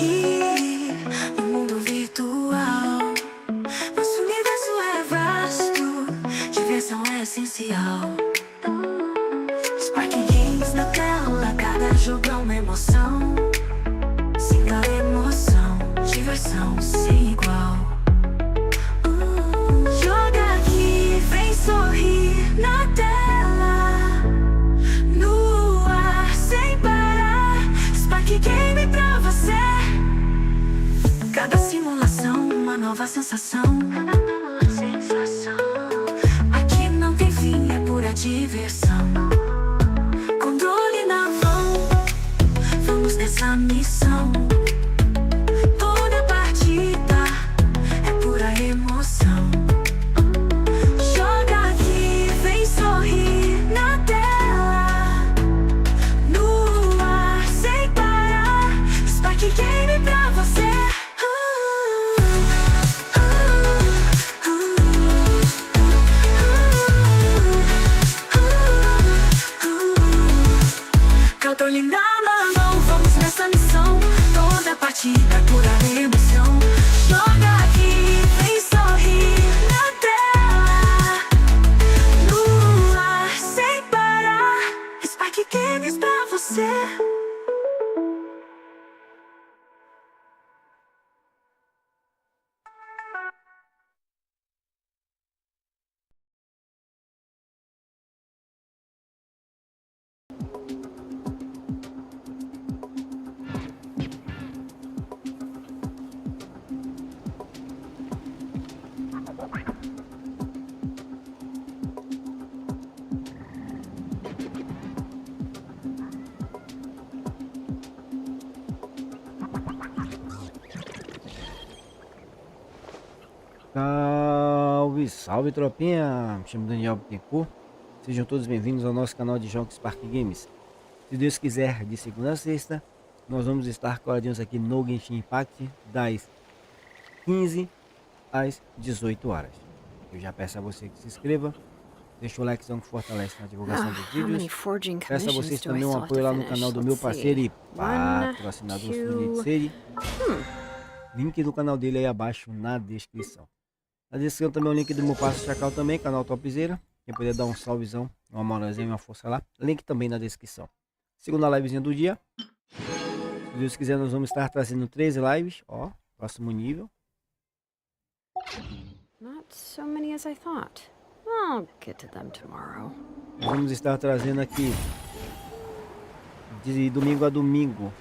aqui no mundo virtual. Nosso universo é vasto, diversão é essencial. APOIANDO na tela, cada jogo é uma emoção. Sinta a emoção, diversão sem igual. Joga aqui, vem sorrir na tela, no ar, sem parar. APOIANDO pra você. Cada simulação, uma nova sensação. Aqui não tem fim, é pura diversão. Controle na mão, vamos nessa missão. Toda partida é pura emoção. Joga aqui, vem sorrir na tela, no ar, sem parar. APOIANDO pra você. Controle na mão, vamos nessa missão. Toda partida é pura emoção. Joga aqui, vem sorrir na tela, no ar, sem parar. APOIANDO pra você. Salve, salve tropinha, me chamo Daniel Bittencourt. Sejam todos bem-vindos ao nosso canal de jogos EsparkeGames. Se Deus quiser, de segunda a sexta, nós vamos estar coladinhos aqui no Genshin Impact das 15 às 18 horas. Eu já peço a você que se inscreva, deixa o likezão que fortalece na divulgação dos vídeos. Peço a vocês também um apoio lá no canal do meu parceiro e patrocinador link do canal dele aí abaixo na descrição. Na descrição também o link do meu parceiro Chacal também, canal Topzera. Quem puder dar um salvezão, uma moralzinha, uma força lá. Link também na descrição. Segunda livezinha do dia. Se Deus quiser, nós vamos estar trazendo 13 lives. Ó, próximo nível. Not so many as I thought. I'll get to them tomorrow. Nós vamos estar trazendo aqui de domingo a domingo,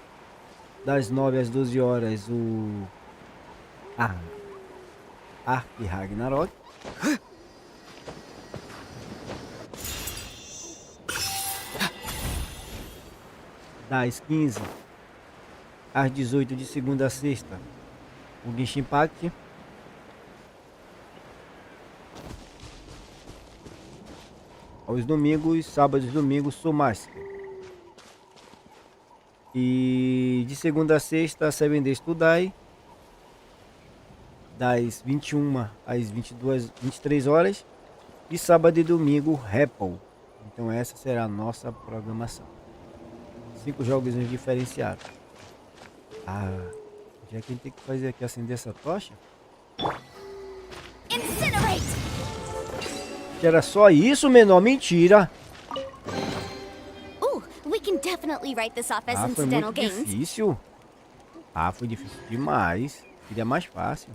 das 9 às 12 horas, o Ark Ragnarok. Das 15 às 18 de segunda a sexta, o Genshin Impact. Aos domingos, sábados e domingos, Sumask. E de segunda a sexta, 7 Days to Die, das 21 às 23 horas. E sábado e domingo, Apple. Então essa será a nossa programação. 5 jogos diferenciados. Já que a gente tem que fazer aqui, acender essa tocha. Que era só isso, menor? Mentira! Foi muito difícil. Foi difícil demais. Queria mais fácil.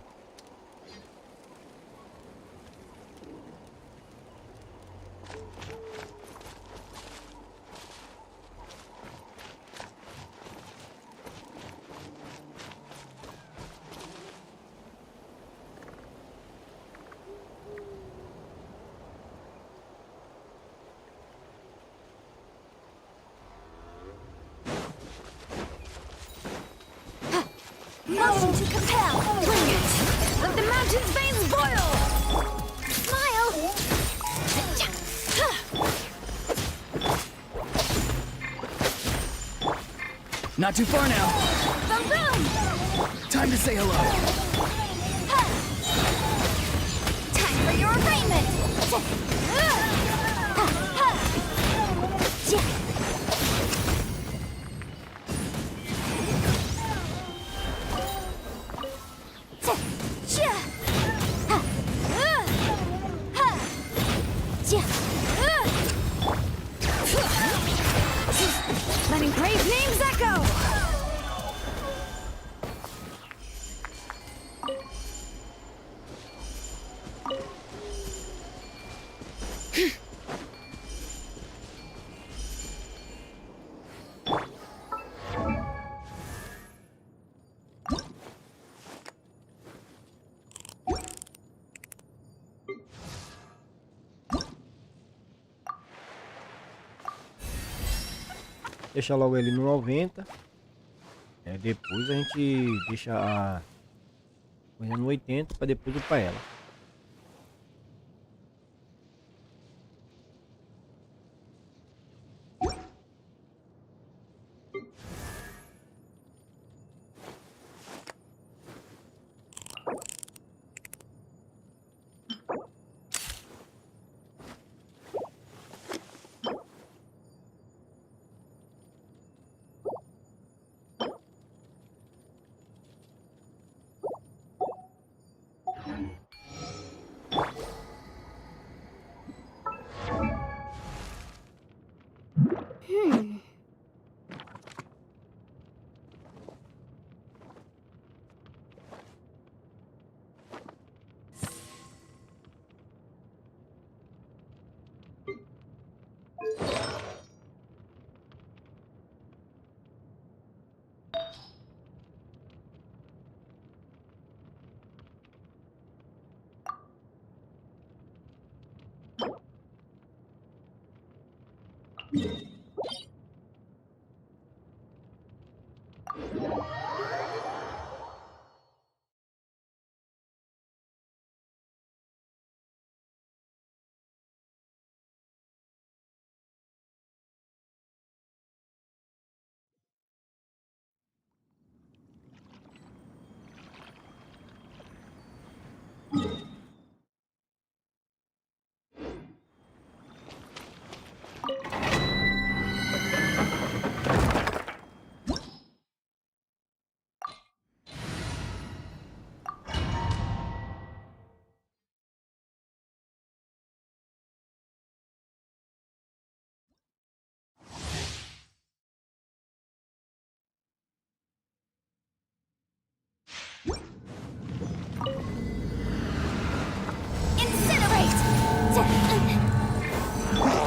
Motion to compel. Bring it. Let the mountain's veins boil. Smile. Not too far now. Boom, boom. Time to say hello. Time for your arraignment. deixar logo ele no 90. Depois a gente deixa a coisa no 80 para depois upar ela.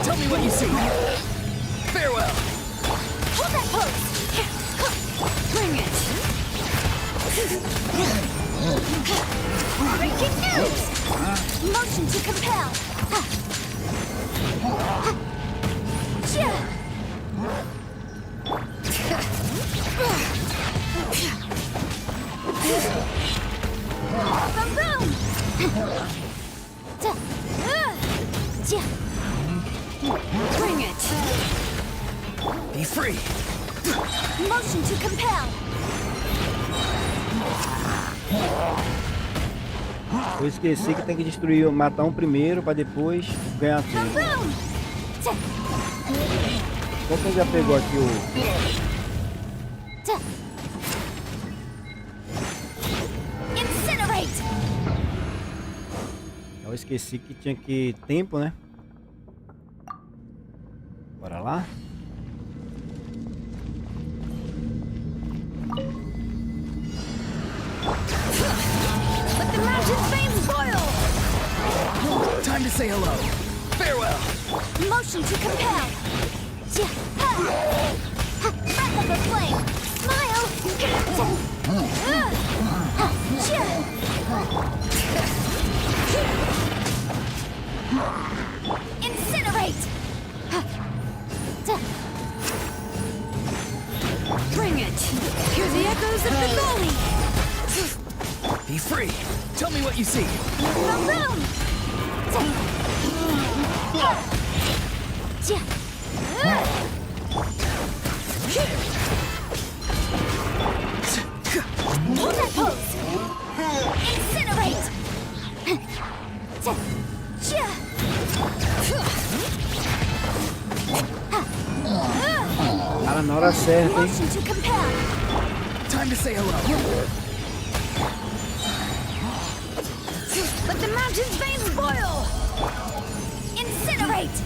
Tell me what you see. Farewell. Hold that pose! Bring it! Breaking news! Motion to compel! Boom! Bring it! Be free. Motion to compel! Eu esqueci que tem que destruir, matar um primeiro para depois ganhar tempo. Só quem já pegou aqui o... Incinerate! Eu esqueci que tinha que tempo, né? Bora lá. Let the mountain veins boil! Time to say hello. Farewell. Motion to compel! Breath of a flame! Smile! Incinerate! Bring it! Hear the echoes of the gully! Be free. Tell me what you see. Boom! Hold that pose! Incinerate! Cara, na hora certa, hein? Motion to compel! Time to say hello. Let the mountain's veins boil! Incinerate!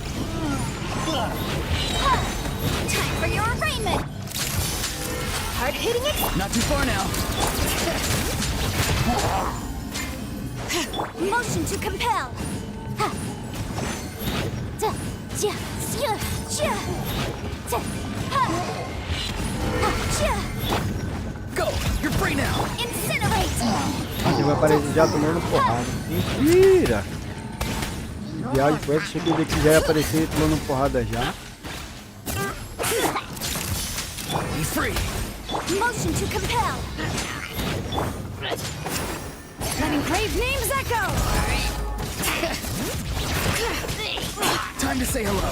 Time for your arraignment! Hard hitting it? Not too far now. Motion to compel! Go. You're free now. Incinerate! Ele vai aparecer já tomando porrada. Mentira! Viagem foi essa, cheguei daqui já ia aparecer tomando porrada já. free! Motion to compel. Letting brave names echo! Time to say hello.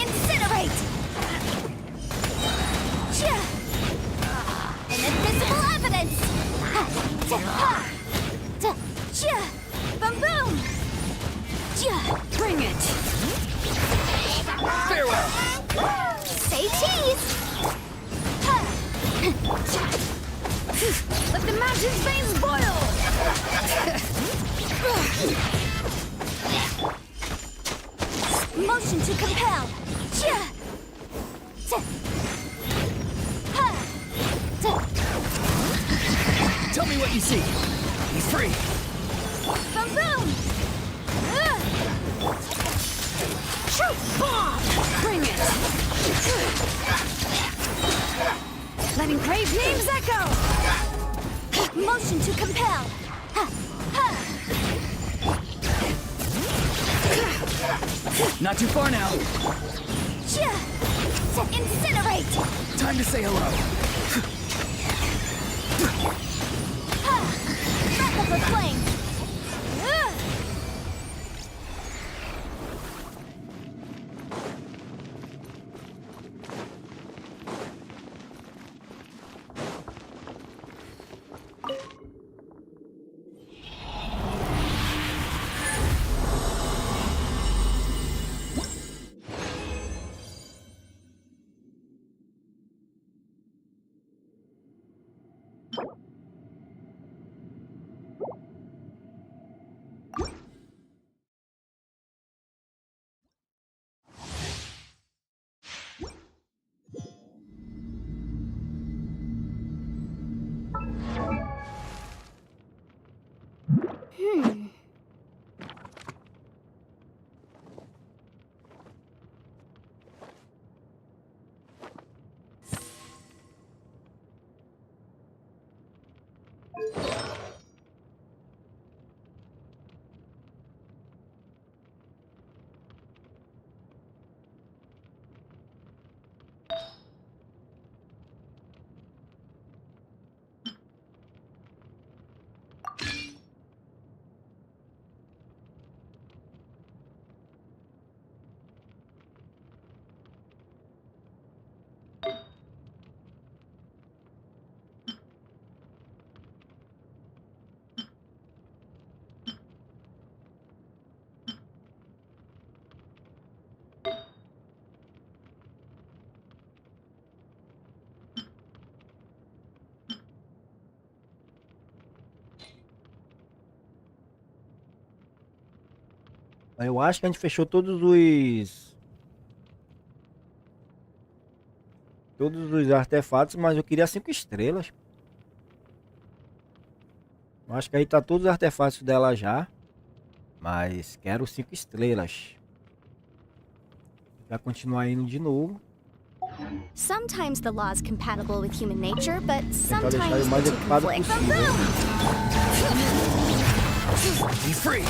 Incinerate. Inadmissible evidence. Boom boom. Bring it! Farewell! Say cheese. Let the mountain's veins boil! Motion to compel. Tell me what you see. Be free! Boom boom. Bomb! Bring it! Letting brave names echo! Motion to compel. Not too far now. Incinerate. Time to say hello. Breath of the flame. Eu acho que a gente fechou todos os artefatos, mas eu queria 5 estrelas. Eu acho que aí tá todos os artefatos dela já, mas quero 5 estrelas. Vai continuar indo de novo. Sometimes the law is compatible with human nature, but Tentar deixar ele sometimes mais the two equipado conflict. possível. Be free!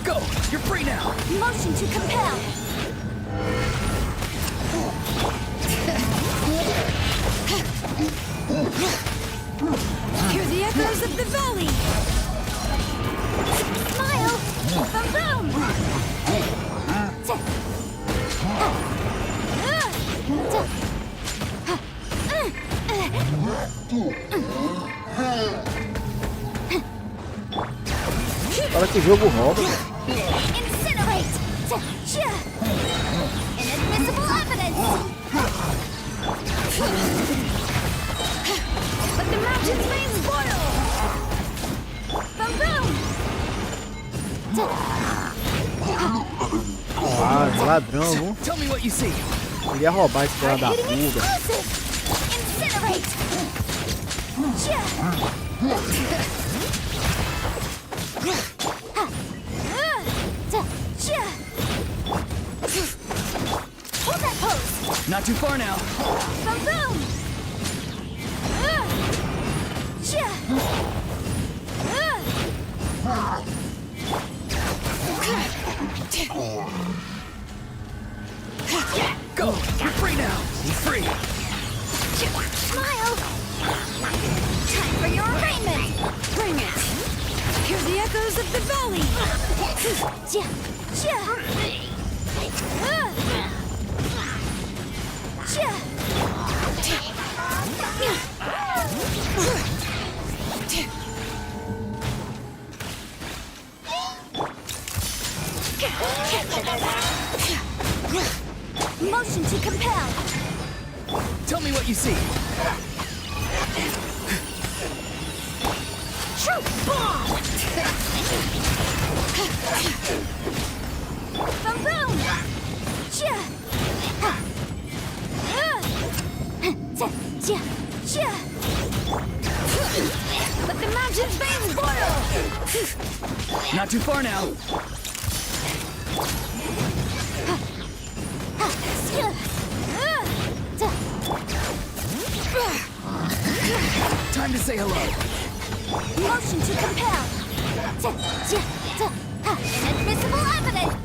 Go! You're free now! Motion to compel. Hear the echoes of the valley! Smile. Boom boom. Olha que jogo rouba, velho. Incinerate. Inadmissible evidence. Let the mountain's veins boil! Boom boom. Ah, ladrão, viu? Tell me what you see. Queria roubar esse cara da Hitting fuga. explosive. Incinerate. Hold that pose. Not too far now. Boom boom. Go! You're free now! Be free! Smile! Time for your arraignment! Bring it! Hear the echoes of the valley! Ja, ja. Ja. Motion to compel. Tell me what you see. True bomb. Boom boom. Ja. Ja. Ja. Let the mountain's veins boil. Not too far now. Time to say hello. Motion to compel. Inadmissible evidence.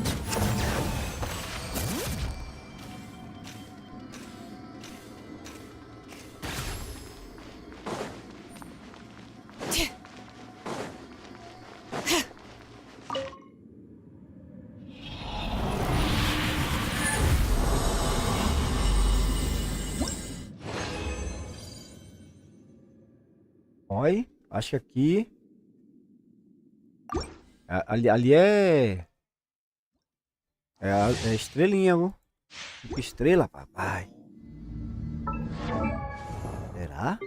Oi, acho que aqui... Ali é... É a estrelinha, viu? 5 estrelas, papai. Será?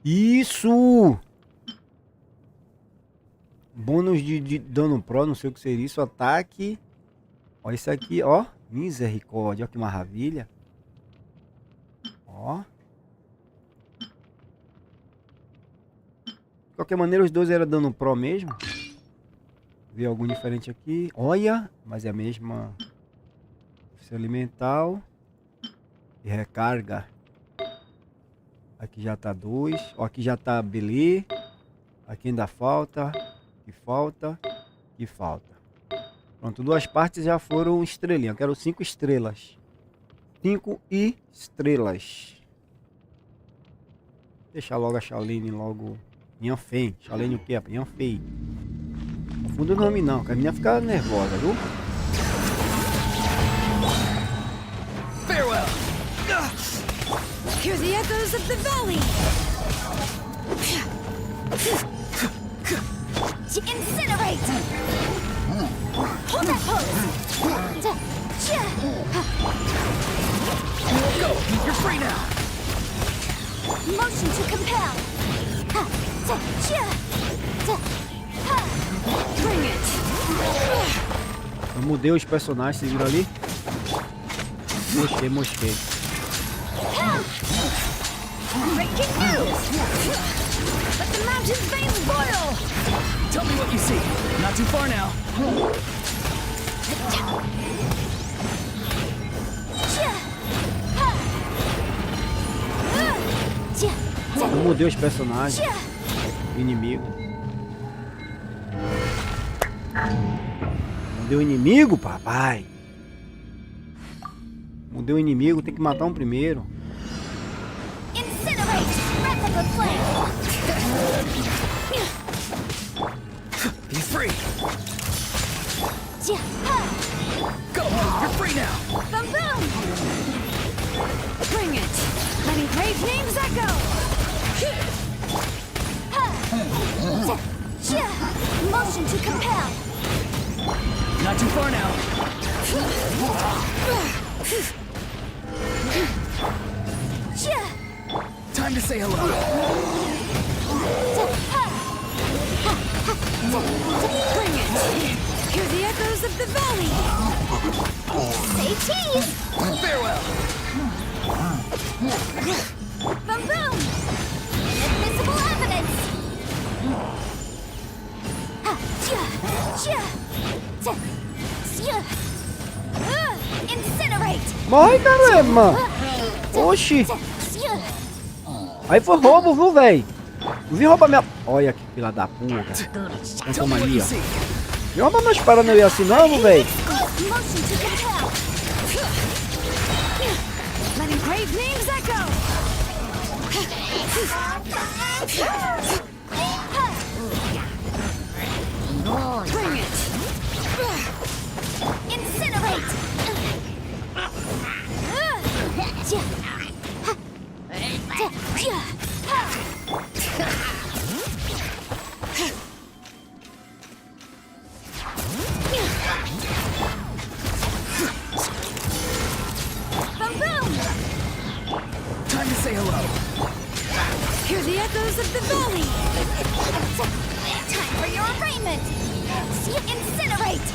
Isso! Bônus de dano pro, não sei o que seria isso. Ataque. Ó, isso aqui, ó. Misericórdia, ó que maravilha. Ó. De qualquer maneira, os dois eram dano pro mesmo. Ver algum diferente aqui. Olha, mas é a mesma. Alimental. E recarga. Aqui já tá 2. Ó, aqui já tá belê. Aqui ainda falta. Que falta. Que falta. Pronto, duas partes já foram estrelinha. Eu quero 5 estrelas. 5 estrelas. Deixar logo a Shaolin logo. Yanfei. Shaolin o que? Yanfei. Confundo o nome não, que a menina fica nervosa, viu? Farewell. Hear the echoes of the valley! Incinerate! Hold that pose! Go! You're free now! Motion to compel! Bring it! Eu mudei os personagens, você viu ali? Mosquei. Breaking news! Let the mountain's veins boil! Tell me what you see. Not too far now. Eu mudei os personagens. Inimigo. Mudei o inimigo, papai. Mudei o inimigo, tem que matar um primeiro. Incinerate! Breath of the flame! Be free. Go! You're free now. Boom boom! Bring it! Letting brave names echo! Motion to compel! Not too far now. Time to say hello. Bring it! Hear the echoes of the valley! Say cheese! Farewell. Boom boom! Inadmissible evidence! Incinerate! Morre, caramba! Oxi! Aí foi roubo, viu, velho? Não vi roubar minha... Olha que fila da puta. Tell me what ali, you ó. see. Não rouba meus paranauê assim não, velho. Motion to compel. Letting great names echo! Bring it! Incinerate! Boom! Time to say hello. Hear the echoes of the valley! Time for your arraignment! Incinerate!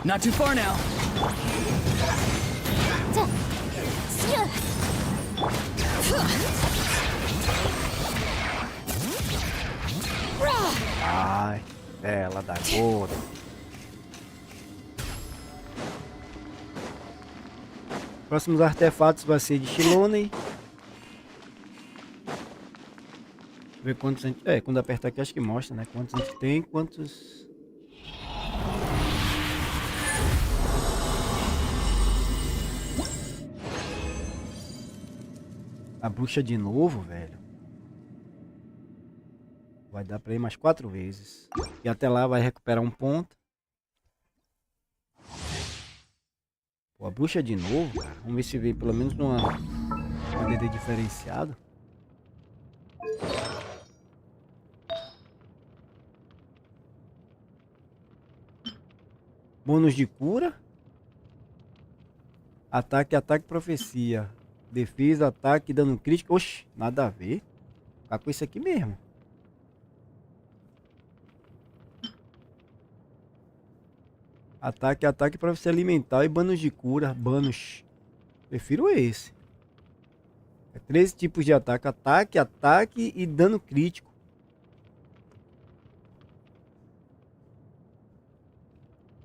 Not too far now. Ai, bela da gota. Próximos artefatos vai ser de Shiloney. Ver quantos a gente... quando apertar aqui acho que mostra, né? Quantos a gente tem, quantos... A bruxa de novo, velho. Vai dar pra ir mais 4 vezes. E até lá vai recuperar um ponto. Pô, a bruxa de novo, cara. Vamos ver se vem pelo menos numa DD diferenciado. Bônus de cura. Ataque, ataque, profecia. Defesa, ataque, dano crítico. Oxi, nada a ver. Ficar com isso aqui mesmo. Ataque, ataque, profecia alimentar e bônus de cura. Bônus. Prefiro esse. É 13 tipos de ataque. Ataque, ataque e dano crítico.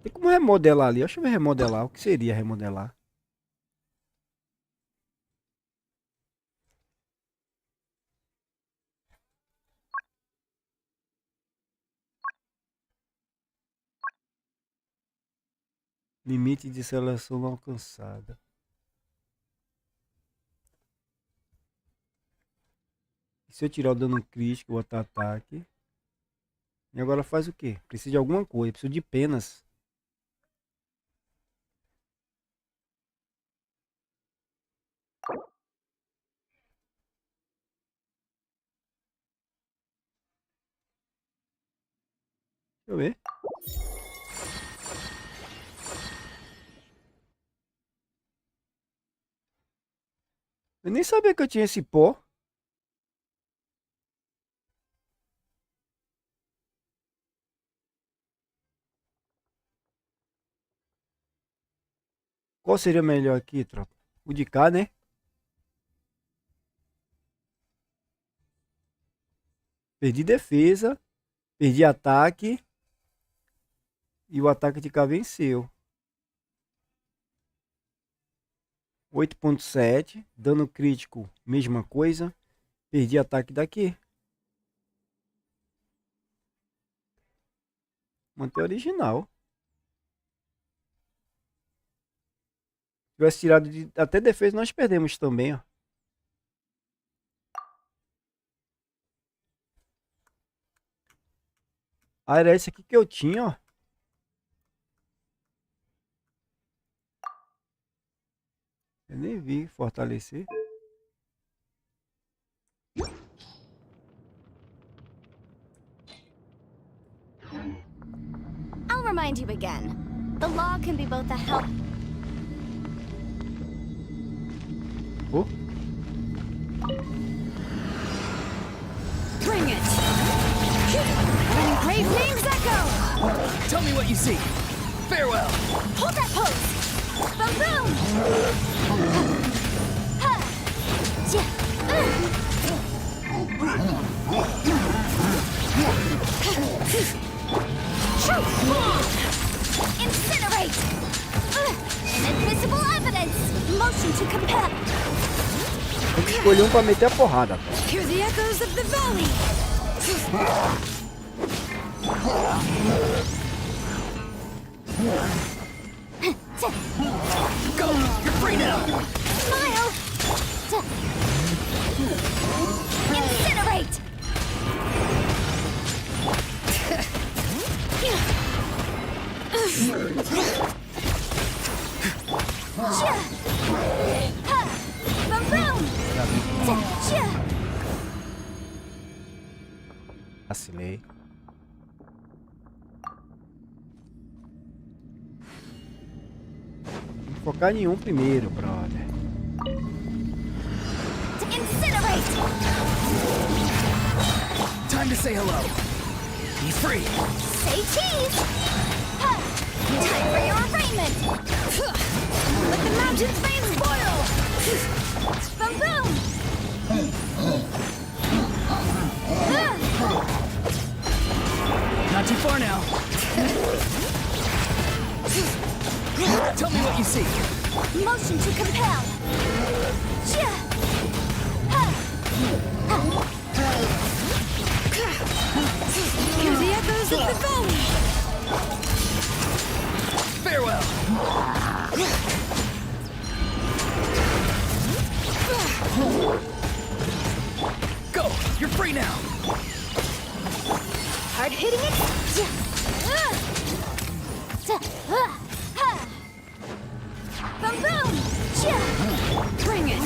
Tem como remodelar ali. Deixa eu ver remodelar. O que seria remodelar? Limite de seleção não alcançada. E se eu tirar o dano crítico, botar ataque. E agora faz o quê? Precisa de alguma coisa. Preciso de penas. Deixa eu ver. Eu nem sabia que eu tinha esse pó. Qual seria melhor aqui, tropa? O de cá, né? Perdi defesa. Perdi ataque. E o ataque de cá venceu. 8.7. Dano crítico, mesma coisa. Perdi ataque daqui. Manter original. Se tivesse tirado até defesa, nós perdemos também, ó. Ah, era esse aqui que eu tinha, ó. Eu nem vi fortalecer. I'll remind you again. The law can be both a help. Oh. Bring it! Letting great names echo! Tell me what you see. Farewell. Hold that pose! Boom boom! Ha! Incinerate! Inadmissible evidence! Motion to compel! Tem que escolher um pra meter a porrada. Hear the echoes of the valley. Go! You're free now! Smile! Incinerate! Boom boom! Vacilei. Vou focar em um primeiro, brother. Incinerate! Time to say hello. Be free. Say cheese! Time for your arraignment! Let the mountain's veins boil! Boom boom! Not too far now. Tell me what you see. Motion to compel! Hear the echoes of the valley. Farewell. Go! You're free now. Hard hitting it! Boom boom! Bring it.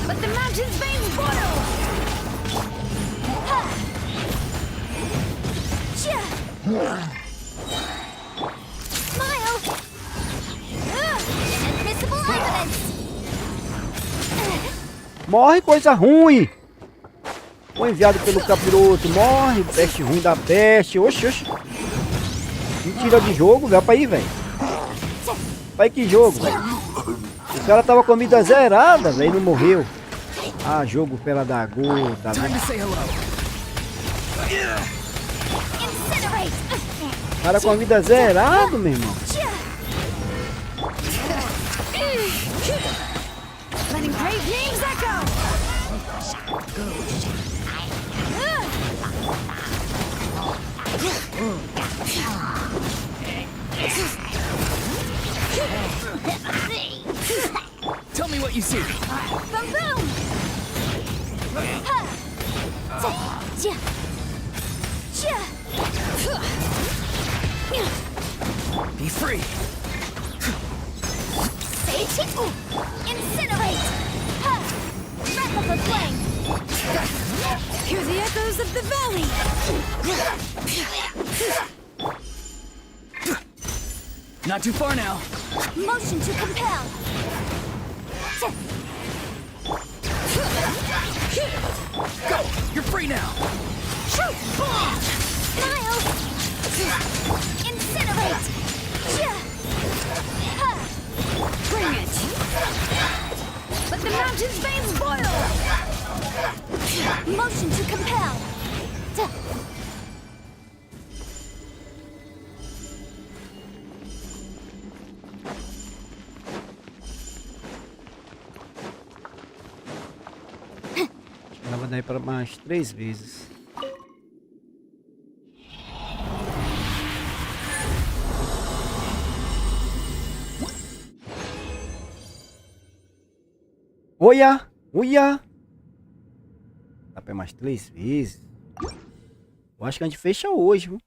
Let the mountain's veins boil! Smile! Inadmissible evidence! Morre, coisa ruim! Foi enviado pelo capiroto. Morre, peste ruim da peste. Oxi, oxi. Mentira de jogo, velho. Pra aí, velho. Vai que jogo, velho. O cara tava com a vida zerada, velho. Não morreu. Ah, jogo pela da gota, Time velho. to say hello. Incinerate! O cara com a vida zerada, meu irmão. Letting great names echo. Tell me what you see. Boom boom! Be free. Say cheese! Incinerate! Breath of the flame! Hear the echoes of the valley. Not too far now. Motion to compel! Go! You're free now. Smile! Incinerate! Bring it. Let the mountain's veins boil! Motion to compel! Ela vai dar para mais 3 vezes. Olha! Olha! Dá para mais 3 vezes. Eu acho que a gente fecha hoje, viu?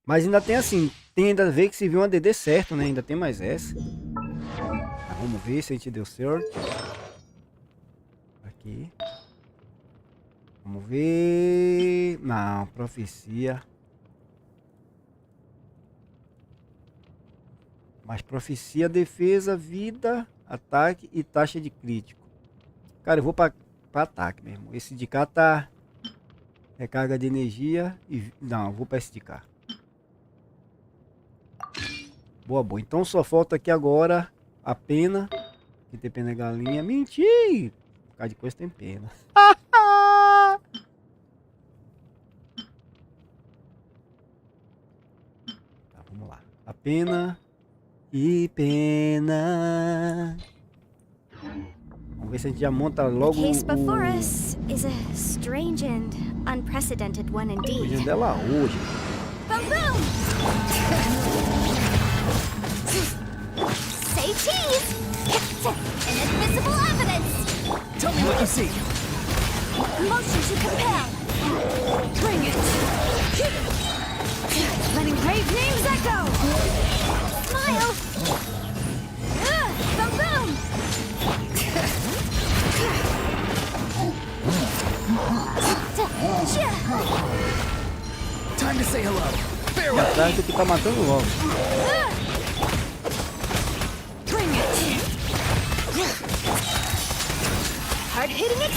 Mas ainda tem assim, tem ainda a ver que se viu uma DD certo, né? Ainda tem mais essa. Mas vamos ver se a gente deu certo. Aqui. Vamos ver. Não, profecia. Mas profecia, defesa, vida, ataque e taxa de crítico. Cara, eu vou para ataque mesmo. Esse de cá tá recarga de energia e não, eu vou para esse de cá. Boa, boa. Então só falta aqui agora a pena. Que tem pena galinha. Mentira! Por causa de coisa tem pena. Tá, vamos lá. A pena e pena. ver se a gente já monta logo The case before o us is a strange and unprecedented one indeed. dela hoje. Boom, boom! Say cheese! Inadmissible evidence! Tell me what you see. Motion to compel! Bring it! Letting brave names echo! Smile! Boom, boom! Time to say hello. Farewell. Atrás do que tá matando logo. Bring it! Hard hitting it!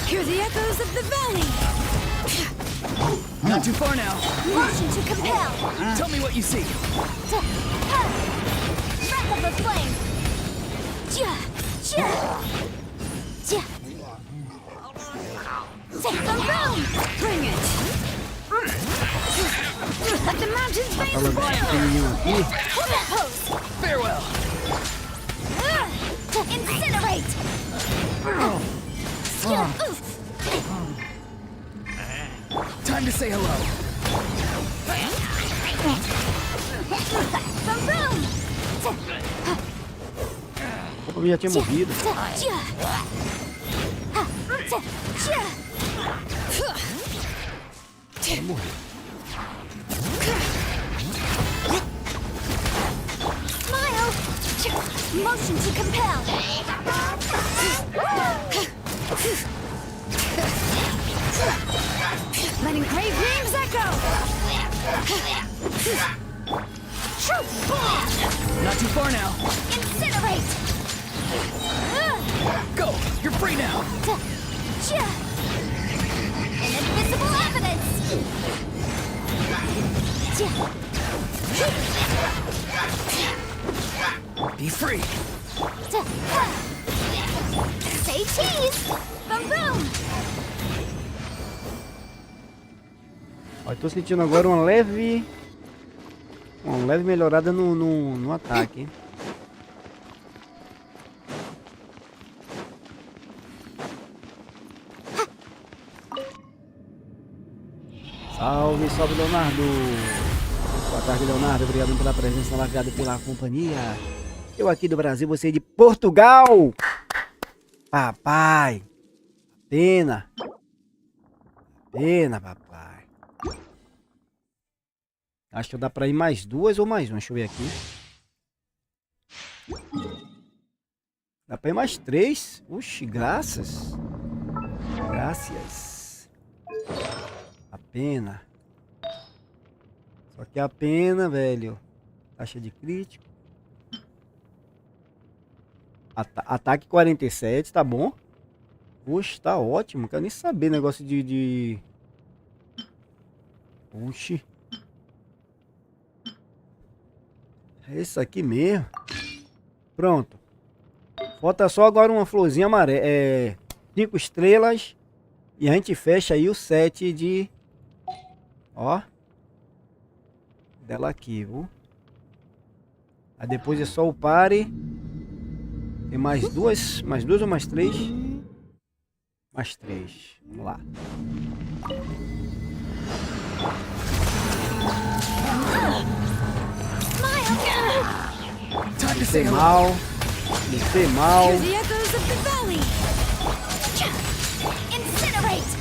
Hear the echoes of the valley! Not too far now. Motion to compel! Tell me what you see. Breath of the flame! Take the room! Bring it! Let the mountains Fala veins do boil! pequenininho aqui. Hold that pose! Farewell. Incinerate! Oof. Time to say hello. The room! Eu já tinha morrido. Eu morri. Smile! Motion to compel! Letting brave names echo! Not too far now. Incinerate! Go. You're free now. Inadmissible evidence! Be free. Say cheese! Boom, boom! Ó, eu tô sentindo agora uma leve melhorada no ataque. Salve, salve, Leonardo! Boa tarde, Leonardo. Obrigado pela presença, obrigado pela companhia. Eu aqui do Brasil, você de Portugal! Papai! Pena! Pena, papai! Acho que dá pra ir mais duas ou mais uma. Deixa eu ver aqui. Dá pra ir mais três. Oxi, graças. Graças. A pena. Só que a pena, velho. Taxa de crítico. Ataque 47, tá bom. Oxi, tá ótimo. Quero nem saber negócio de... Oxi. É isso aqui mesmo. Pronto. Falta só agora uma florzinha amarela. 5 estrelas. E a gente fecha aí o set de... Ó. Dela aqui, viu? Aí depois é só o pare. Tem mais duas ou mais três? Mais três. Vamos lá. Descer mal. Descer mal. Hear the echoes of the valley! Incinerate!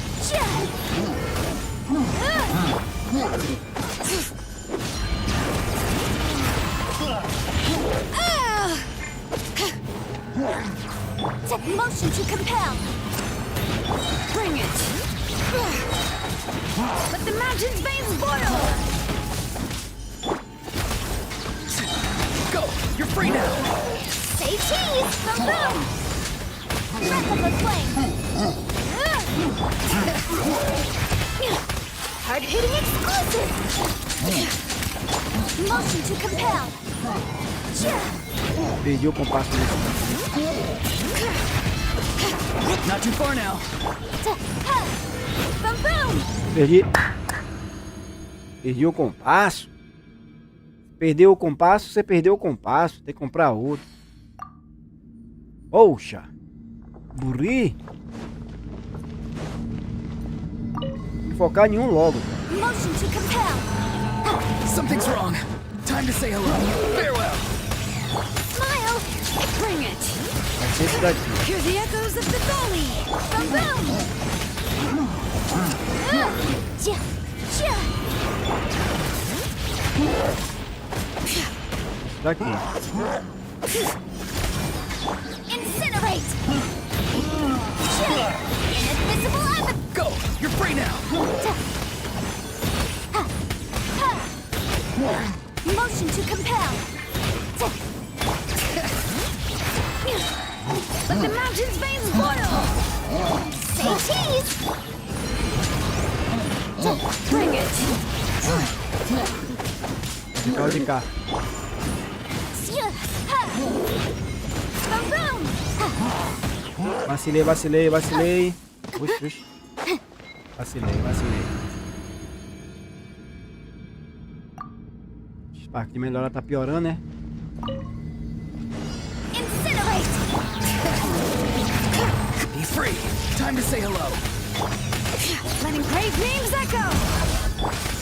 Motion to compel! Bring it! Let the mountains veins boil! Go. You're free now. Say cheese! Boom, boom! Breath of the flame! Hard-hitting exclusive! Motion to compel! Perdi o compasso desse. Not too far now. Boom, boom! Perdi. Perdi o compasso. Perdeu o compasso, você perdeu o compasso. Tem que comprar outro. Poxa. Burri. Não focar em um logo. Motion to compel. Something's wrong. Time to say hello. Farewell. Smile. Bring it. Vai ser esse daqui. Hear the echoes of the valley. Boom boom. Ja, ja. Esse daqui. Incinerate. Ja. Inadmissible evidence. Go. You're free now. Motion to compel. Let the mountain's veins boil. Say cheese. Bring it. Calma de cá. Boom boom. Vacilei, vacilei, vacilei. Oxi, oxi. Vacilei, vacilei. Spark de melhora tá piorando, né? Incinerate. Be free. Time to say hello. Letting brave names echo.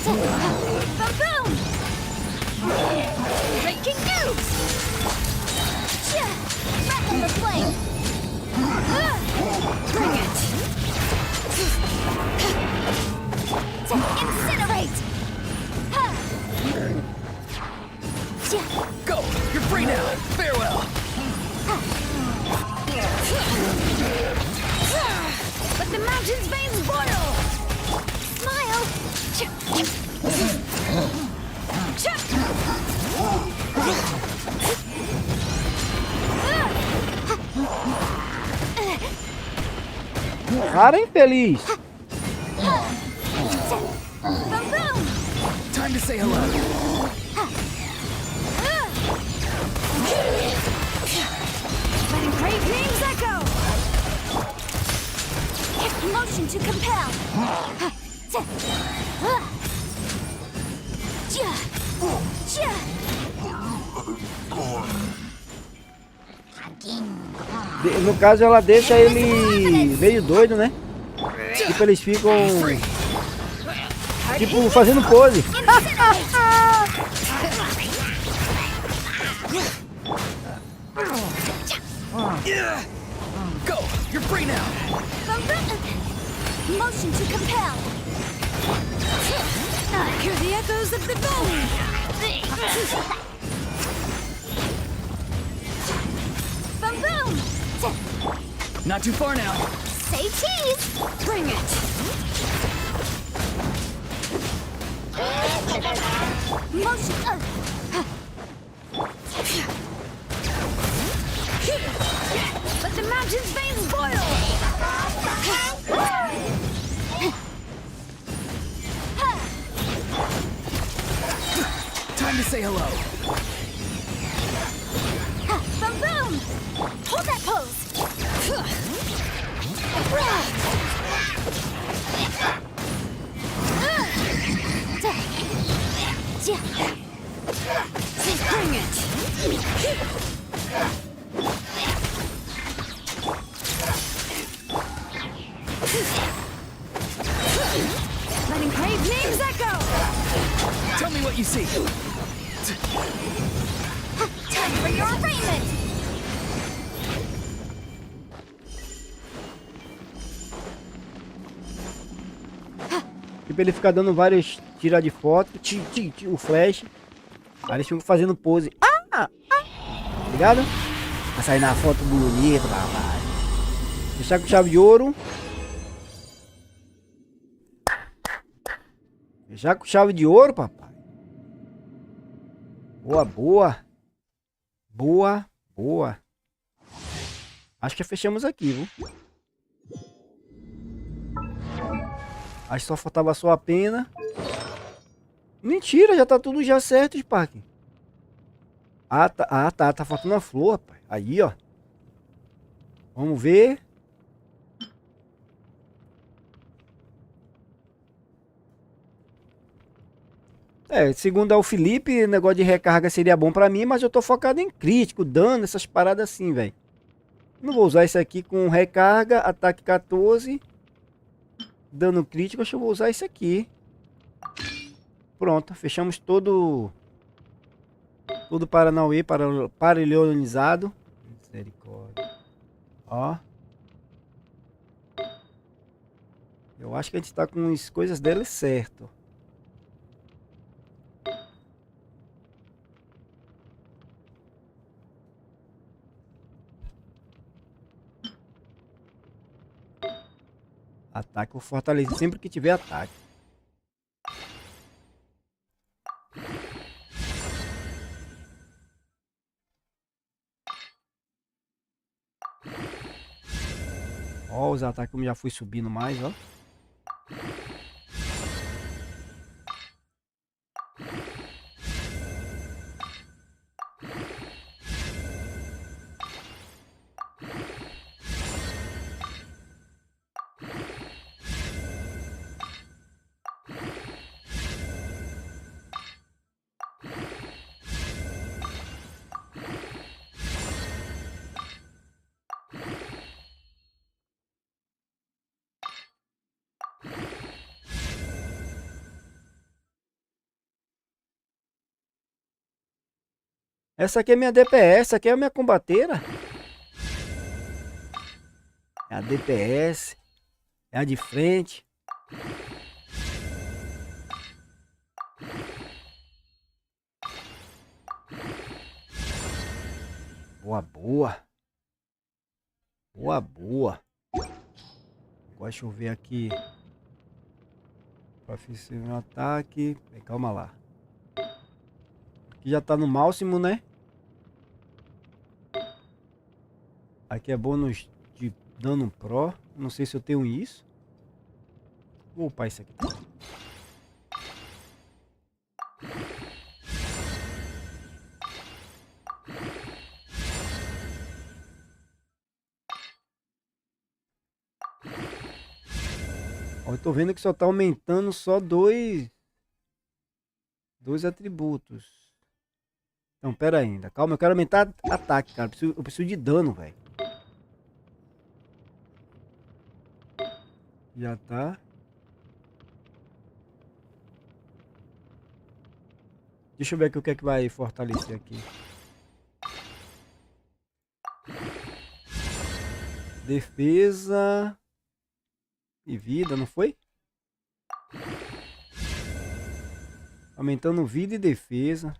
Boom boom. Breaking news. Wrath of the flame. Bring it. Incinerate. Go. You're free now. Farewell. Let the mountain's veins boil. Smile. Cara infeliz. Boom boom. Time to say hello. Letting brave names echo. Motion to compel. No caso, ela deixa ele meio doido, né? Tipo, eles ficam tipo fazendo pose. Go. You're free now. Motion to compel. Hear the echoes of the valley. Boom boom. Not too far now. Say cheese. Bring it. Motion. Let the mountain's veins boil. Time to say hello. Boom boom. Hold that pose. Bring it. Letting brave names echo. Tell me what you see. Time for your arraignment. Tipo, ele fica dando vários tirar de foto, o flash. Aí eles ficam fazendo pose. Ligado? Pra sair na foto bonita, papai. Deixar com chave de ouro. Fechar com chave de ouro, papai. Boa, boa. Boa, boa. Acho que fechamos aqui, viu? Acho que só faltava só a pena. Mentira, já tá tudo já certo, Spark. Tá faltando a flor, rapaz. Aí, ó. Vamos ver. É, segundo o Felipe, negócio de recarga seria bom pra mim, mas eu tô focado em crítico, dano, essas paradas assim, velho. Não vou usar isso aqui com recarga, ataque 14, dano crítico, acho que eu vou usar isso aqui. Pronto, fechamos todo Paranauê, paralelizado. Misericórdia. Ó. Eu acho que a gente tá com as coisas dele certo. Ataque, vou fortalecer sempre que tiver ataque. Ó, os ataques como já fui subindo mais, ó. Essa aqui é minha DPS, essa aqui é a minha combateira. É a DPS. É a de frente. Boa, boa. Boa, boa. Agora deixa eu ver aqui. Profissional no ataque. Calma lá. Aqui já tá no máximo, né? Aqui é bônus de dano pro. Não sei se eu tenho isso. Vou upar isso aqui. Ó, eu tô vendo que só tá aumentando só dois atributos. Não, pera ainda. Calma, eu quero aumentar ataque, cara. Eu preciso de dano, velho. Já tá. Deixa eu ver aqui o que é que vai fortalecer aqui. Defesa e vida, não foi? Aumentando vida e defesa.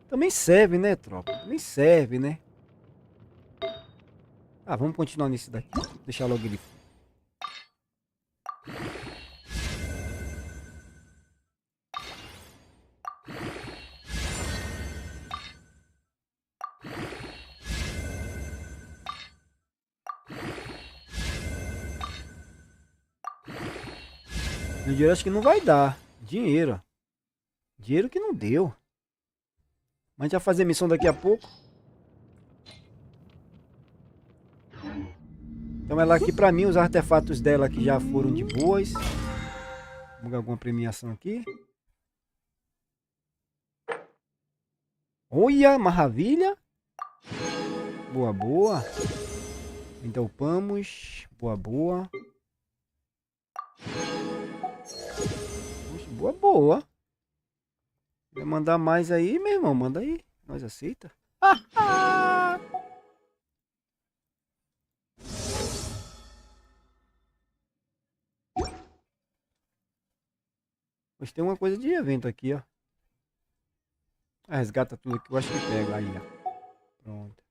Também serve, né, tropa? Também serve, né? Ah, vamos continuar nesse daqui. Deixar logo ele. Meu dinheiro acho que não vai dar. Dinheiro. Dinheiro que não deu. Mas a gente vai fazer missão daqui a pouco. Então ela aqui pra mim, os artefatos dela aqui já foram de boas. Vamos ver alguma premiação aqui. Olha, maravilha. Boa, boa. Então upamos. Boa, boa. Poxa, boa, boa. Vai mandar mais aí, meu irmão? Manda aí. Nós aceita. Mas tem uma coisa de evento aqui, ó. Ah, resgata tudo aqui. Eu acho que pega aí, ó. Pronto.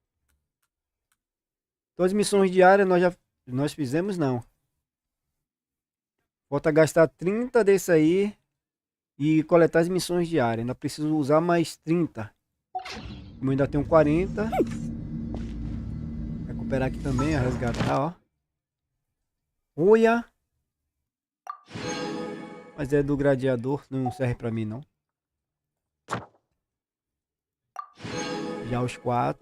Todas as missões diárias nós fizemos, não. Falta gastar 30 desse aí e coletar as missões diárias. Ainda preciso usar mais 30. Como eu ainda tenho 40. Recuperar aqui também, a resgatar, ó. Olha. Mas é do gladiador, não serve pra mim, não. Já os 4.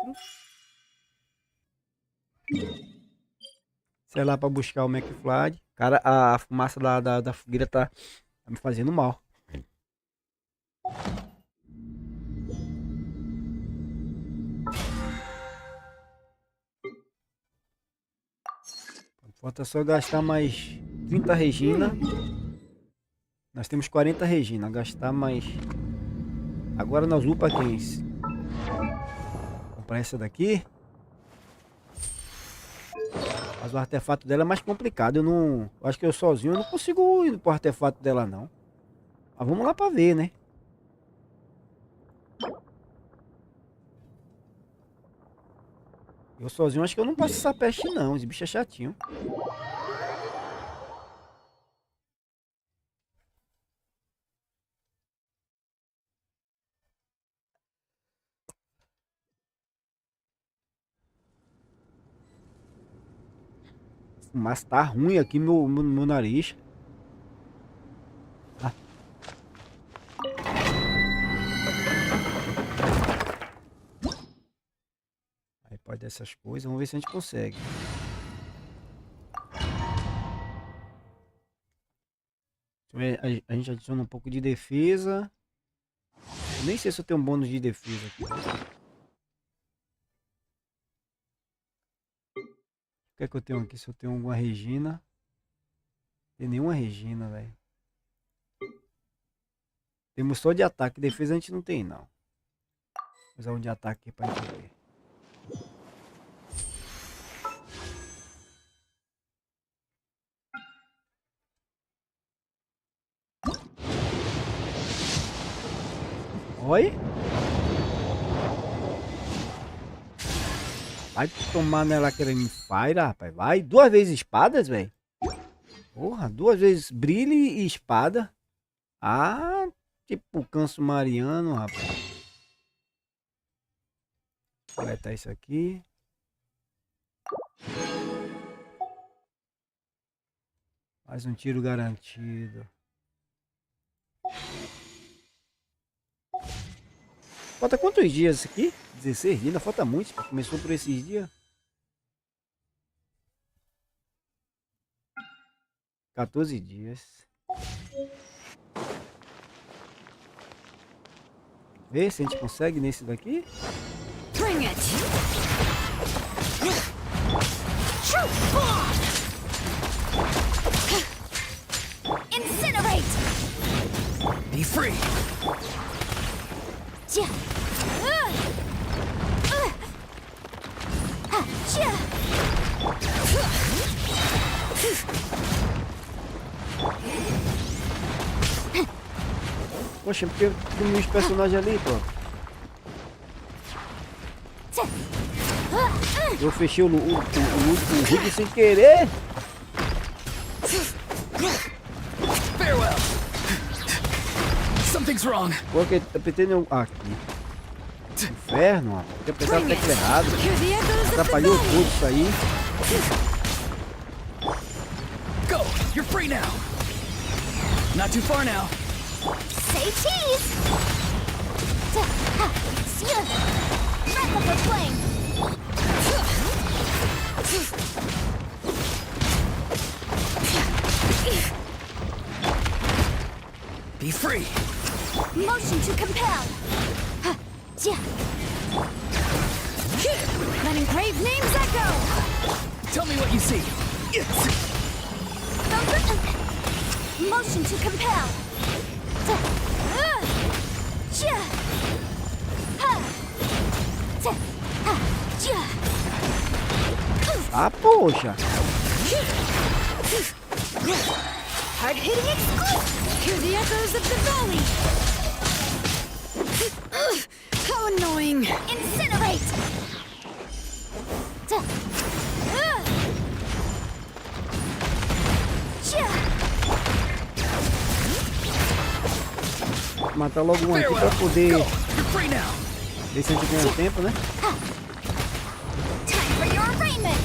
Sei lá, pra buscar o McFly. Cara, a fumaça da fogueira tá Tá me fazendo mal. Falta só gastar mais 30 Regina. Nós temos 40 Regina. Gastar mais... Agora nós upa quem? Comprar essa daqui. Mas o artefato dela é mais complicado. Eu acho que eu sozinho eu não consigo ir pro artefato dela não. Mas vamos lá pra ver, né? Eu sozinho acho que eu não passo essa peste não. Esse bicho é chatinho. Mas tá ruim aqui meu nariz. Ah. Aí pode dessas coisas. Vamos ver se a gente consegue. A gente adiciona um pouco de defesa. Eu nem sei se eu tenho um bônus de defesa aqui. O que é que eu tenho aqui? Se eu tenho alguma Regina. Não tem nenhuma Regina, velho. Temos só de ataque. Defesa a gente não tem, não. Vou usar um de ataque aqui pra gente ver. Oi? Vai tomar nela querendo fire, rapaz. Vai. 2 vezes espadas, velho. Porra, 2 vezes brilho e espada. Ah, tipo canso mariano, rapaz. Vou coletar isso aqui. Mais um tiro garantido. Falta quantos dias isso aqui? 16 dias, ainda falta muito. Começou por esses dias. 14 dias. Vê se a gente consegue nesse daqui. Bring it! Incinerate! Be free! Poxa, porque tem uns personagens ali, pô. Eu fechei o rig sem querer. Farewell! Something's wrong. Porque apertei no... aqui. Inferno, mano. Tem que apertar a tecla errada. Atrapalhou tudo isso aí. Go! You're free now! Not too far now. Say cheese! Breath of the flame! Be free! Motion to compel! Let engraved names echo! Tell me what you see. Motion to compel! Ah, poxa. Hard-hitting exclusive! Hear the echoes of the valley! How annoying! Incinerate! Matar logo um aqui pra poder Go! You're free now! ver se a gente ganha tempo, né? Time for your arraignment!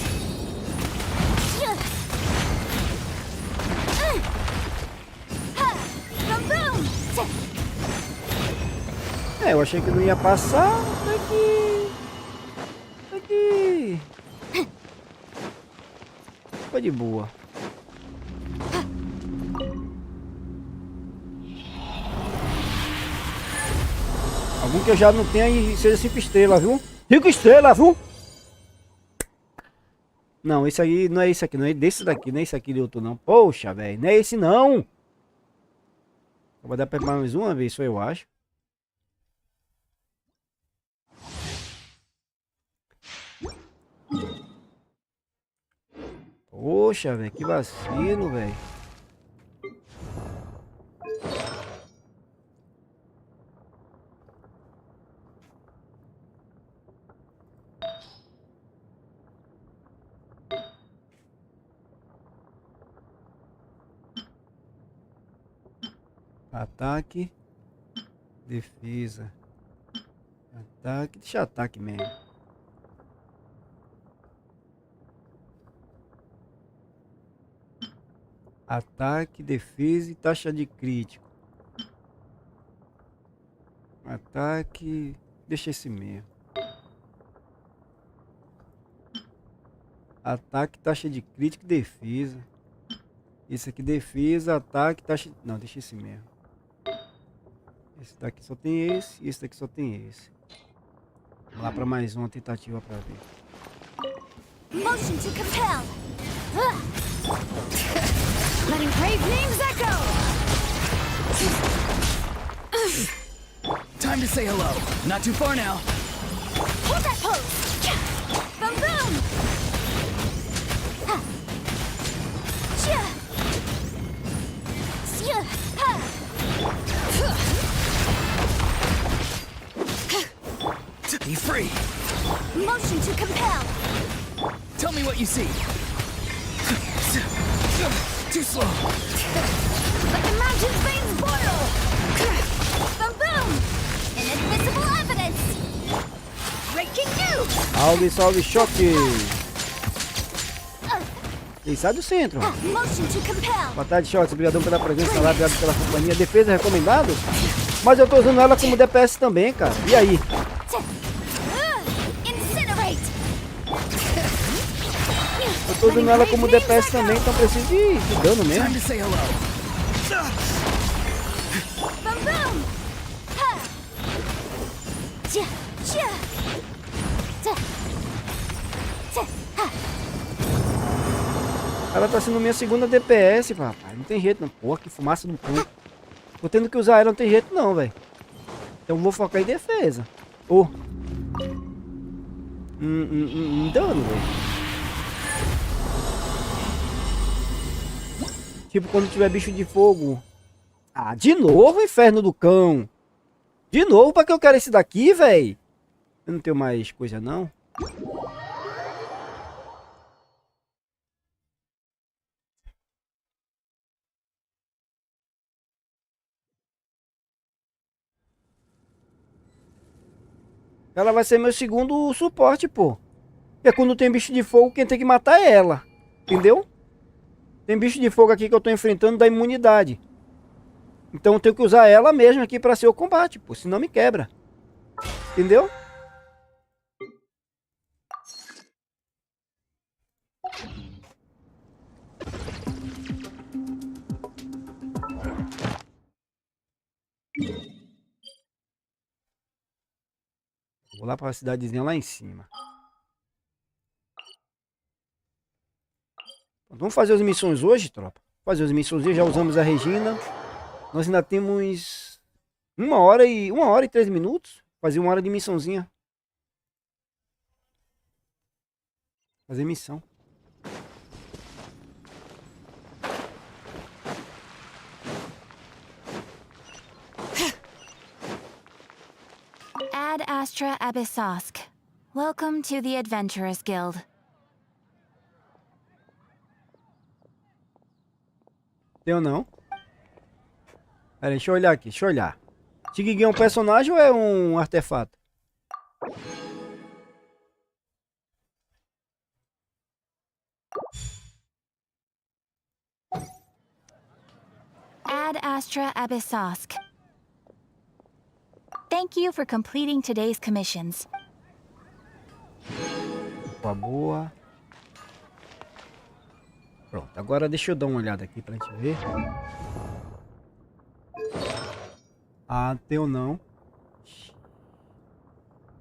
É, eu achei que não ia passar. Daqui. Daqui. Foi de boa. Algum que eu já não tenha e seja 5 estrelas, viu? 5 estrelas, viu? Não, esse aí não é esse aqui, não é desse daqui, não é esse aqui de outro não. Poxa, velho, não é esse não. Vou dar pra mais uma vez, só eu acho. Poxa, velho, que vacilo, velho. Ataque, defesa, ataque, deixa ataque mesmo. Ataque, defesa e taxa de crítico. Ataque, deixa esse mesmo. Ataque, taxa de crítico e defesa. Esse aqui defesa, ataque, taxa... Não, deixa esse mesmo. Esse daqui só tem esse e esse daqui só tem esse. Vamos lá para mais uma tentativa para ver. Motion to compel. Letting brave names echo. Time to say hello. Not too far now. Hold that pose. Boom boom. Ha. Chia. Sia. Ha. Be free. Motion to compel. Tell me what you see. Too slow. Like the mountain veins boil. Boom boom. Inadmissible evidence. Breaking news. Salve, salve, choque! Quem sai do centro? Motion to compel. Boa tarde, choque. Obrigadão pela presença lá, obrigado pela companhia. Defesa recomendado? Mas eu tô usando ela como DPS também, cara. E aí? Incinerate. Eu tô usando ela como DPS também, então preciso de dano mesmo. Time to say hello. Boom boom. Ha. Chia. Chia. Ta. Ta. Ha. Ela tá sendo minha segunda DPS, papai. Não tem jeito não. Porra, que fumaça no cu. Tô tendo que usar ela, não tem jeito não, velho. Então vou focar em defesa. Oh. Dano, velho. Tipo quando tiver bicho de fogo. Ah, de novo, inferno do cão. De novo, pra que eu quero esse daqui, velho? Eu não tenho mais coisa, não. Ela vai ser meu segundo suporte, pô. Porque quando tem bicho de fogo, quem tem que matar é ela. Entendeu? Tem bicho de fogo aqui que eu tô enfrentando da imunidade. Então eu tenho que usar ela mesmo aqui pra ser o combate, pô. Senão me quebra. Entendeu? Vou lá pra cidadezinha lá em cima. Vamos fazer as missões hoje, tropa. Fazer as missões hoje, já usamos a Regina. Nós ainda temos 1 hora e 3 minutos. Fazer 1 hora de missãozinha. Fazer missão. Ad Astra Abyssosk. Welcome to the Adventurers Guild. Tem ou não? Pera aí, deixa eu olhar aqui, deixa eu olhar. Tigui é um personagem ou é um artefato? Ad Astra Abyssosk. Thank you for completing today's commissions. Boa, boa. Pronto, agora deixa eu dar uma olhada aqui pra gente ver. Ah, tem ou não?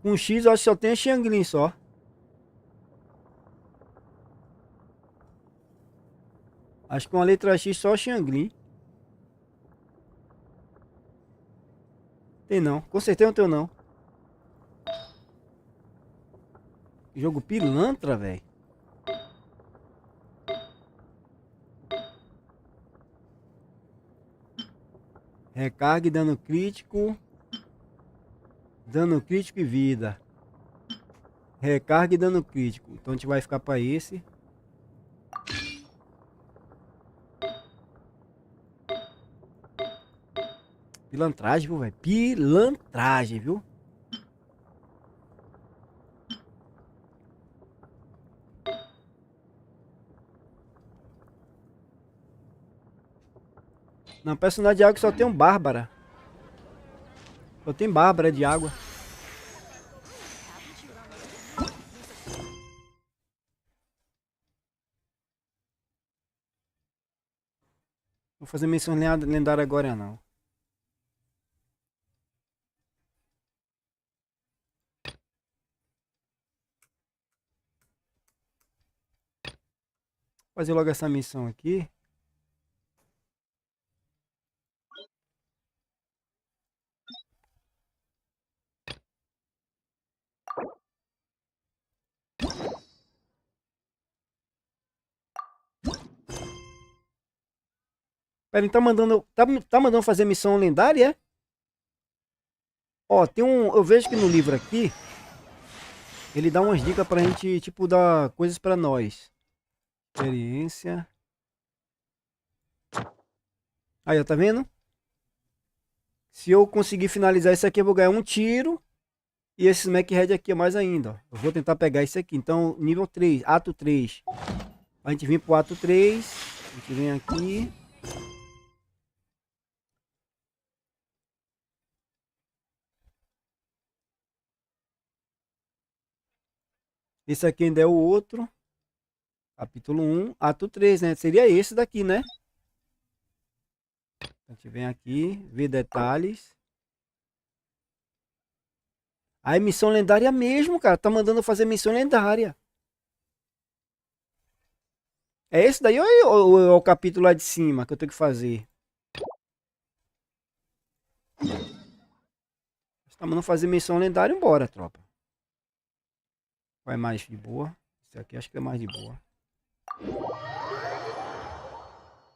Com X eu acho que só tem a Xianglin só. Acho que com a letra X só a Xianglin. Tem não. Com certeza não tem não. Jogo pilantra, velho. Recarga e dano crítico. Dano crítico e vida. Recarga e dano crítico. Então a gente vai ficar para esse. Pilantragem, viu, velho? Pilantragem, viu? Não, personagem de água só tem um Bárbara. Só tem Bárbara de água. Vou fazer menção lendária agora não. Vou fazer logo essa missão aqui. Pera, ele tá mandando. Tá mandando fazer missão lendária, é? Ó, tem um. Eu vejo que no livro aqui. Ele dá umas dicas pra gente, tipo, dar coisas pra nós. Experiência. Aí, ó, tá vendo? Se eu conseguir finalizar isso aqui, eu vou ganhar um tiro. E esse Smack Head aqui é mais ainda, ó. Eu vou tentar pegar isso aqui. Então, nível 3, ato 3. A gente vem pro ato 3. A gente vem aqui. Esse aqui ainda é o outro. Capítulo 1, ato 3, né? Seria esse daqui, né? A gente vem aqui, ver detalhes. Aí, missão lendária mesmo, cara. Tá mandando fazer missão lendária. É esse daí ou é o capítulo lá de cima que eu tenho que fazer? Tá mandando fazer missão lendária, embora, tropa. Vai mais de boa. Esse aqui acho que é mais de boa.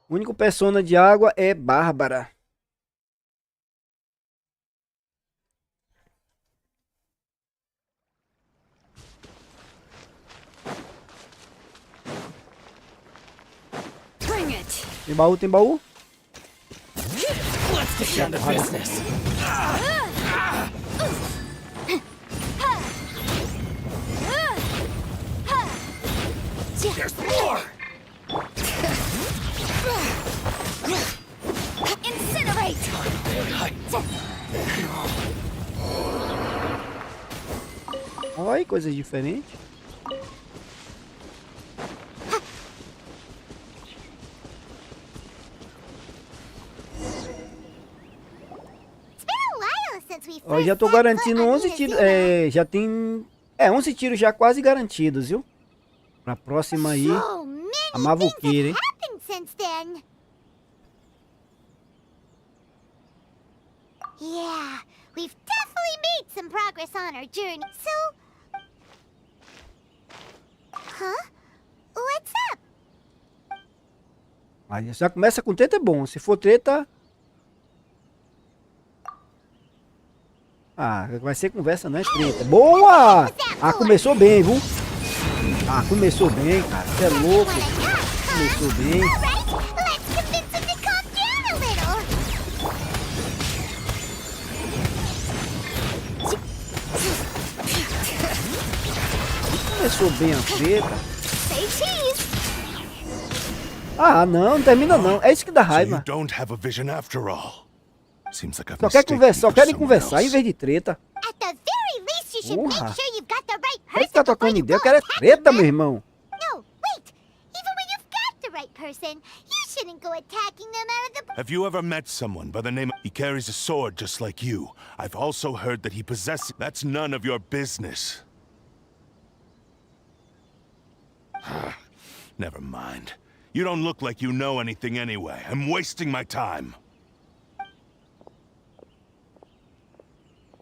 O único persona de água é Bárbara. Tem baú, tem baú? Let's get down to business. There's more. Incinerate. Olha aí, coisas diferentes. Ó, já tô garantindo 11 tiros. É, já tem 11 tiros já quase garantidos, viu? Pra próxima aí, a Mavuqueira, hein? Yeah, we've definitely made some progress on our journey. So, what's up? Aí já começa com treta, é bom. Se for treta, vai ser conversa, não é treta. Boa! Ah, começou bem, viu? Ah, começou bem, cara. Você é louco. Começou bem. Começou bem a treta. Ah, não termina não. É isso que dá raiva. Só quer conversar, só querem conversar em vez de treta. Porra. Ele tá tocando ideia, eu quero é treta, meu irmão. didn't go attacking them out of the... Have you ever met someone by the name of... He carries a sword just like you. I've also heard that he possesses... That's none of your business. Never mind. You don't look like you know anything anyway. I'm wasting my time.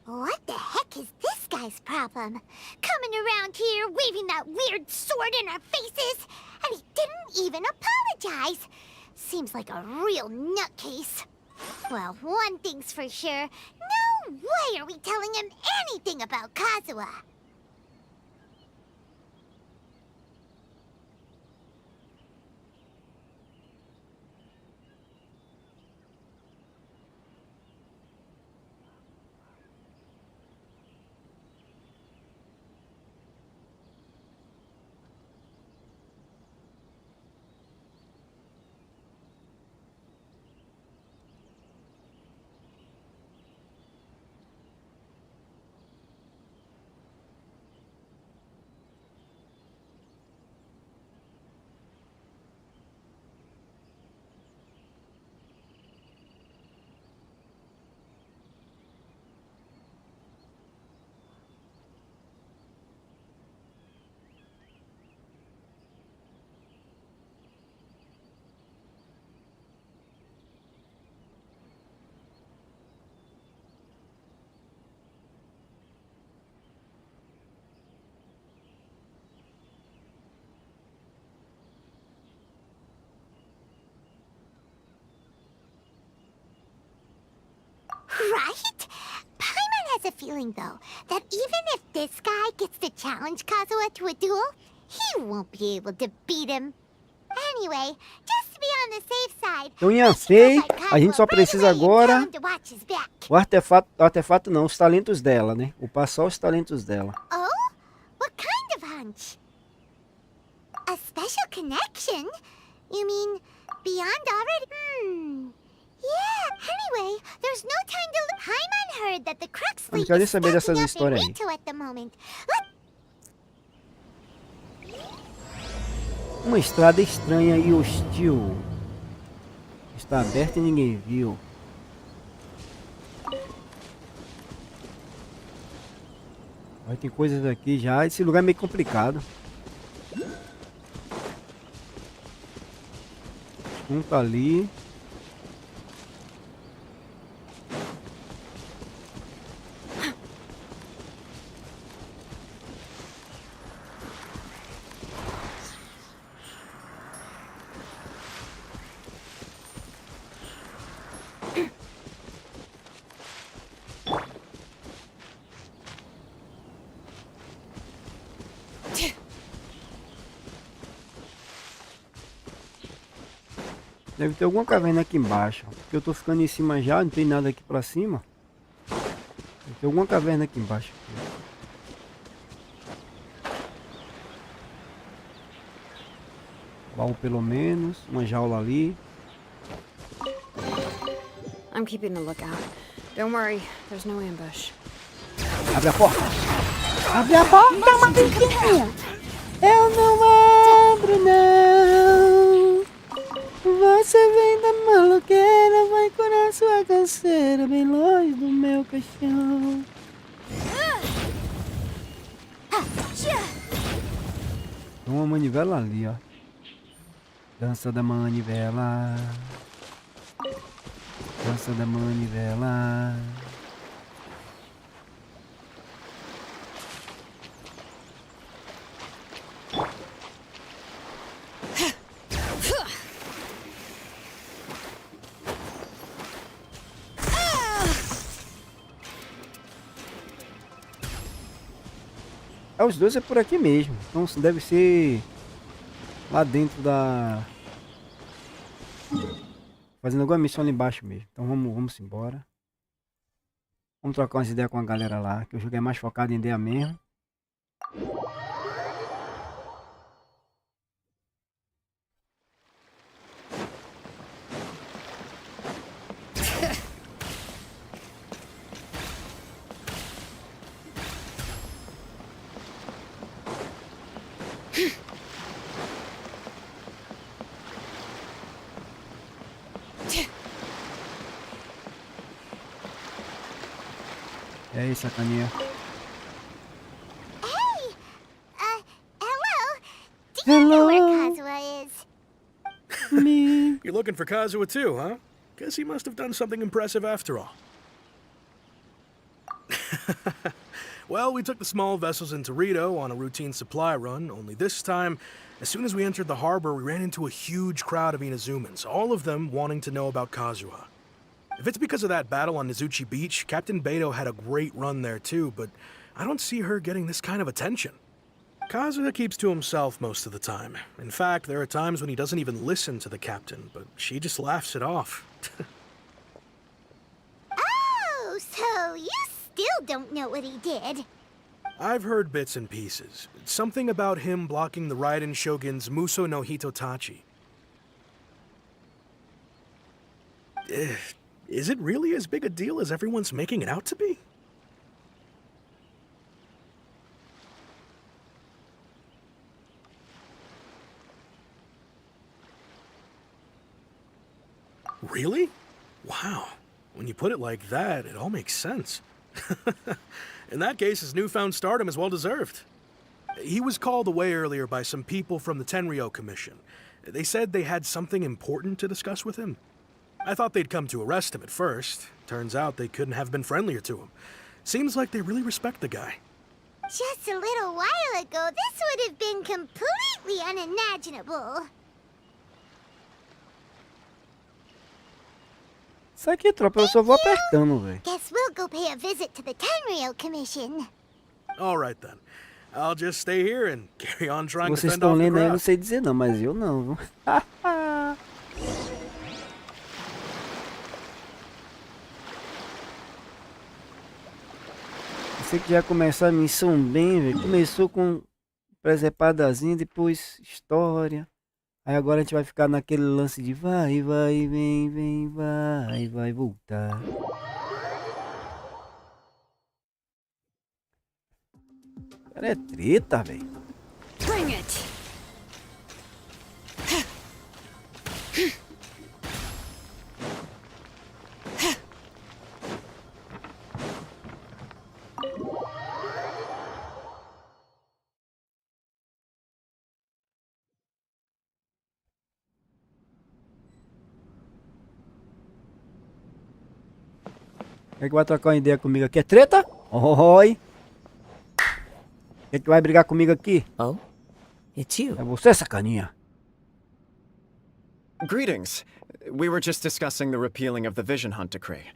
What the heck is this guy's problem? Coming around here, waving that weird sword in our faces, and he didn't even apologize. Seems like a real nutcase. Well, one thing's for sure. No way are we telling him anything about Kazuha. Right? Paimon has a feeling, though, that even if this guy gets to challenge Kazuha to a duel, he won't be able to beat him. Anyway, just to be on the safe side... Então, Yansei, a gente só precisa agora... O artefato não, os talentos dela, né? Upar só os talentos dela. Oh? What kind of hunch? A special connection? You mean, beyond already... Yeah, anyway, there's no time to look. Paimon heard that the Crux fleet quero is saber dessas stacking up in histórias aí. Rito at the moment. Uma estrada estranha e hostil. Está aberta e ninguém viu. Aí tem coisas aqui já. Esse lugar é meio complicado. Um tá ali. Deve ter alguma caverna aqui embaixo. Porque eu tô ficando em cima já, não tem nada aqui pra cima. Deve ter alguma caverna aqui embaixo. Baú pelo menos, uma jaula ali. I'm keeping a lookout. Don't worry, there's no ambush. Abre a porta! Abre a porta, Matheus! Eu não abro, não! Você vem da maloqueira, vai curar sua canseira bem longe do meu caixão. Tem uma manivela ali, ó. Dança da manivela. Dança da manivela. Os dois é por aqui mesmo, então deve ser lá dentro da... Fazendo alguma missão ali embaixo mesmo. Então vamos embora. Vamos trocar umas ideias com a galera lá, que o jogo é mais focado em ideia mesmo. E aí, sacaninha? Hey! Hello? Do you know where Kazuha is? Me. You're looking for Kazuha too, huh? Guess he must have done something impressive after all. Well, we took the small vessels into Rito on a routine supply run, only this time, as soon as we entered the harbor, we ran into a huge crowd of Inazumans, all of them wanting to know about Kazuha. If it's because of that battle on Nizuchi Beach, Captain Beto had a great run there too, but I don't see her getting this kind of attention. Kazuha keeps to himself most of the time. In fact, there are times when he doesn't even listen to the captain, but she just laughs it off. Oh, so you still don't know what he did? I've heard bits and pieces. Something about him blocking the Raiden Shogun's Muso no Hitotachi. Is it really as big a deal as everyone's making it out to be? Really? Wow. When you put it like that, it all makes sense. In that case, his newfound stardom is well deserved. He was called away earlier by some people from the Tenryou Commission. They said they had something important to discuss with him. I thought they'd come to arrest him at first. Turns out they couldn't have been friendlier to him. Seems like they really respect the guy. Just a little while ago, this would have been completely unimaginable. Isso aqui, tropa, eu só vou apertando, velho. Guess we'll go pay a visit to the Tenryou Commission. All right then. I'll just stay here and carry on trying to Vocês fend estão off the lendo aí, eu não crowd. sei dizer não, mas eu não, viu? Pensei que já ia começar a missão bem, velho. Começou com presepadazinha, depois história. Aí agora a gente vai ficar naquele lance de vai, vai, vem, vem, vai, vai voltar. Cara, é treta, velho. Bring it! Quem é que vai trocar uma ideia comigo aqui? É treta? Oi! Quem é que vai brigar comigo aqui? Oh? It's you. É você, sacaninha. Greetings. We were just discussing the repealing of the Vision Hunt decree.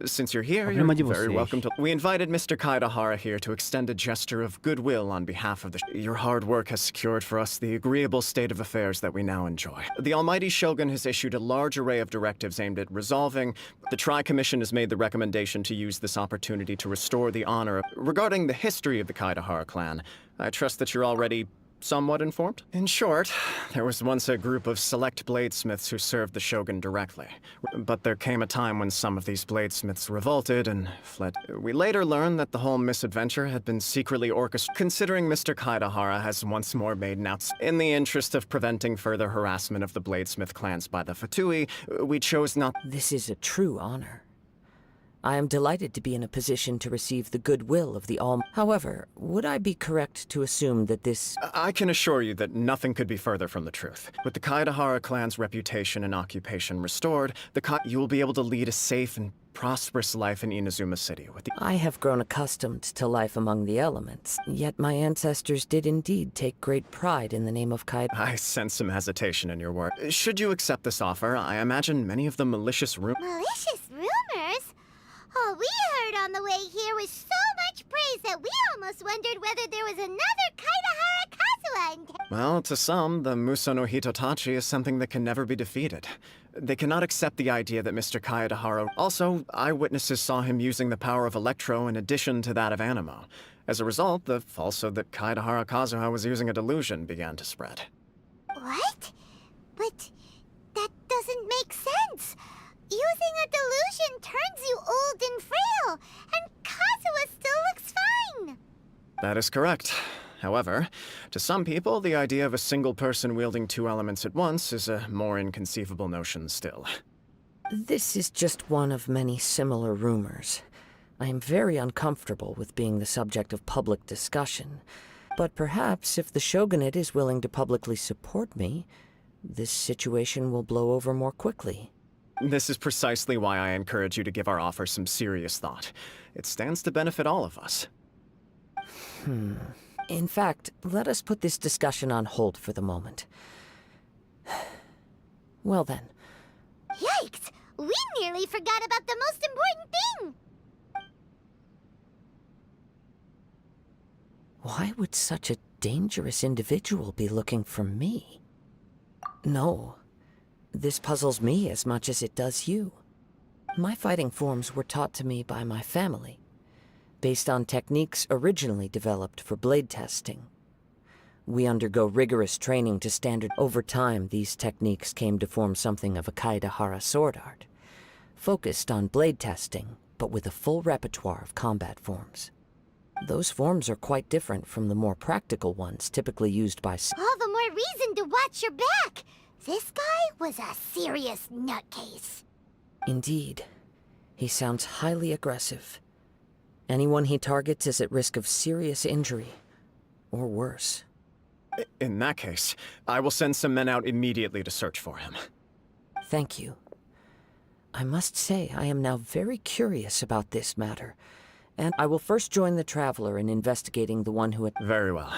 Since you're here, Problema you're de very vocês. welcome to... We invited Mr. Kaidahara here to extend a gesture of goodwill on behalf of the... Your hard work has secured for us the agreeable state of affairs that we now enjoy. The Almighty Shogun has issued a large array of directives aimed at resolving... The Tri-Commission has made the recommendation to use this opportunity to restore the honor of... Regarding the history of the Kaidahara clan, I trust that you're already... somewhat informed? In short, there was once a group of select bladesmiths who served the shogun directly. But there came a time when some of these bladesmiths revolted and fled. We later learned that the whole misadventure had been secretly orchestrated. Considering Mr. Kaidahara has once more made an in the interest of preventing further harassment of the bladesmith clans by the Fatui, we chose not... This is a true honor. I am delighted to be in a position to receive the goodwill of the all. However, would I be correct to assume that this... I can assure you that nothing could be further from the truth. With the Kaidahara clan's reputation and occupation restored, you will be able to lead a safe and prosperous life in Inazuma City. With the I have grown accustomed to life among the elements, yet my ancestors did indeed take great pride in the name of Kaid. I sense some hesitation in your work. Should you accept this offer, I imagine many of the malicious Malicious rumors? All we heard on the way here was so much praise that we almost wondered whether there was another Kaidahara Kazuha in town. Well, to some, the Muso no Hitotachi is something that can never be defeated. They cannot accept the idea that Mr. Kaidahara... Also, eyewitnesses saw him using the power of Electro in addition to that of Animo. As a result, the falsehood that Kaidahara Kazuha was using a delusion began to spread. What? But that doesn't make sense. Using a delusion turns you old and frail, and Kazuha still looks fine. That is correct. However, to some people, the idea of a single person wielding two elements at once is a more inconceivable notion still. This is just one of many similar rumors. I am very uncomfortable with being the subject of public discussion, but perhaps if the Shogunate is willing to publicly support me, this situation will blow over more quickly. This is precisely why I encourage you to give our offer some serious thought. It stands to benefit all of us. In fact, let us put this discussion on hold for the moment. Well then. Yikes! We nearly forgot about the most important thing! Why would such a dangerous individual be looking for me? No. This puzzles me as much as it does you. My fighting forms were taught to me by my family, based on techniques originally developed for blade testing. We undergo rigorous training to standard. Over time, these techniques came to form something of a Kaedahara sword art, focused on blade testing, but with a full repertoire of combat forms. Those forms are quite different from the more practical ones typically used by... All the more reason to watch your back! This guy was a serious nutcase. Indeed. He sounds highly aggressive. Anyone he targets is at risk of serious injury, or worse. In that case, I will send some men out immediately to search for him. Thank you. I must say I am now very curious about this matter, and I will first join the Traveler in investigating the one who had... Very well.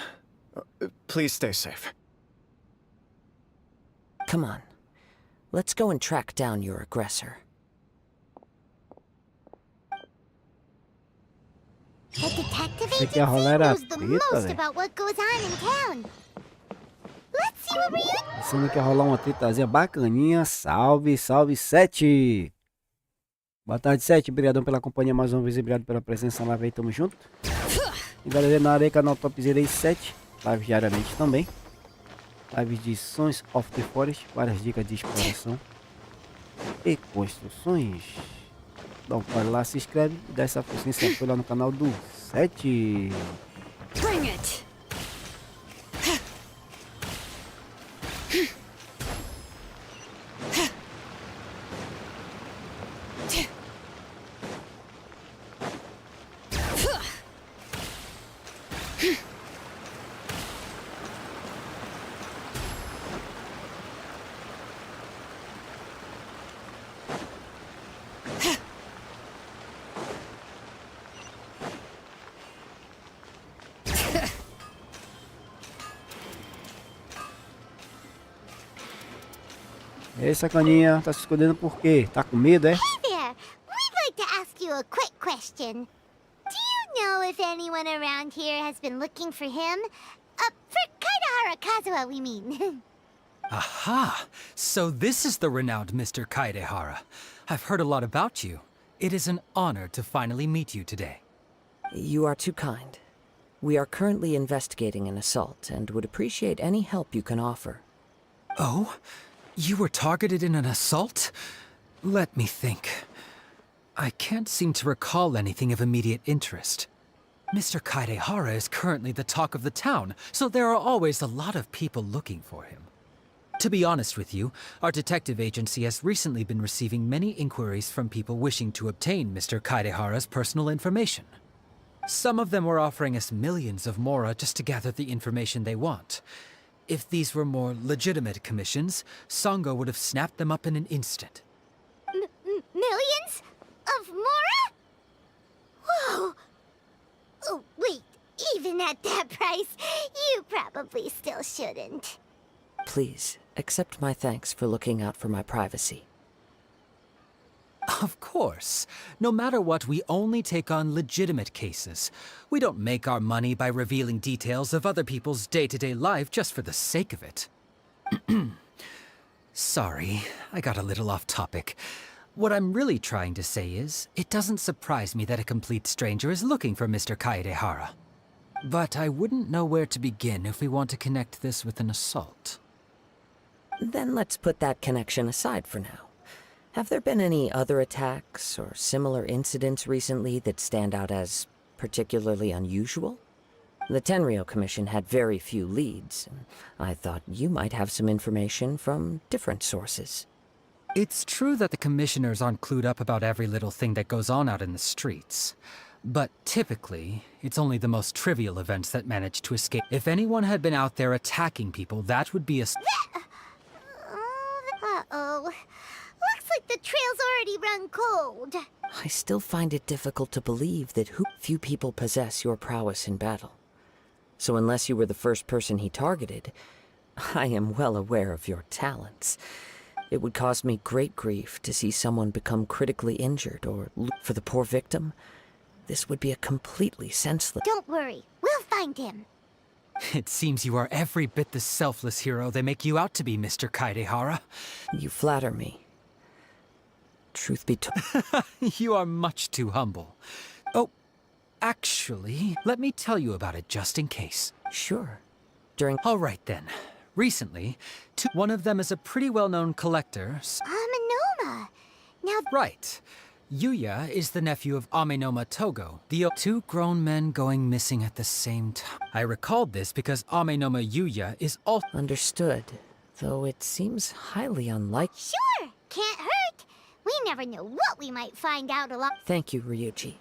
Please stay safe. Come on. Let's go and track down your aggressor. The detective Tem que agency rolar a knows the treta, most velho. about what goes on in town. Let's see what we... Pensando que ia rolar uma tretazinha bacaninha. Salve, salve, 7! Boa tarde, 7. Obrigadão pela companhia mais uma vez. Obrigado pela presença na live aí. Tamo junto. E galera na área, canal Topzera 7. Live diariamente também. Lives de Sons of the Forest. Várias dicas de exploração e construções. Dá um para lá, se inscreve e dá essa força, se apoia lá no canal do 7. Bring it! E aí, sacaninha, tá se escondendo por quê? Tá com medo, é? Hey there! We'd like to ask you a quick question. Do you know if anyone around here has been looking for him? For Kaedahara Kazuha, we mean. Aha! So this is the renowned Mr. Kaedahara. I've heard a lot about you. It is an honor to finally meet you today. You are too kind. We are currently investigating an assault and would appreciate any help you can offer. Oh? You were targeted in an assault? Let me think. I can't seem to recall anything of immediate interest. Mr. Kaedahara is currently the talk of the town, so there are always a lot of people looking for him. To be honest with you, our detective agency has recently been receiving many inquiries from people wishing to obtain Mr. Kaedahara's personal information. Some of them were offering us millions of mora just to gather the information they want. If these were more legitimate commissions, Sango would have snapped them up in an instant. Millions? Of mora? Whoa! Oh, wait. Even at that price, you probably still shouldn't. Please, accept my thanks for looking out for my privacy. Of course. No matter what, we only take on legitimate cases. We don't make our money by revealing details of other people's day-to-day life just for the sake of it. Sorry, I got a little off topic. What I'm really trying to say is, it doesn't surprise me that a complete stranger is looking for Mr. Kaedahara. But I wouldn't know where to begin if we want to connect this with an assault. Then let's put that connection aside for now. Have there been any other attacks or similar incidents recently that stand out as particularly unusual? The Tenryou Commission had very few leads, and I thought you might have some information from different sources. It's true that the commissioners aren't clued up about every little thing that goes on out in the streets. But typically, it's only the most trivial events that manage to escape. If anyone had been out there attacking people, that would be a... Uh-oh. Looks like the trail's already run cold. I still find it difficult to believe that few people possess your prowess in battle. So unless you were the first person he targeted, I am well aware of your talents. It would cause me great grief to see someone become critically injured, or for the poor victim, this would be a completely senseless... Don't worry, we'll find him. It seems you are every bit the selfless hero they make you out to be, Mr. Kaedehara. You flatter me. Truth be told... You are much too humble. Oh, actually, let me tell you about it just in case. Sure. All right then. Recently, one of them is a pretty well-known collector. Amenoma. Now... Right. Yuya is the nephew of Amenoma Togo, the two grown men going missing at the same time. I recalled this because Amenoma Yuya is also... Understood. Though it seems highly unlikely. Sure! Can't hurt! We never know what we might find out along... Thank you, Ryuji.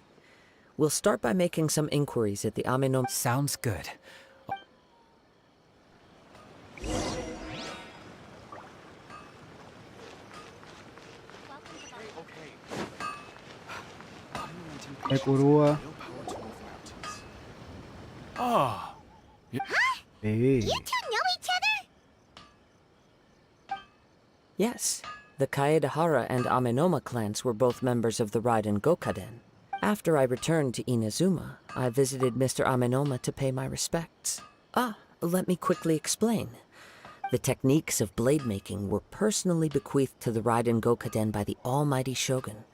We'll start by making some inquiries at the Amenoma... Sounds good. É coroa. Ah. Hey. You two know each other? Yes. The Kaedehara and Amenoma clans were both members of the Raiden Gokaden. After I returned to Inazuma, I visited Mr. Amenoma to pay my respects. Let me quickly explain. The techniques of blade making were personally bequeathed to the Raiden Gokaden by the almighty Shogun.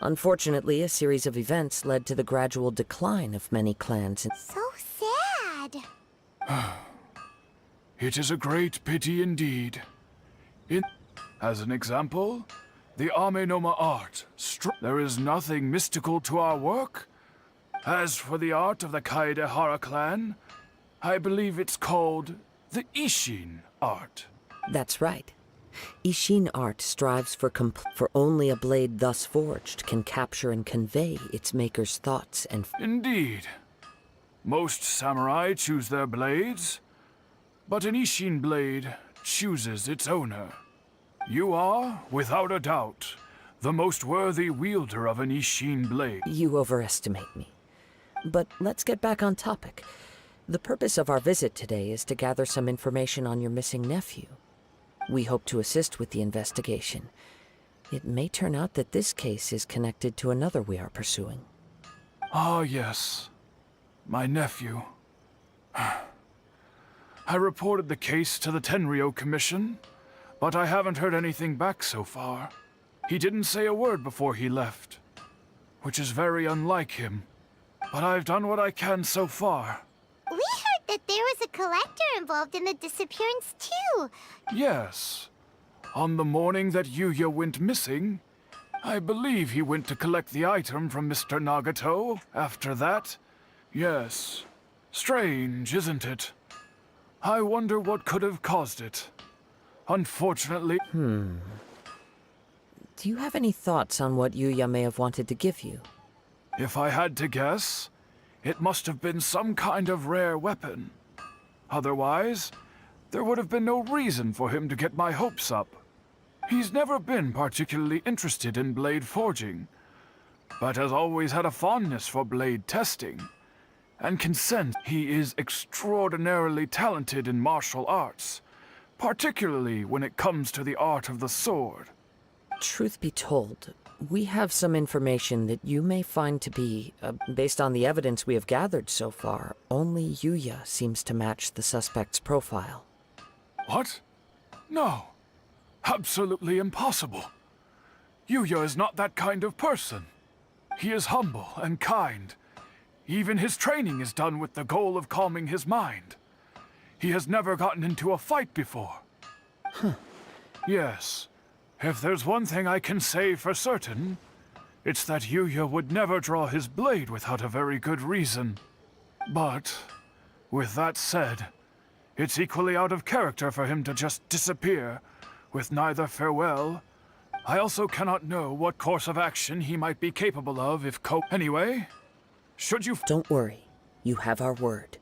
Unfortunately, a series of events led to the gradual decline of many clans. So sad. It is a great pity indeed. As an example, the Amenoma art. There is nothing mystical to our work. As for the art of the Kaedehara clan, I believe it's called the Ishin art. That's right. Ishin art strives for only a blade thus forged can capture and convey its maker's thoughts and... Indeed. Most samurai choose their blades, but an Ishin blade chooses its owner. You are, without a doubt, the most worthy wielder of an Ishin blade. You overestimate me. But let's get back on topic. The purpose of our visit today is to gather some information on your missing nephew. We hope to assist with the investigation. It may turn out that this case is connected to another we are pursuing. Ah, yes. My nephew. I reported the case to the Tenryo Commission, but I haven't heard anything back so far. He didn't say a word before he left, which is very unlike him. But I've done what I can so far. We heard that there was a collector involved in the disappearance, too. Yes. On the morning that Yuya went missing, I believe he went to collect the item from Mr. Nagato after that. Yes. Strange, isn't it? I wonder what could have caused it. Unfortunately... Do you have any thoughts on what Yuya may have wanted to give you? If I had to guess, it must have been some kind of rare weapon. Otherwise, there would have been no reason for him to get my hopes up. He's never been particularly interested in blade forging, but has always had a fondness for blade testing, and can sense he is extraordinarily talented in martial arts, particularly when it comes to the art of the sword. Truth be told, we have some information that you may find to be, based on the evidence we have gathered so far, only Yuya seems to match the suspect's profile. What? No. Absolutely impossible. Yuya is not that kind of person. He is humble and kind. Even his training is done with the goal of calming his mind. He has never gotten into a fight before. Yes. If there's one thing I can say for certain, it's that Yuya would never draw his blade without a very good reason. But, with that said, it's equally out of character for him to just disappear with neither farewell I also cannot know what course of action he might be capable of if Anyway, should you... Don't worry. You have our word.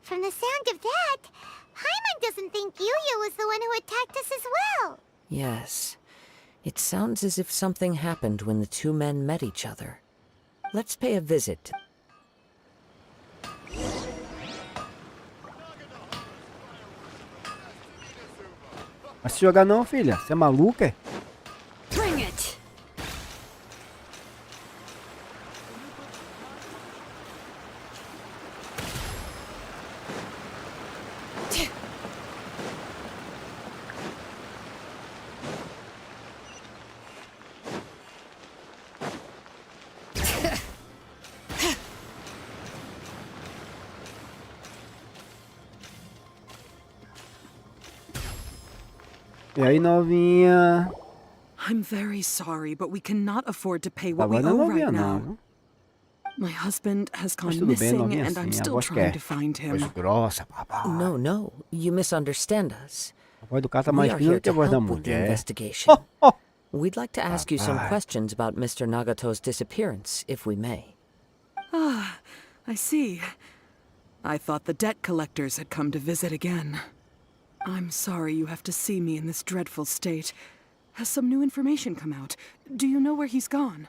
From the sound of that, Paimon doesn't think Yuya was the one who attacked us as well. Yes. It sounds as if something happened when the two men met each other. Let's pay a visit. Mas se jogar não, filha. Você é maluca? É? Bring it! E aí, novinha? I'm very sorry, but we cannot afford to pay what Agora we não é owe novinha, right não. now. Viu? My husband has Mas gone tudo bem, missing, novinha, and I'm sim. A still voz que trying é to find voz him. grossa, papá. No, no. You misunderstand us. A voz do cara tá We mais are fina here do que a to voz da help with the mulher. investigation. Oh, oh. We'd like to ask you some Papai. questions about Mr. Nagato's disappearance, if we may. Ah, I see. I thought the debt collectors had come to visit again. I'm sorry you have to see me in this dreadful state. Has some new information come out? Do you know where he's gone?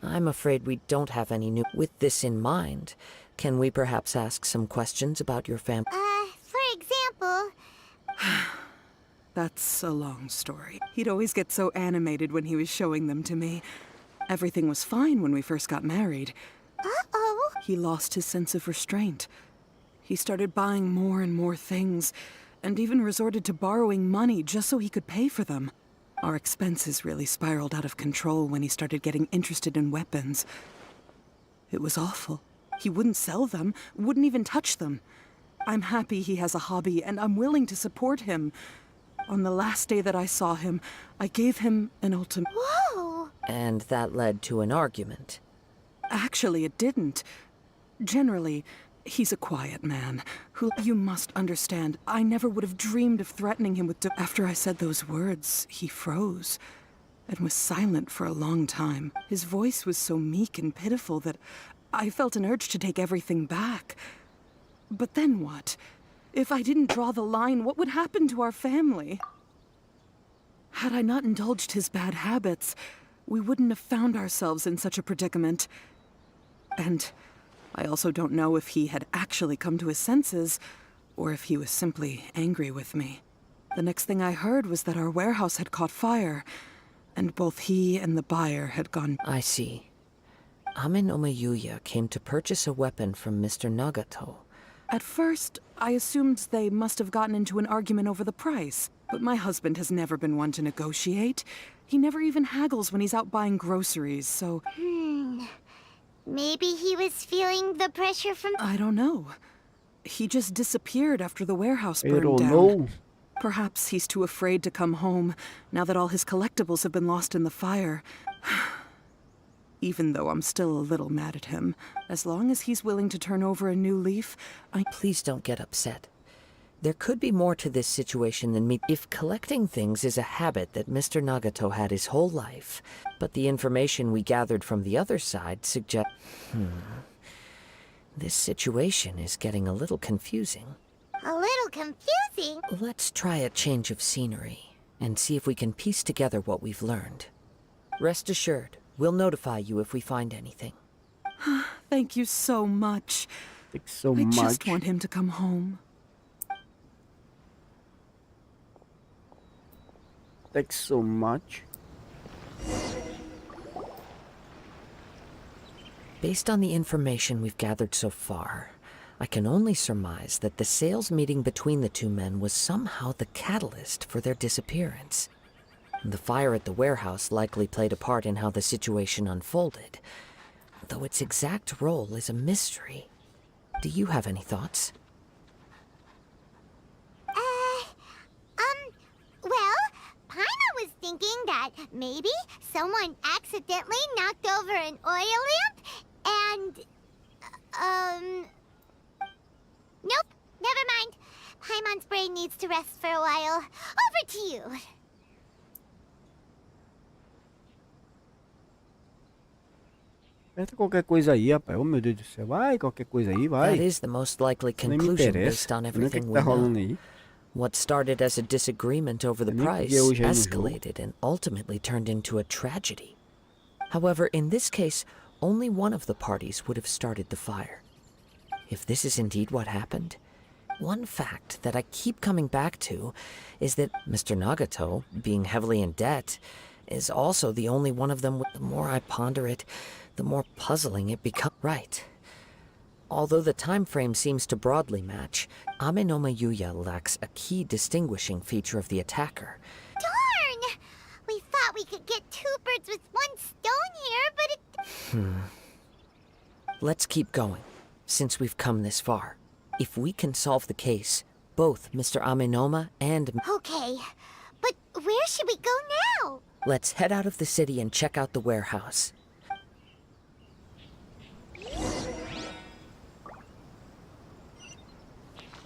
I'm afraid we don't have any new... With this in mind, can we perhaps ask some questions about your family? For example... That's a long story. He'd always get so animated when he was showing them to me. Everything was fine when we first got married. Uh-oh. He lost his sense of restraint. He started buying more and more things, and even resorted to borrowing money just so he could pay for them. Our expenses really spiraled out of control when he started getting interested in weapons. It was awful. He wouldn't sell them, wouldn't even touch them. I'm happy he has a hobby, and I'm willing to support him. On the last day that I saw him, I gave him an ultimatum. Whoa! And that led to an argument. Actually, it didn't. Generally, he's a quiet man, who you must understand. I never would have dreamed of threatening him with After I said those words, he froze, and was silent for a long time. His voice was so meek and pitiful that I felt an urge to take everything back. But then what? If I didn't draw the line, what would happen to our family? Had I not indulged his bad habits, we wouldn't have found ourselves in such a predicament. And I also don't know if he had actually come to his senses, or if he was simply angry with me. The next thing I heard was that our warehouse had caught fire, and both he and the buyer had gone... I see. Amin Yuya came to purchase a weapon from Mr. Nagato. At first, I assumed they must have gotten into an argument over the price, but my husband has never been one to negotiate. He never even haggles when he's out buying groceries, so... Maybe he was feeling the pressure from... I don't know. He just disappeared after the warehouse I burned don't down. know. Perhaps he's too afraid to come home, now that all his collectibles have been lost in the fire. Even though I'm still a little mad at him, as long as he's willing to turn over a new leaf, Please don't get upset. There could be more to this situation than me. If collecting things is a habit that Mr. Nagato had his whole life, but the information we gathered from the other side suggests... This situation is getting a little confusing. A little confusing? Let's try a change of scenery, and see if we can piece together what we've learned. Rest assured, we'll notify you if we find anything. Thank you so much. Thanks so I much. just want him to come home. Thanks so much. Based on the information we've gathered so far, I can only surmise that the sales meeting between the two men was somehow the catalyst for their disappearance. The fire at the warehouse likely played a part in how the situation unfolded, though its exact role is a mystery. Do you have any thoughts? Well, Paimon was thinking that maybe someone accidentally knocked over an oil lamp and... Nope, never mind. Paimon's brain needs to rest for a while. Over to you. Aperta qualquer coisa aí, rapaz. Oh, meu Deus do céu. Vai, qualquer coisa aí, vai. That is the most likely Nem me conclusion interessa. based on Não é o que everything que we tá rolando know. aí. What started as a disagreement over the Eu nem price peguei hoje aí no jogo. escalated and ultimately turned into a tragedy. However, in this case, only one of the parties would have started the fire. If this is indeed what happened, one fact that I keep coming back to is that Mr. Nagato, being heavily in debt, is also the only one of them. The more I ponder it, the more puzzling it becomes. Right. Although the time frame seems to broadly match, Amenoma Yuya lacks a key distinguishing feature of the attacker. Darn! We thought we could get two birds with one stone here, but it... Let's keep going, since we've come this far. If we can solve the case, both Mr. Amenoma and... Okay, but where should we go now? Let's head out of the city and check out the warehouse.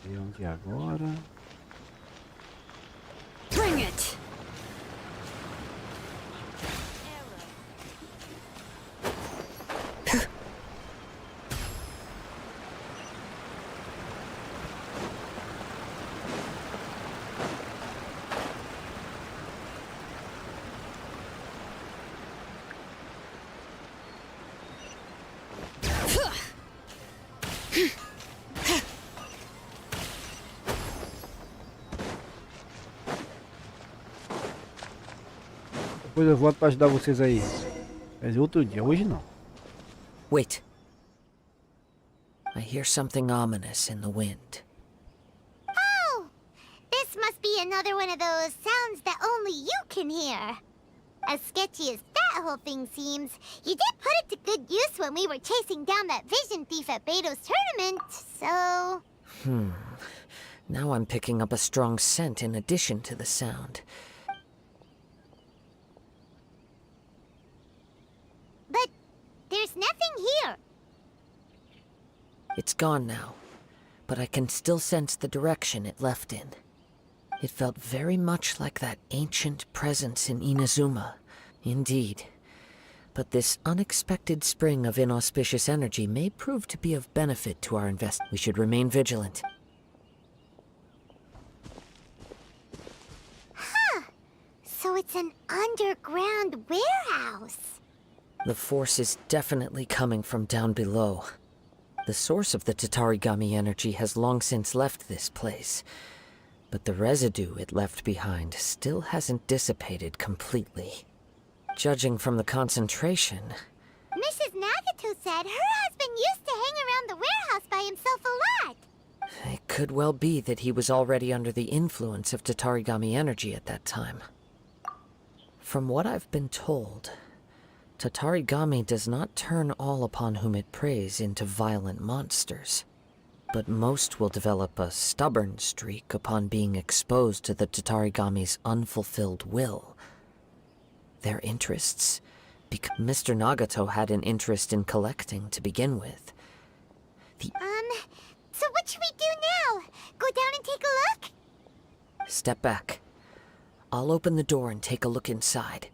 E onde é agora? Bring it! Depois eu volto pra ajudar vocês aí. Mas outro dia, hoje não. Wait. I hear something ominous in the wind. Oh! This must be another one of those sounds that only you can hear. As sketchy as that whole thing seems, you did put it to good use when we were chasing down that vision thief at Beto's tournament, so... Now I'm picking up a strong scent in addition to the sound. But there's nothing here. It's gone now, but I can still sense the direction it left in. It felt very much like that ancient presence in Inazuma. Indeed. But this unexpected spring of inauspicious energy may prove to be of benefit to our investment. We should remain vigilant. So it's an underground warehouse. The force is definitely coming from down below. The source of the Tatarigami energy has long since left this place, but the residue it left behind still hasn't dissipated completely. Judging from the concentration... Mrs. Nagato said her husband used to hang around the warehouse by himself a lot. It could well be that he was already under the influence of Tatarigami energy at that time. From what I've been told, Tatarigami does not turn all upon whom it preys into violent monsters, but most will develop a stubborn streak upon being exposed to the Tatarigami's unfulfilled will. Their interests... Mr. Nagato had an interest in collecting to begin with. So what should we do now? Go down and take a look? Step back. I'll open the door and take a look inside.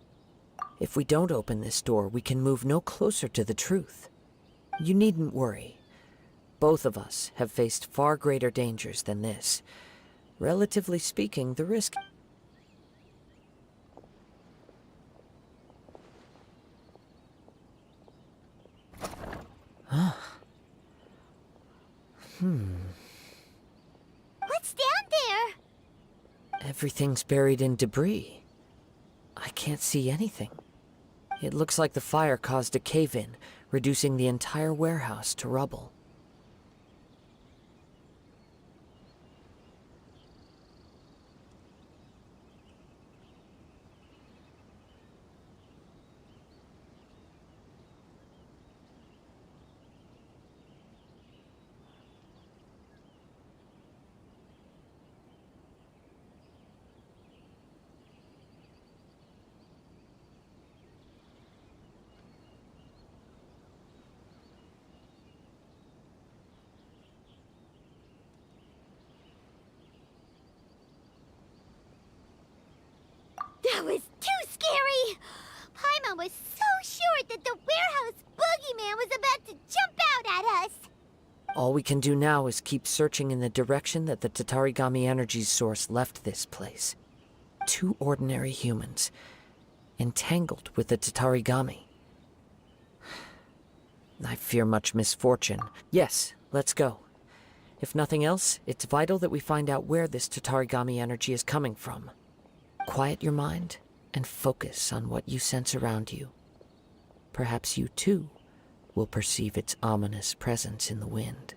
If we don't open this door, we can move no closer to the truth. You needn't worry. Both of us have faced far greater dangers than this. Relatively speaking, the risk... What's down there? Everything's buried in debris. I can't see anything. It looks like the fire caused a cave-in, reducing the entire warehouse to rubble. That was too scary! Paimon was so sure that the warehouse boogeyman was about to jump out at us! All we can do now is keep searching in the direction that the Tatarigami energy source left this place. 2 ordinary humans, entangled with the Tatarigami. I fear much misfortune. Yes, let's go. If nothing else, it's vital that we find out where this Tatarigami energy is coming from. Quiet your mind and focus on what you sense around you. Perhaps you too will perceive its ominous presence in the wind.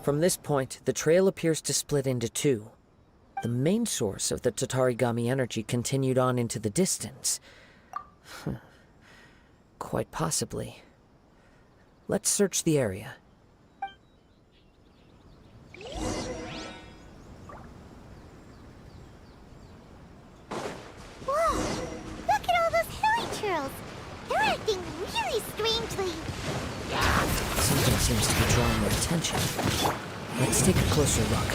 From this point, the trail appears to split into 2. The main source of the Tatarigami energy continued on into the distance. Quite possibly. Let's search the area. Whoa! Look at all those hilly churls! They're acting really strangely! Something seems to be drawing their attention. Let's take a closer look.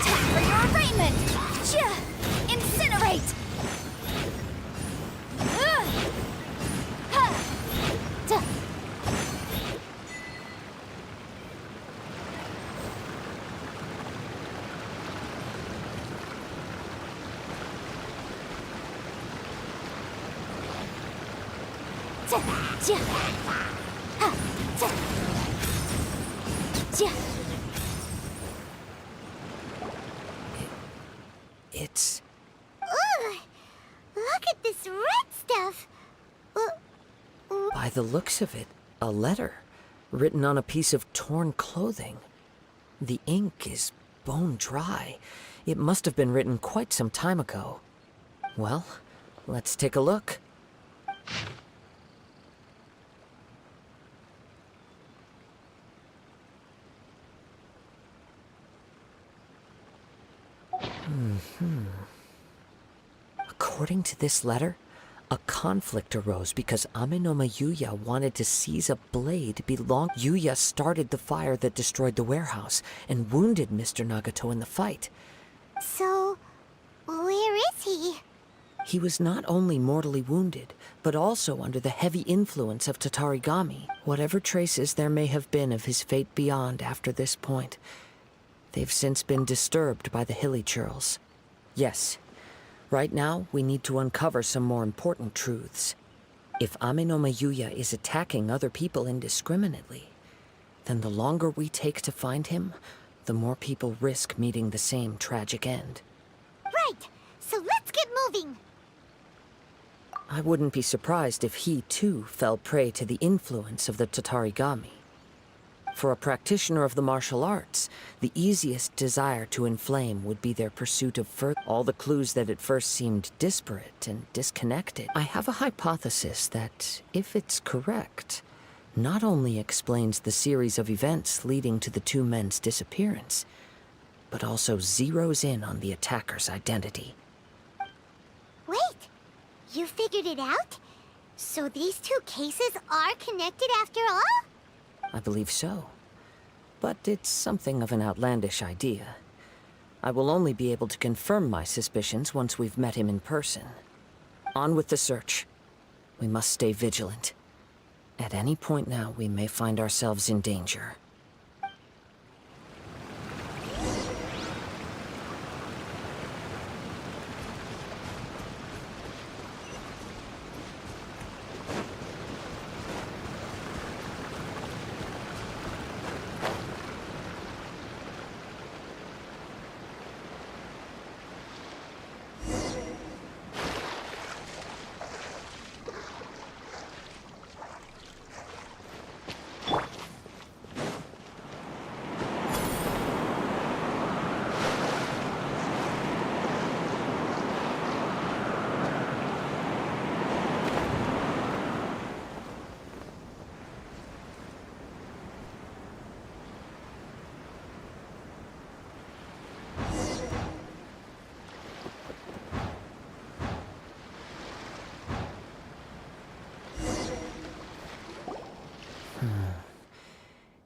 Time for your arraignment! Incinerate! It's... Ugh! Look at this red stuff! By the looks of it, a letter, written on a piece of torn clothing. The ink is bone dry. It must have been written quite some time ago. Well, let's take a look. According to this letter, a conflict arose because Amenoma Yuya wanted to seize a blade belonging. Yuya started the fire that destroyed the warehouse and wounded Mr. Nagato in the fight. So, where is he? He was not only mortally wounded, but also under the heavy influence of Tatarigami. Whatever traces there may have been of his fate beyond after this point, they've since been disturbed by the hilly churls. Yes, right now we need to uncover some more important truths. If Amenoma Yuya is attacking other people indiscriminately, then the longer we take to find him, the more people risk meeting the same tragic end. Right, so let's get moving! I wouldn't be surprised if he, too, fell prey to the influence of the Tatarigami. For a practitioner of the martial arts, the easiest desire to inflame would be their pursuit of all the clues that at first seemed disparate and disconnected. I have a hypothesis that, if it's correct, not only explains the series of events leading to the 2 men's disappearance, but also zeroes in on the attacker's identity. Wait! You figured it out? So these 2 cases are connected after all? I believe so. But it's something of an outlandish idea. I will only be able to confirm my suspicions once we've met him in person. On with the search. We must stay vigilant. At any point now, we may find ourselves in danger.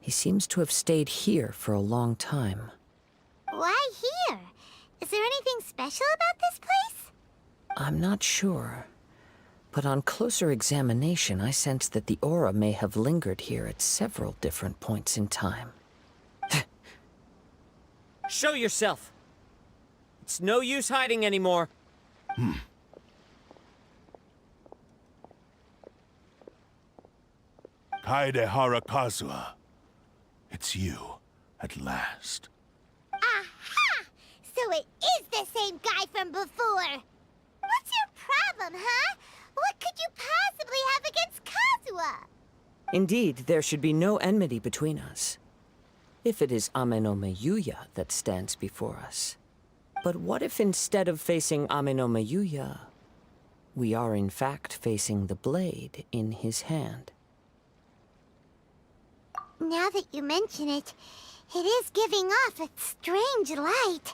He seems to have stayed here for a long time. Why here? Is there anything special about this place? I'm not sure. But on closer examination, I sense that the aura may have lingered here at several different points in time. Show yourself! It's no use hiding anymore. Kaede Harakazua. It's you, at last. Aha! So it is the same guy from before. What's your problem, huh? What could you possibly have against Kazuha? Indeed, there should be no enmity between us. If it is Ame no Meyuya that stands before us. But what if instead of facing Ame no Meyuya, we are in fact facing the blade in his hand? Now that you mention it, it is giving off a strange light.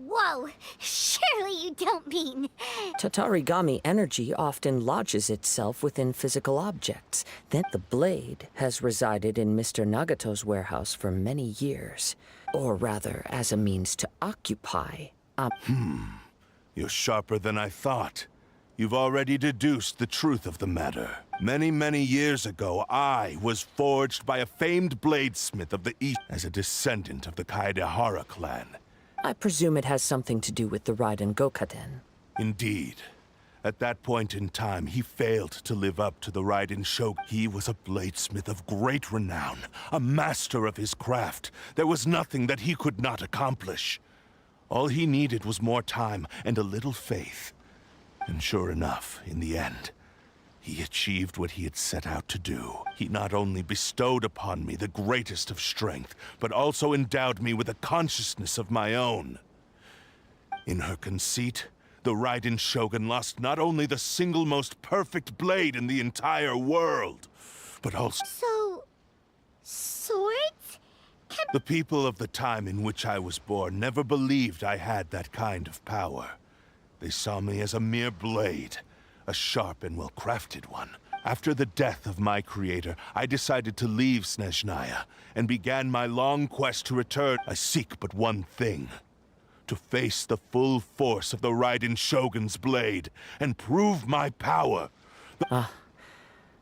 Whoa! Surely you don't mean... Tatarigami energy often lodges itself within physical objects. Then the blade has resided in Mr. Nagato's warehouse for many years. Or rather, as a means to occupy... You're sharper than I thought. You've already deduced the truth of the matter. Many, many years ago, I was forged by a famed bladesmith of the East as a descendant of the Kaedehara clan. I presume it has something to do with the Raiden Gokaden. Indeed. At that point in time, he failed to live up to the Raiden Shogun. He was a bladesmith of great renown, a master of his craft. There was nothing that he could not accomplish. All he needed was more time and a little faith. And sure enough, in the end, he achieved what he had set out to do. He not only bestowed upon me the greatest of strength, but also endowed me with a consciousness of my own. In her conceit, the Raiden Shogun lost not only the single most perfect blade in the entire world, but also... So... swords? The people of the time in which I was born never believed I had that kind of power. They saw me as a mere blade, a sharp and well-crafted one. After the death of my creator, I decided to leave Snezhnaya and began my long quest to return. I seek but one thing: to face the full force of the Raiden Shogun's blade and prove my power.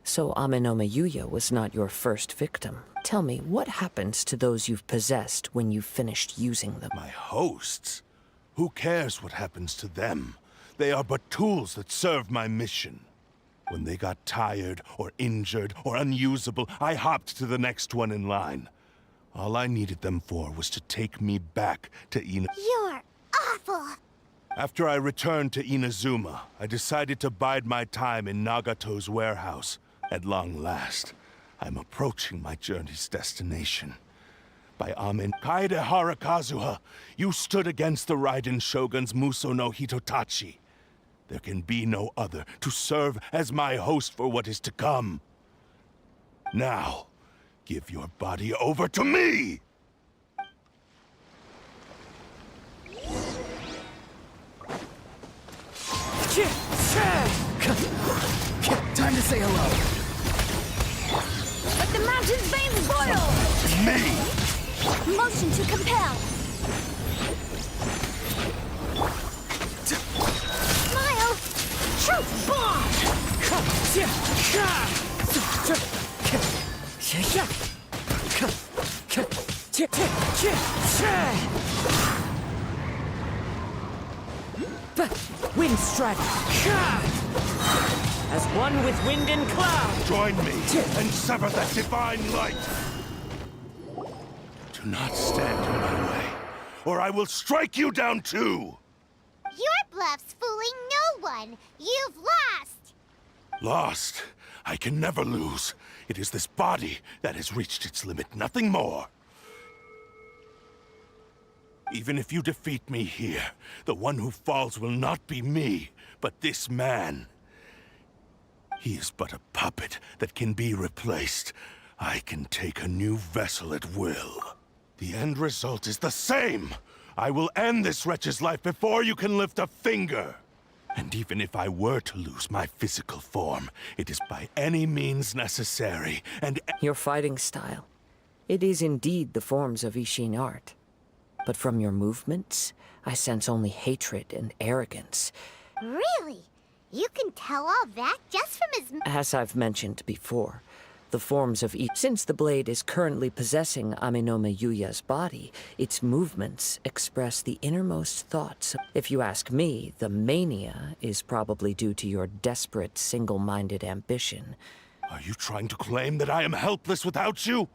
So Ame no Meyuya was not your first victim. Tell me, what happens to those you've possessed when you've finished using them? My hosts? Who cares what happens to them? They are but tools that serve my mission. When they got tired, or injured, or unusable, I hopped to the next one in line. All I needed them for was to take me back to You're awful! After I returned to Inazuma, I decided to bide my time in Nagato's warehouse. At long last, I'm approaching my journey's destination. By Amen Kaedehara Kazuha, you stood against the Raiden Shogun's Muso no Hitotachi. There can be no other to serve as my host for what is to come. Now, give your body over to me! Time to say hello. Let the mountain's veins boil! Me! Motion to compel! Smile! Truth bomb! Wind strike! As one with wind and cloud! Join me and sever that divine light! Do not stand in my way, or I will strike you down too! Your bluff's fooling no one! You've lost! Lost? I can never lose. It is this body that has reached its limit, nothing more. Even if you defeat me here, the one who falls will not be me, but this man. He is but a puppet that can be replaced. I can take a new vessel at will. The end result is the same! I will end this wretch's life before you can lift a finger! And even if I were to lose my physical form, it is by any means necessary, and... Your fighting style. It is indeed the forms of Ishin art. But from your movements, I sense only hatred and arrogance. Really? You can tell all that just from his... As I've mentioned before, the forms of each... Since the blade is currently possessing Aminome Yuya's body, its movements express the innermost thoughts. If you ask me, the mania is probably due to your desperate, single-minded ambition. Are you trying to claim that I am helpless without you?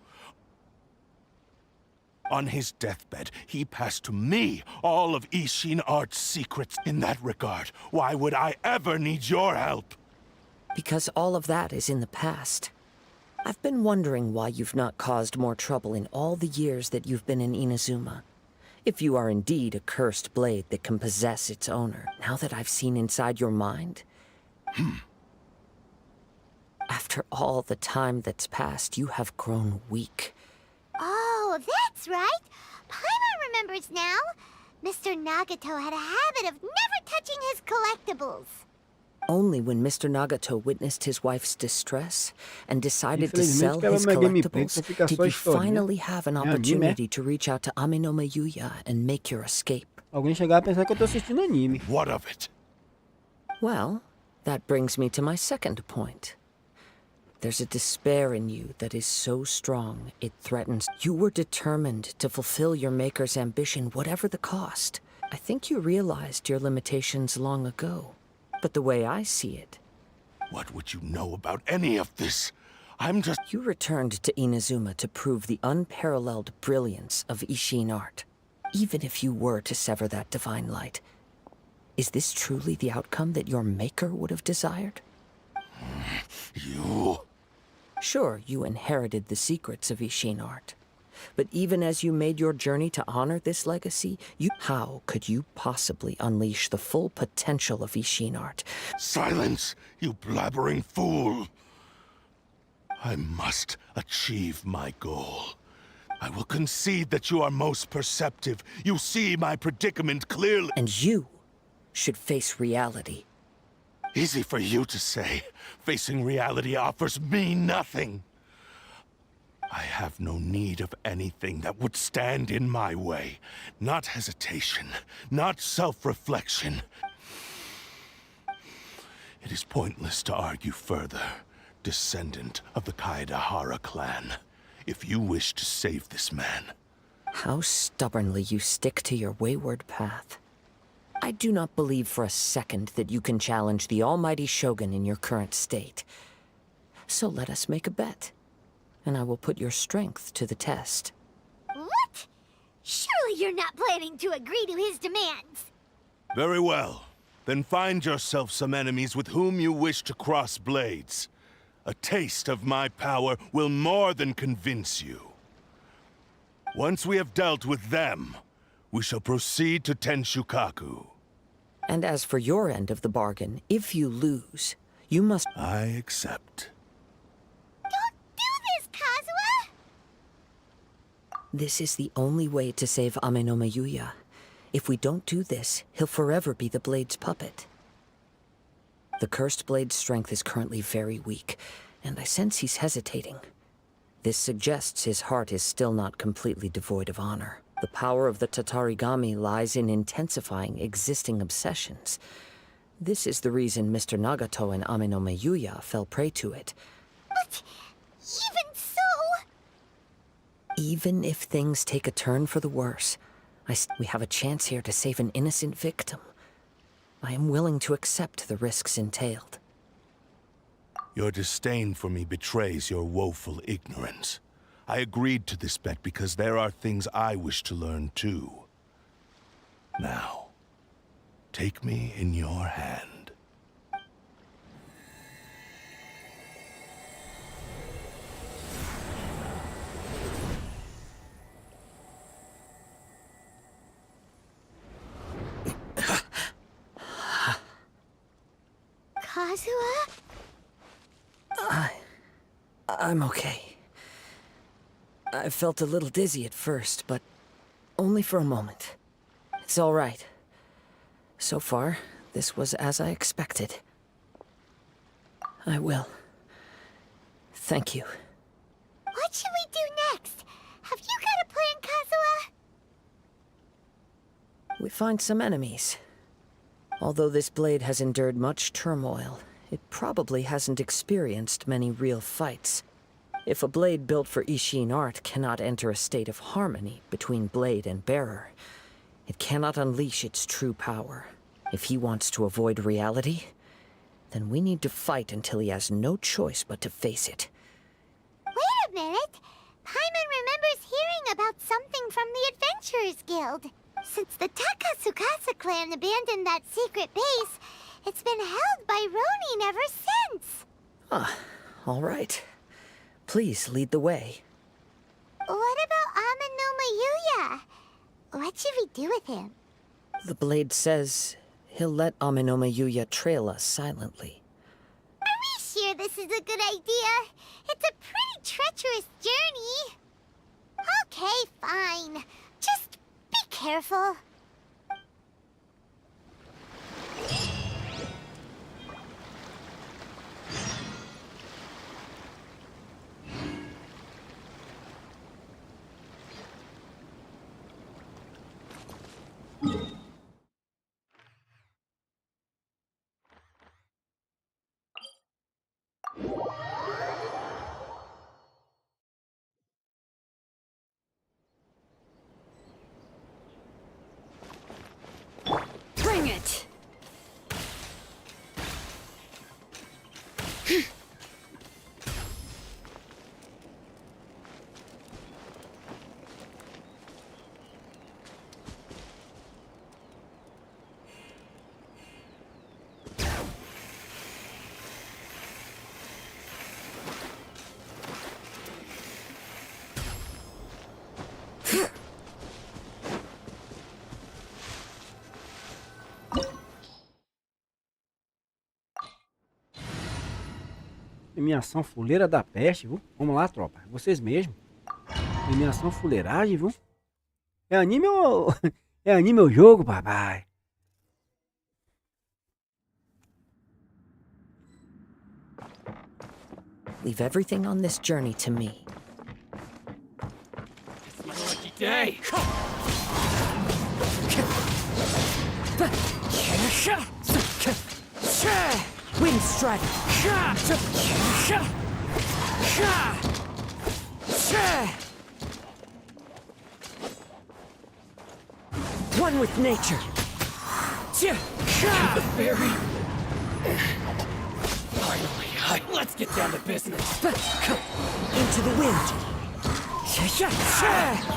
On his deathbed, he passed to me all of Ishin Art's secrets. In that regard, why would I ever need your help? Because all of that is in the past. I've been wondering why you've not caused more trouble in all the years that you've been in Inazuma. If you are indeed a cursed blade that can possess its owner, now that I've seen inside your mind... After all the time that's passed, you have grown weak. Oh, that's right. Paimon remembers now. Mr. Nagato had a habit of never touching his collectibles. Only when Mr. Nagato witnessed his wife's distress and decided to sell his collectibles did you finally have an opportunity to reach out to Aminome Yuya and make your escape. Alguém chegar a pensar que eu tô assistindo anime. What of it? Well, that brings me to my second point. There's a despair in you that is so strong, it threatens. You were determined to fulfill your maker's ambition, whatever the cost. I think you realized your limitations long ago. But the way I see it... What would you know about any of this? I'm just... You returned to Inazuma to prove the unparalleled brilliance of Ishin art. Even if you were to sever that divine light, is this truly the outcome that your maker would have desired? You... Sure, you inherited the secrets of Ishin art. But even as you made your journey to honor this legacy, how could you possibly unleash the full potential of Ishin art? Silence, you blabbering fool! I must achieve my goal. I will concede that you are most perceptive. You see my predicament clearly. And you should face reality. Easy for you to say. Facing reality offers me nothing. I have no need of anything that would stand in my way. Not hesitation, not self-reflection. It is pointless to argue further, descendant of the Kaedahara clan. If you wish to save this man... How stubbornly you stick to your wayward path. I do not believe for a second that you can challenge the almighty Shogun in your current state. So let us make a bet, and I will put your strength to the test. What? Surely you're not planning to agree to his demands. Very well. Then find yourself some enemies with whom you wish to cross blades. A taste of my power will more than convince you. Once we have dealt with them, we shall proceed to Tenshukaku. And as for your end of the bargain, if you lose, you must... I accept. Don't do this, Kazuha! This is the only way to save Aminome Yuya. If we don't do this, he'll forever be the Blade's puppet. The Cursed Blade's strength is currently very weak, and I sense he's hesitating. This suggests his heart is still not completely devoid of honor. The power of the Tatarigami lies in intensifying existing obsessions. This is the reason Mr. Nagato and Aminome Yuya fell prey to it. But even so... Even if things take a turn for the worse, we have a chance here to save an innocent victim. I am willing to accept the risks entailed. Your disdain for me betrays your woeful ignorance. I agreed to this bet because there are things I wish to learn too. Now, take me in your hand. Kazuha? I'm okay. I felt a little dizzy at first, but only for a moment. It's all right. So far, this was as I expected. I will. Thank you. What should we do next? Have you got a plan, Kazuha? We find some enemies. Although this blade has endured much turmoil, it probably hasn't experienced many real fights. If a blade built for Ishin art cannot enter a state of harmony between blade and bearer, it cannot unleash its true power. If he wants to avoid reality, then we need to fight until he has no choice but to face it. Wait a minute! Paimon remembers hearing about something from the Adventurers Guild. Since the Takasukasa clan abandoned that secret base, it's been held by Ronin ever since. Ah, all right. Please lead the way. What about Ameno Mayuya? What should we do with him? The blade says he'll let Amenoma Yuya trail us silently. Are we sure this is a good idea? It's a pretty treacherous journey. Okay, fine. Just be careful. Bring it! Premiação fuleira da peste, viu? Vamos lá, tropa. Vocês mesmos. Premiação fuleiragem, viu? É anime ou... é anime ou jogo, papai? Leave everything on this journey to me. It's my lucky day. Wind Strider! One with nature! The fairy! Finally, let's get down to business. Into the wind!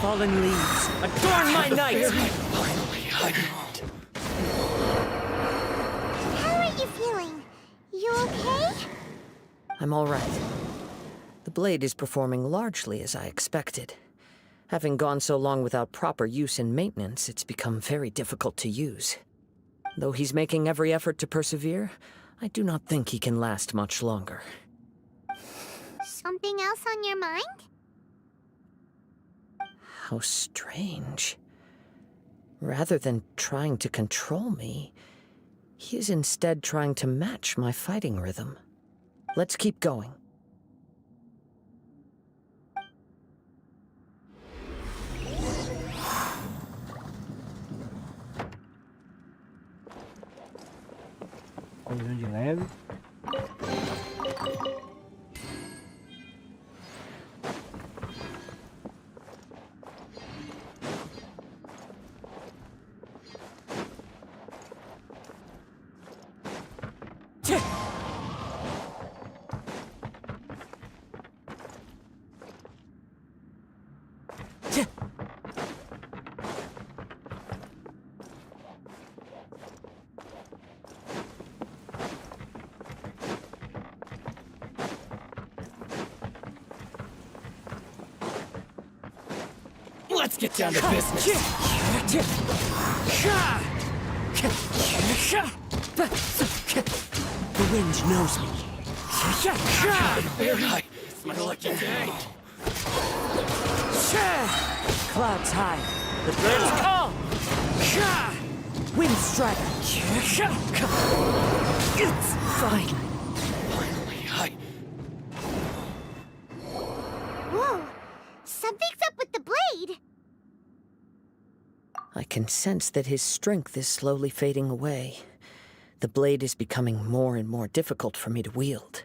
Fallen leaves, adorn my night! Finally, How are you feeling? You okay? I'm all right. The blade is performing largely as I expected. Having gone so long without proper use and maintenance, it's become very difficult to use. Though he's making every effort to persevere, I do not think he can last much longer. Something else on your mind? How strange. Rather than trying to control me, he is instead trying to match my fighting rhythm. Let's keep going. Visão de leve. let's get down to business. The wind knows me. Very high. It's my lucky day. Clouds high. The birds call. Wind strider. It's fine. Whoa! Something's up with the can sense that his strength is slowly fading away. The blade is becoming more and more difficult for me to wield.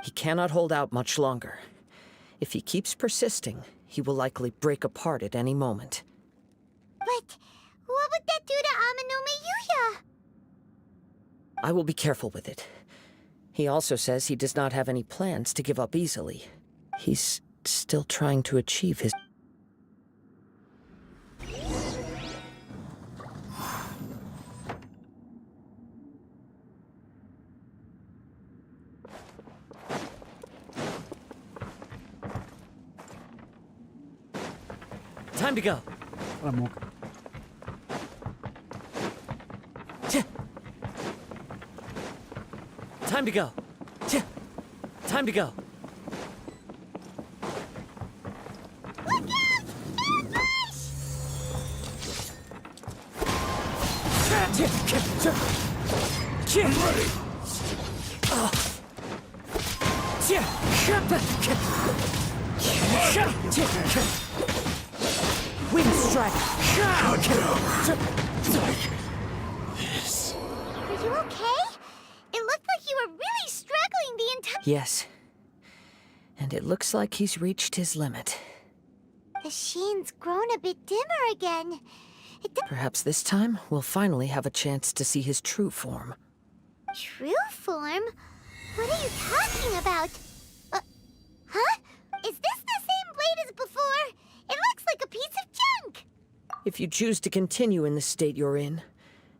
He cannot hold out much longer. If he keeps persisting, he will likely break apart at any moment. But what would that do to Amano Miyuya? I will be careful with it. He also says he does not have any plans to give up easily. He's still trying to achieve his... Time to go. Cala a boca. Time to go. Time to go. Look out! Ambush! I'm ready. Wind strike. Are you okay? It looked like you were really struggling the entire... Yes. And it looks like he's reached his limit. The sheen's grown a bit dimmer again. Perhaps this time, we'll finally have a chance to see his true form. True form? What are you talking about? Huh? Is this the same blade as before? It looks like a piece of junk! If you choose to continue in the state you're in,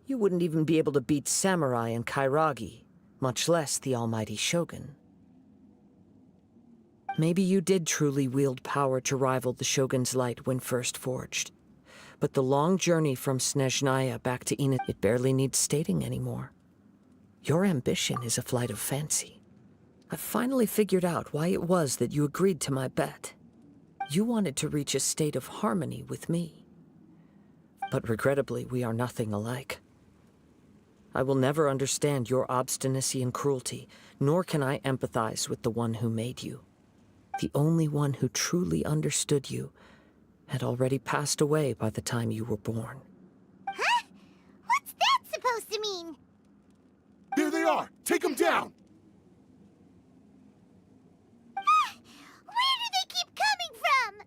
you wouldn't even be able to beat Samurai and Kairagi, much less the almighty Shogun. Maybe you did truly wield power to rival the Shogun's light when first forged. But the long journey from Snezhnaya back to Ina, it barely needs stating anymore. Your ambition is a flight of fancy. I've finally figured out why it was that you agreed to my bet. You wanted to reach a state of harmony with me. But regrettably, we are nothing alike. I will never understand your obstinacy and cruelty, nor can I empathize with the one who made you. The only one who truly understood you had already passed away by the time you were born. Huh? What's that supposed to mean? There they are! Take them down! Where do they keep coming from?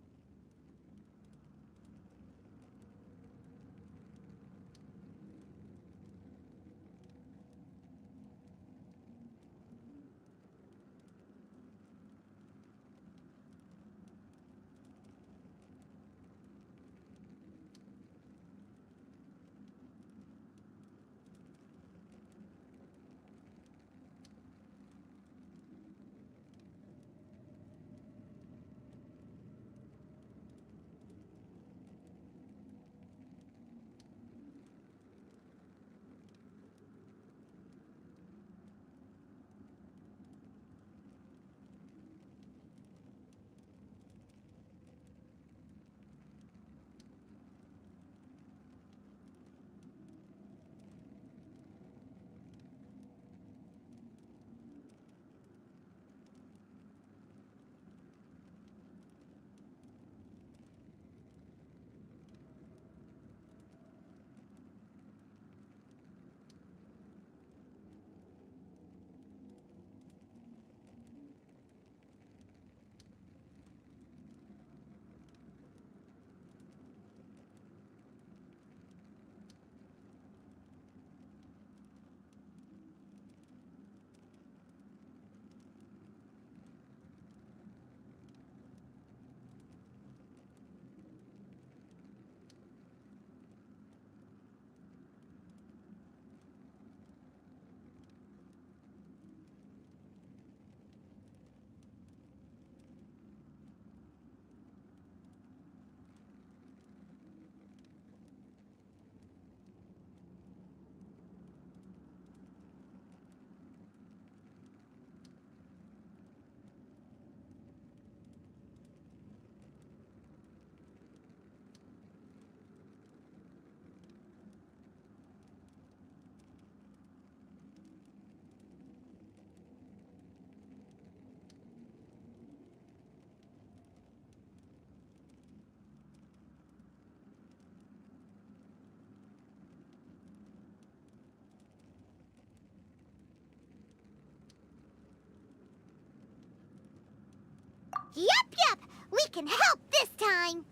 Yup, we can help this time.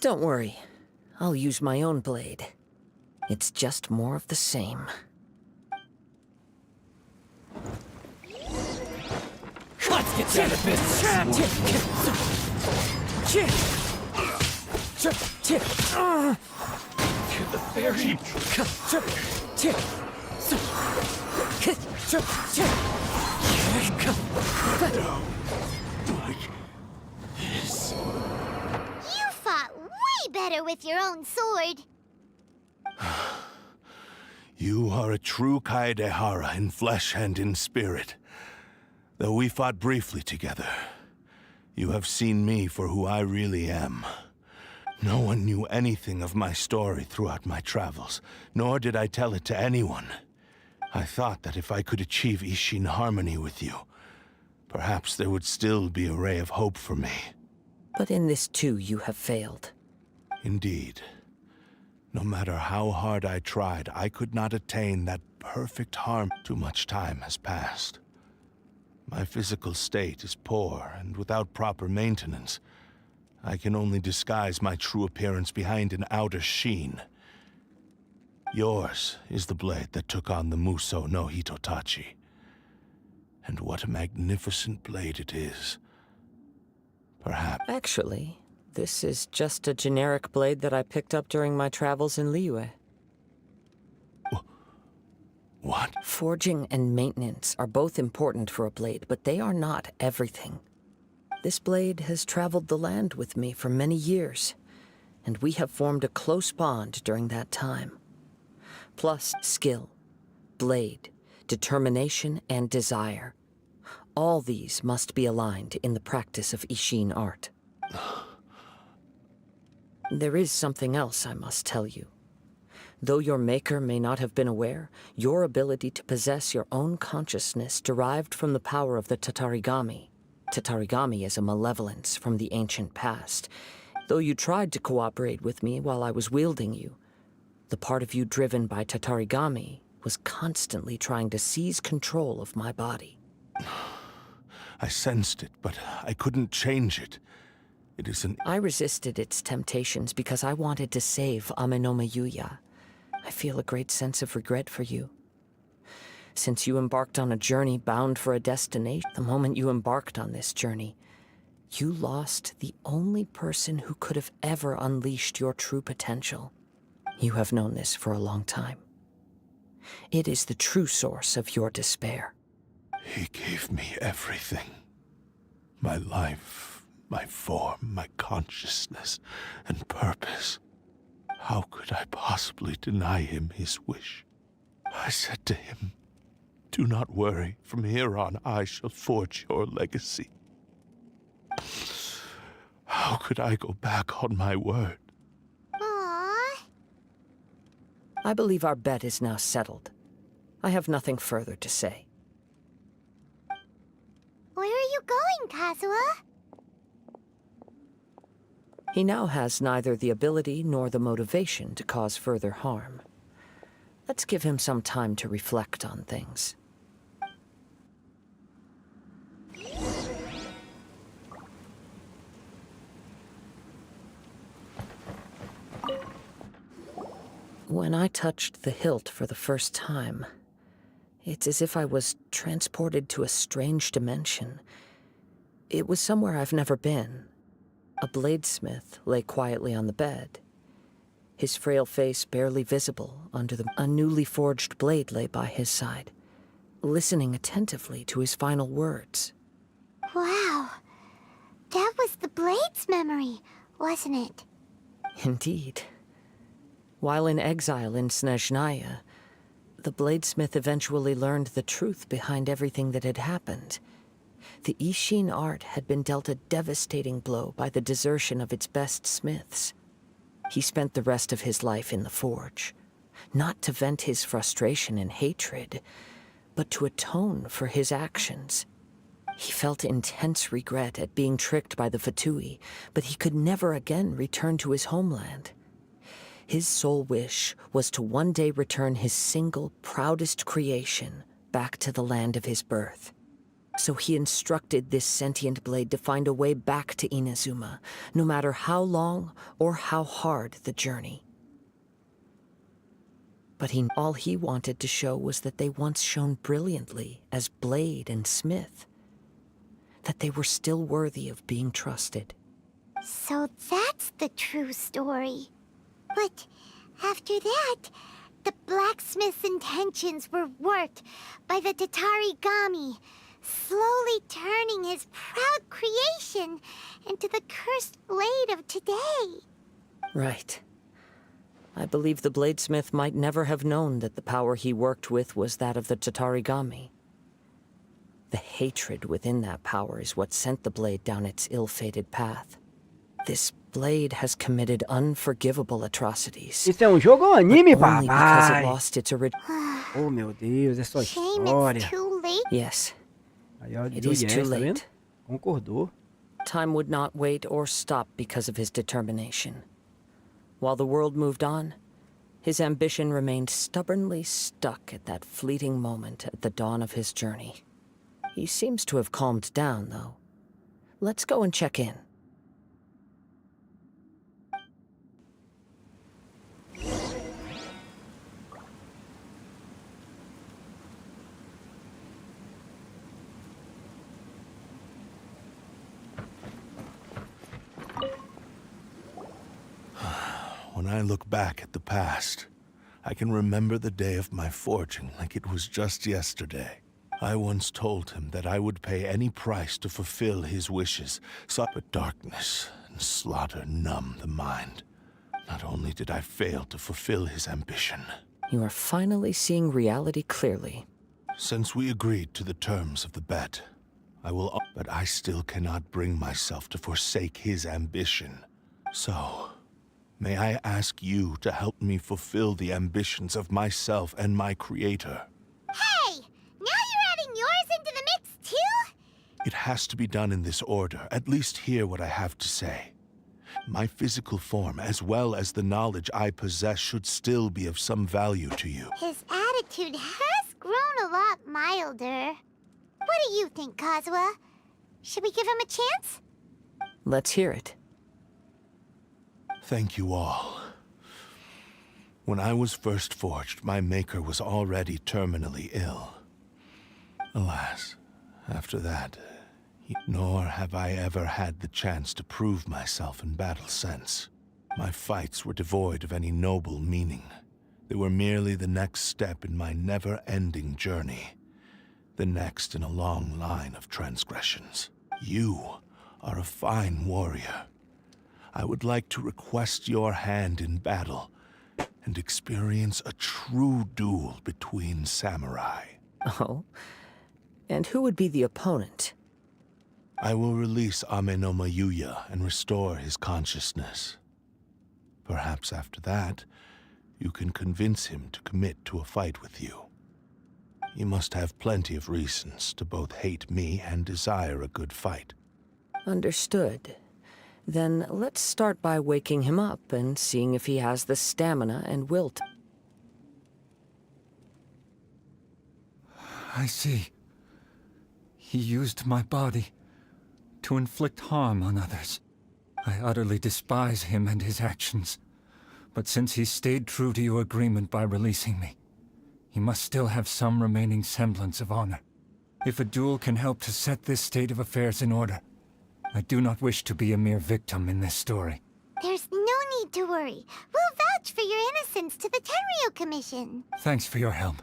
Don't worry. I'll use my own blade. It's just more of the same. Let's get down to business. To the very... You fought way better with your own sword. You are a true Kaedehara in flesh and in spirit. Though we fought briefly together, you have seen me for who I really am. No one knew anything of my story throughout my travels, nor did I tell it to anyone. I thought that if I could achieve Ishin harmony with you, perhaps there would still be a ray of hope for me. But in this too, you have failed. Indeed. No matter how hard I tried, I could not attain that perfect harmony. Too much time has passed. My physical state is poor, and without proper maintenance, I can only disguise my true appearance behind an outer sheen. Yours is the blade that took on the Muso no Hitotachi. And what a magnificent blade it is. Perhaps... Actually, this is just a generic blade that I picked up during my travels in Liyue. What? Forging and maintenance are both important for a blade, but they are not everything. This blade has traveled the land with me for many years, and we have formed a close bond during that time. Plus skill, blade, determination, and desire. All these must be aligned in the practice of Ishin art. There is something else I must tell you. Though your maker may not have been aware, your ability to possess your own consciousness derived from the power of the Tatarigami. Tatarigami is a malevolence from the ancient past. Though you tried to cooperate with me while I was wielding you, the part of you driven by Tatarigami was constantly trying to seize control of my body. I sensed it, but I couldn't change it. It is an... I resisted its temptations because I wanted to save Amenoma Yuya. I feel a great sense of regret for you. Since you embarked on a journey bound for a destination, the moment you embarked on this journey, you lost the only person who could have ever unleashed your true potential. You have known this for a long time. It is the true source of your despair. He gave me everything. My life, my form, my consciousness, and purpose. How could I possibly deny him his wish? I said to him, "Do not worry. From here on, I shall forge your legacy." How could I go back on my word? Aww. I believe our bet is now settled. I have nothing further to say. Where are you going, Kazuha? He now has neither the ability nor the motivation to cause further harm. Let's give him some time to reflect on things. When I touched the hilt for the first time, it's as if I was transported to a strange dimension. It was somewhere I've never been. A bladesmith lay quietly on the bed. His frail face barely visible under a newly forged blade lay by his side, listening attentively to his final words. Wow. That was the Blade's memory, wasn't it? Indeed. While in exile in Snezhnaya, the bladesmith eventually learned the truth behind everything that had happened. The Ishin art had been dealt a devastating blow by the desertion of its best smiths. He spent the rest of his life in the forge, not to vent his frustration and hatred, but to atone for his actions. He felt intense regret at being tricked by the Fatui, but he could never again return to his homeland. His sole wish was to one day return his single, proudest creation back to the land of his birth. So he instructed this sentient blade to find a way back to Inazuma, no matter how long or how hard the journey. But all he wanted to show was that they once shone brilliantly as blade and smith, that they were still worthy of being trusted. So that's the true story. But after that, the blacksmith's intentions were worked by the Tatarigami, slowly turning his proud creation into the cursed blade of today. Right. I believe the bladesmith might never have known that the power he worked with was that of the Tatarigami. The hatred within that power is what sent the blade down its ill-fated path. This blade has committed unforgivable atrocities. Isso é um jogo ou anime, only because it papai? lost its original. Oh, meu Deus, é só Shame história. it's too late. Yes, Aí, ó, it do is yes, too tá vendo? late. Concordou. Time would not wait or stop because of his determination. While the world moved on, his ambition remained stubbornly stuck at that fleeting moment at the dawn of his journey. He seems to have calmed down, though. Let's go and check in. When I look back at the past, I can remember the day of my forging like it was just yesterday. I once told him that I would pay any price to fulfill his wishes, but darkness and slaughter numb the mind. Not only did I fail to fulfill his ambition. You are finally seeing reality clearly. Since we agreed to the terms of the bet, but I still cannot bring myself to forsake his ambition. So, may I ask you to help me fulfill the ambitions of myself and my creator? Hey! Now you're adding yours into the mix, too? It has to be done in this order. At least hear what I have to say. My physical form, as well as the knowledge I possess, should still be of some value to you. His attitude has grown a lot milder. What do you think, Kazuha? Should we give him a chance? Let's hear it. Thank you all. When I was first forged, my maker was already terminally ill. Alas, after that, nor have I ever had the chance to prove myself in battle since. My fights were devoid of any noble meaning. They were merely the next step in my never-ending journey. The next in a long line of transgressions. You are a fine warrior. I would like to request your hand in battle and experience a true duel between samurai. Oh? And who would be the opponent? I will release Ame no Mayuya and restore his consciousness. Perhaps after that, you can convince him to commit to a fight with you. He must have plenty of reasons to both hate me and desire a good fight. Understood. Then let's start by waking him up and seeing if he has the stamina and will to... I see. He used my body to inflict harm on others. I utterly despise him and his actions. But since he stayed true to your agreement by releasing me, he must still have some remaining semblance of honor. If a duel can help to set this state of affairs in order, I do not wish to be a mere victim in this story. There's no need to worry. We'll vouch for your innocence to the Tenryu Commission. Thanks for your help.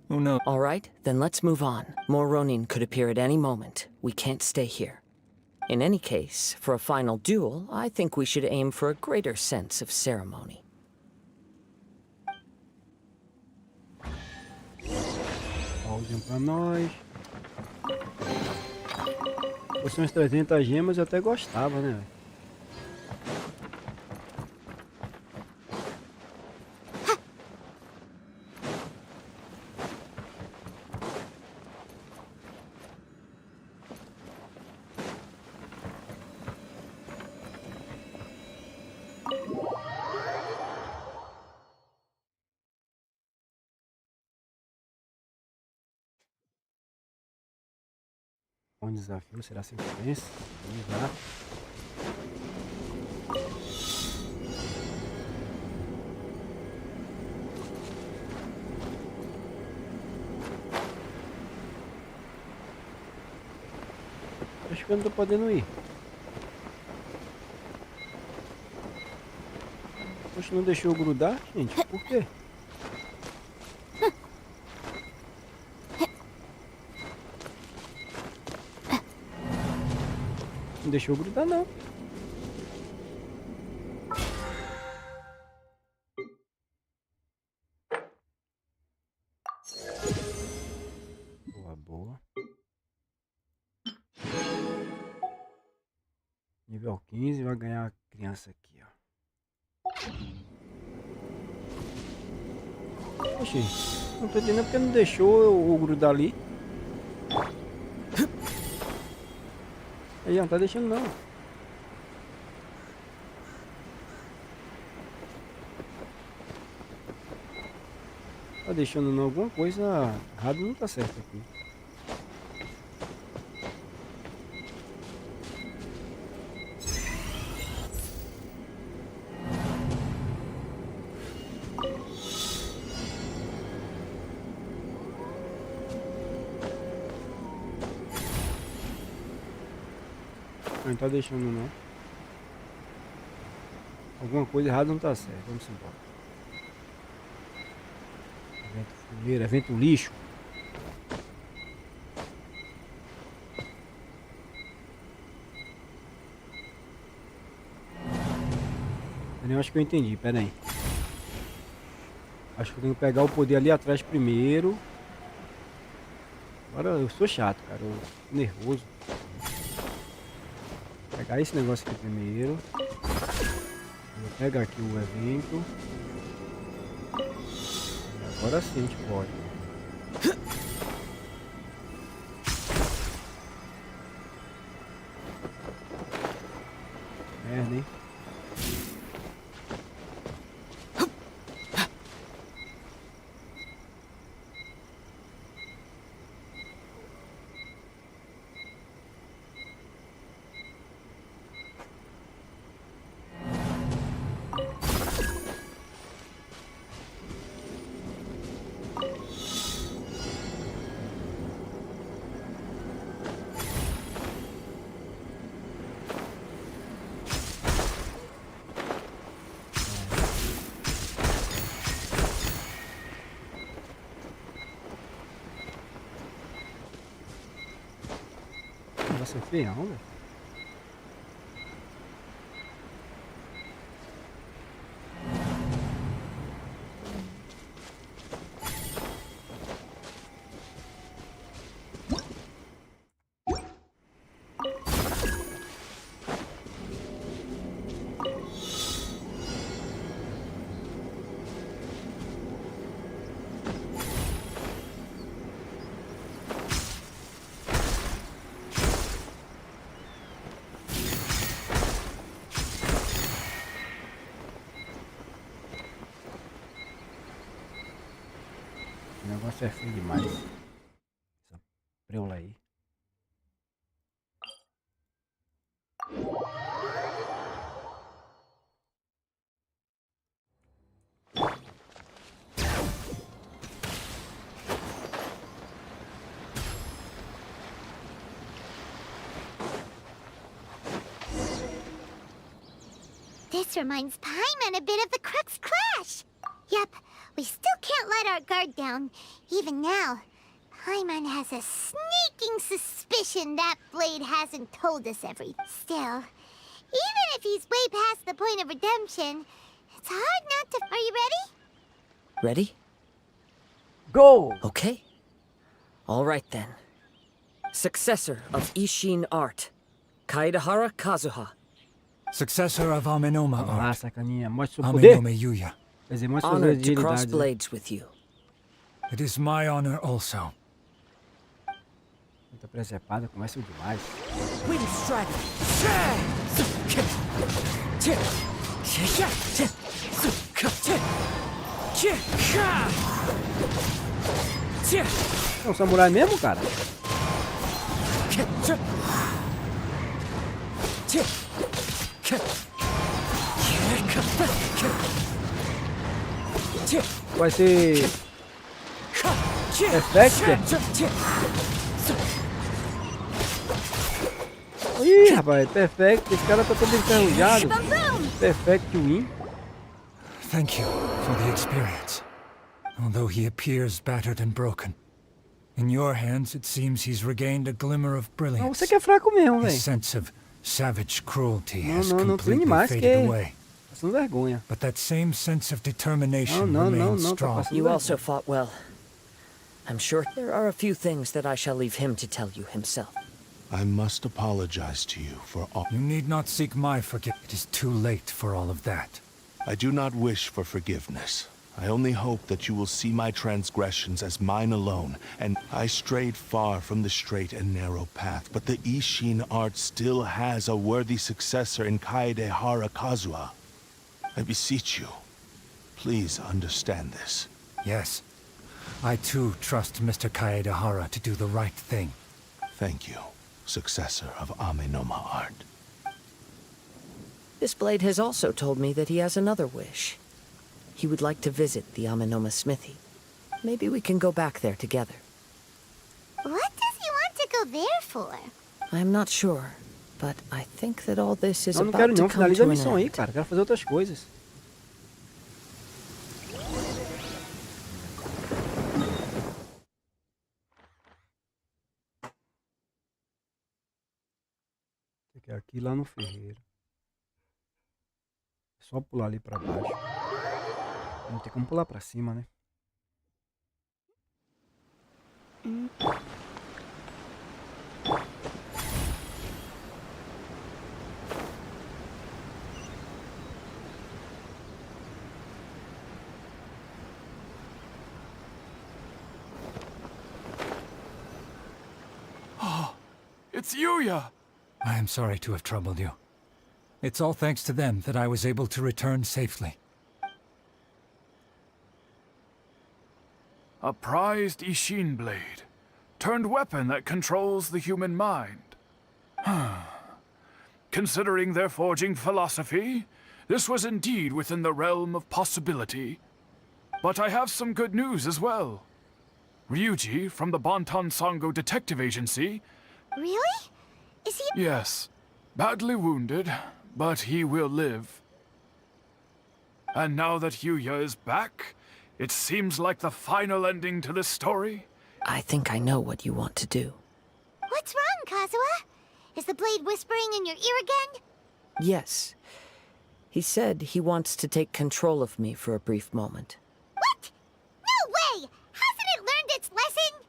Oh no. All right, then let's move on. More Ronin could appear at any moment. We can't stay here. In any case, for a final duel, I think we should aim for a greater sense of ceremony. Pausem pra nós. Fosse umas 300 gemas eu até gostava, né? Um desafio, será sequência? Vamos lá. Acho que eu não tô podendo ir. Poxa, não deixou eu grudar, gente? Por quê? Não deixou eu grudar, não. Boa, boa. Nível 15, vai ganhar a criança aqui, ó. Oxi, não tô entendendo porque não deixou eu grudar ali. Aí, não tá deixando não. Tá deixando não, alguma coisa errada não tá certo aqui. Não tá deixando não. Alguma coisa errada não tá certo. Vamos embora. Evento fuleiro, evento lixo. Eu acho que eu entendi, pera aí. Acho que eu tenho que pegar o poder ali atrás primeiro. Agora eu sou chato, cara. Eu tô nervoso. Vou pegar esse negócio aqui primeiro. Vou pegar aqui o evento. E agora sim a gente pode. Merda, hein? Nossa, é feião, velho. O negócio é feio demais. Essa preula aí. This reminds Paimon a bit of the Crux crash. Yep, we still can't let our guard down. Even now, Paimon has a sneaking suspicion that Blade hasn't told us everything. Still, even if he's way past the point of redemption, it's hard not to... Are you ready? Ready? Go! Okay. All right then. Successor of Ishin Art, Kaedahara Kazuha. Successor of Amenoma Ah, Art, sacaninha. Mostra seu poder. Amenome Yuya. Quer dizer, mostra suas Honored to cross agilidades. blades with you. It is my honor also. Muita presepada, começa demais. Wind Strider. É um samurai mesmo, cara? Vai ser... Perfect? Ih, rapaz, perfect. Esse cara tá todo enferrujado. Perfect win. Thank you for the experience. Although he appears battered and broken. In your hands, it seems he's regained a glimmer of Não, brilliance. você que é fraco mesmo, His velho. sense of savage cruelty has Não, não, completely demais que faded away. passando vergonha. But that same sense of determination Não, remains tá strong. passando You vergonha. also fought well. I'm sure there are a few things that I shall leave him to tell you himself. I must apologize to you for all. You need not seek my forgiveness. It is too late for all of that. I do not wish for forgiveness. I only hope that you will see my transgressions as mine alone, and I strayed far from the straight and narrow path, but the Ishin art still has a worthy successor in Kaedehara Kazuha. I beseech you, please understand this. Yes. I too trust Mr. Kaedehara to do the right thing. Thank you, successor of Amenoma art. This blade has also told me that he has another wish. He would like to visit the Amenoma smithy. Maybe we can go back there together. What does he want to go there for? I'm not sure, but I think that all this is Não, não about quero to não, come finaliza to a an missão aí, end. cara. Quero fazer outras coisas. Tem que ir aqui lá no ferreiro. É só pular ali pra baixo. Não tem como pular pra cima, né? It's Yuya! I am sorry to have troubled you. It's all thanks to them that I was able to return safely. A prized Ishin blade, turned weapon that controls the human mind. Considering their forging philosophy, this was indeed within the realm of possibility. But I have some good news as well. Ryuji from the Bonton Sango Detective Agency. Really? Is he... Yes, badly wounded, but he will live. And now that Yuya is back, it seems like the final ending to this story. I think I know what you want to do. What's wrong, Kazuha? Is the blade whispering in your ear again? Yes. He said he wants to take control of me for a brief moment. What? No way! Hasn't it learned its lesson?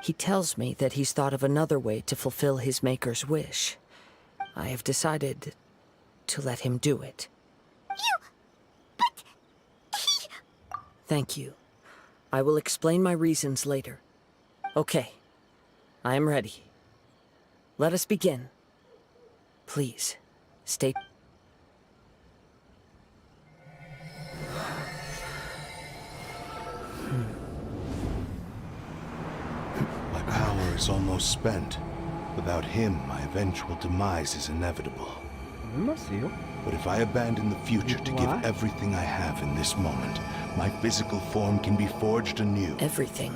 He tells me that he's thought of another way to fulfill his maker's wish. I have decided to let him do it. But... he... Thank you. I will explain my reasons later. Okay. I am ready. Let us begin. Please, stay... My power is almost spent. Without him, my eventual demise is inevitable. But if I abandon the future to give everything I have in this moment, my physical form can be forged anew. Everything?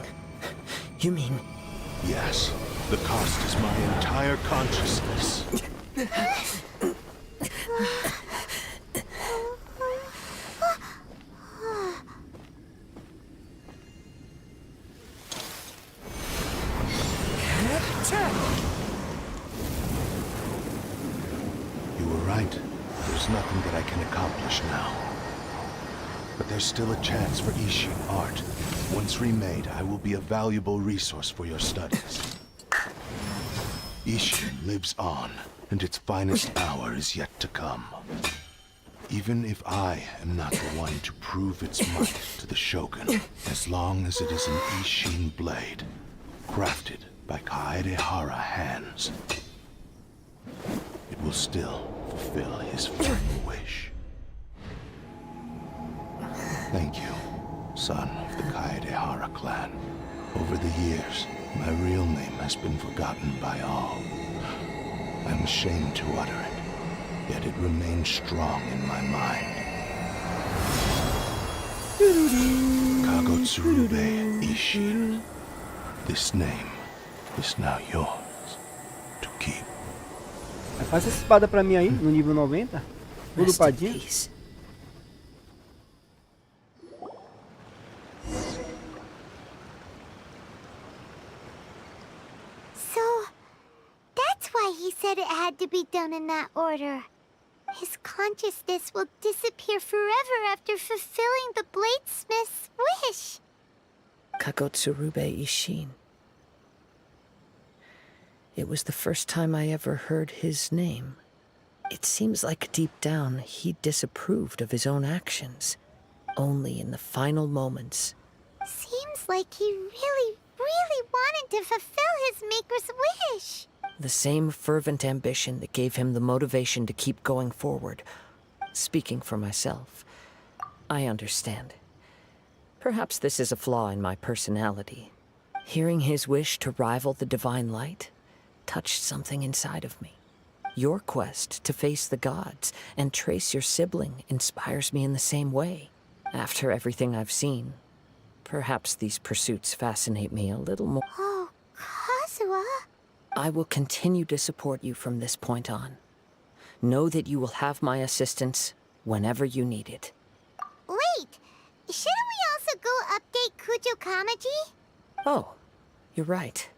You mean... Yes. The cost is my entire consciousness. You were right. There's nothing that I can accomplish now. But there's still a chance for Ishin art. Once remade, I will be a valuable resource for your studies. Ishin lives on, and its finest hour is yet to come. Even if I am not the one to prove its might to the Shogun, as long as it is an Ishin blade, crafted by Kaedehara hands, it will still fulfill his final wish. Thank you, son of the Kaedehara clan. Over the years, My real name has been forgotten by all. I'm ashamed to utter it, yet it remains strong in my mind. Kagotsurube Ishin. This name is now yours to keep. Faz essa espada pra mim aí, no nível 90. Tudo Rest in upadinho. peace. So, that's why he said it had to be done in that order. His consciousness will disappear forever after fulfilling the bladesmith's wish. Kagotsurube Ishin. It was the first time I ever heard his name. It seems like deep down he disapproved of his own actions. Only in the final moments. Seems like he really, really wanted to fulfill his maker's wish. The same fervent ambition that gave him the motivation to keep going forward. Speaking for myself, I understand. Perhaps this is a flaw in my personality. Hearing his wish to rival the divine light touched something inside of me. Your quest to face the gods and trace your sibling inspires me in the same way. After everything I've seen, perhaps these pursuits fascinate me a little more. Oh, Kazuha. I will continue to support you from this point on. Know that you will have my assistance whenever you need it. Wait, shouldn't we also go update Kujo Kamaji? Oh, you're right.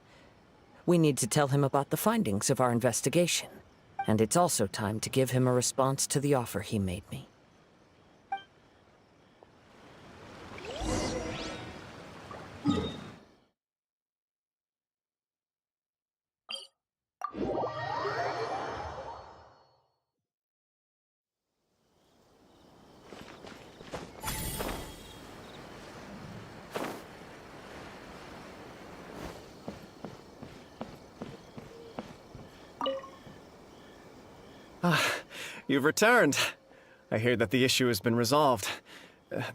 We need to tell him about the findings of our investigation. And it's also time to give him a response to the offer he made me. You've returned. I hear that the issue has been resolved.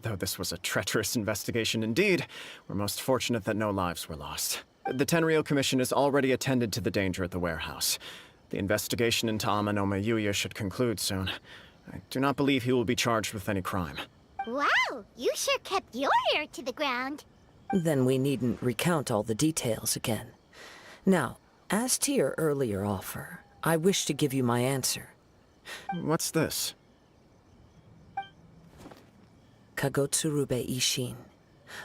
Though this was a treacherous investigation indeed, we're most fortunate that no lives were lost. The Tenryou Commission has already attended to the danger at the warehouse. The investigation into Amanome Yuya should conclude soon. I do not believe he will be charged with any crime. Wow, you sure kept your ear to the ground. Then we needn't recount all the details again. Now, as to your earlier offer, I wish to give you my answer. What's this? Kagotsurube Ishin.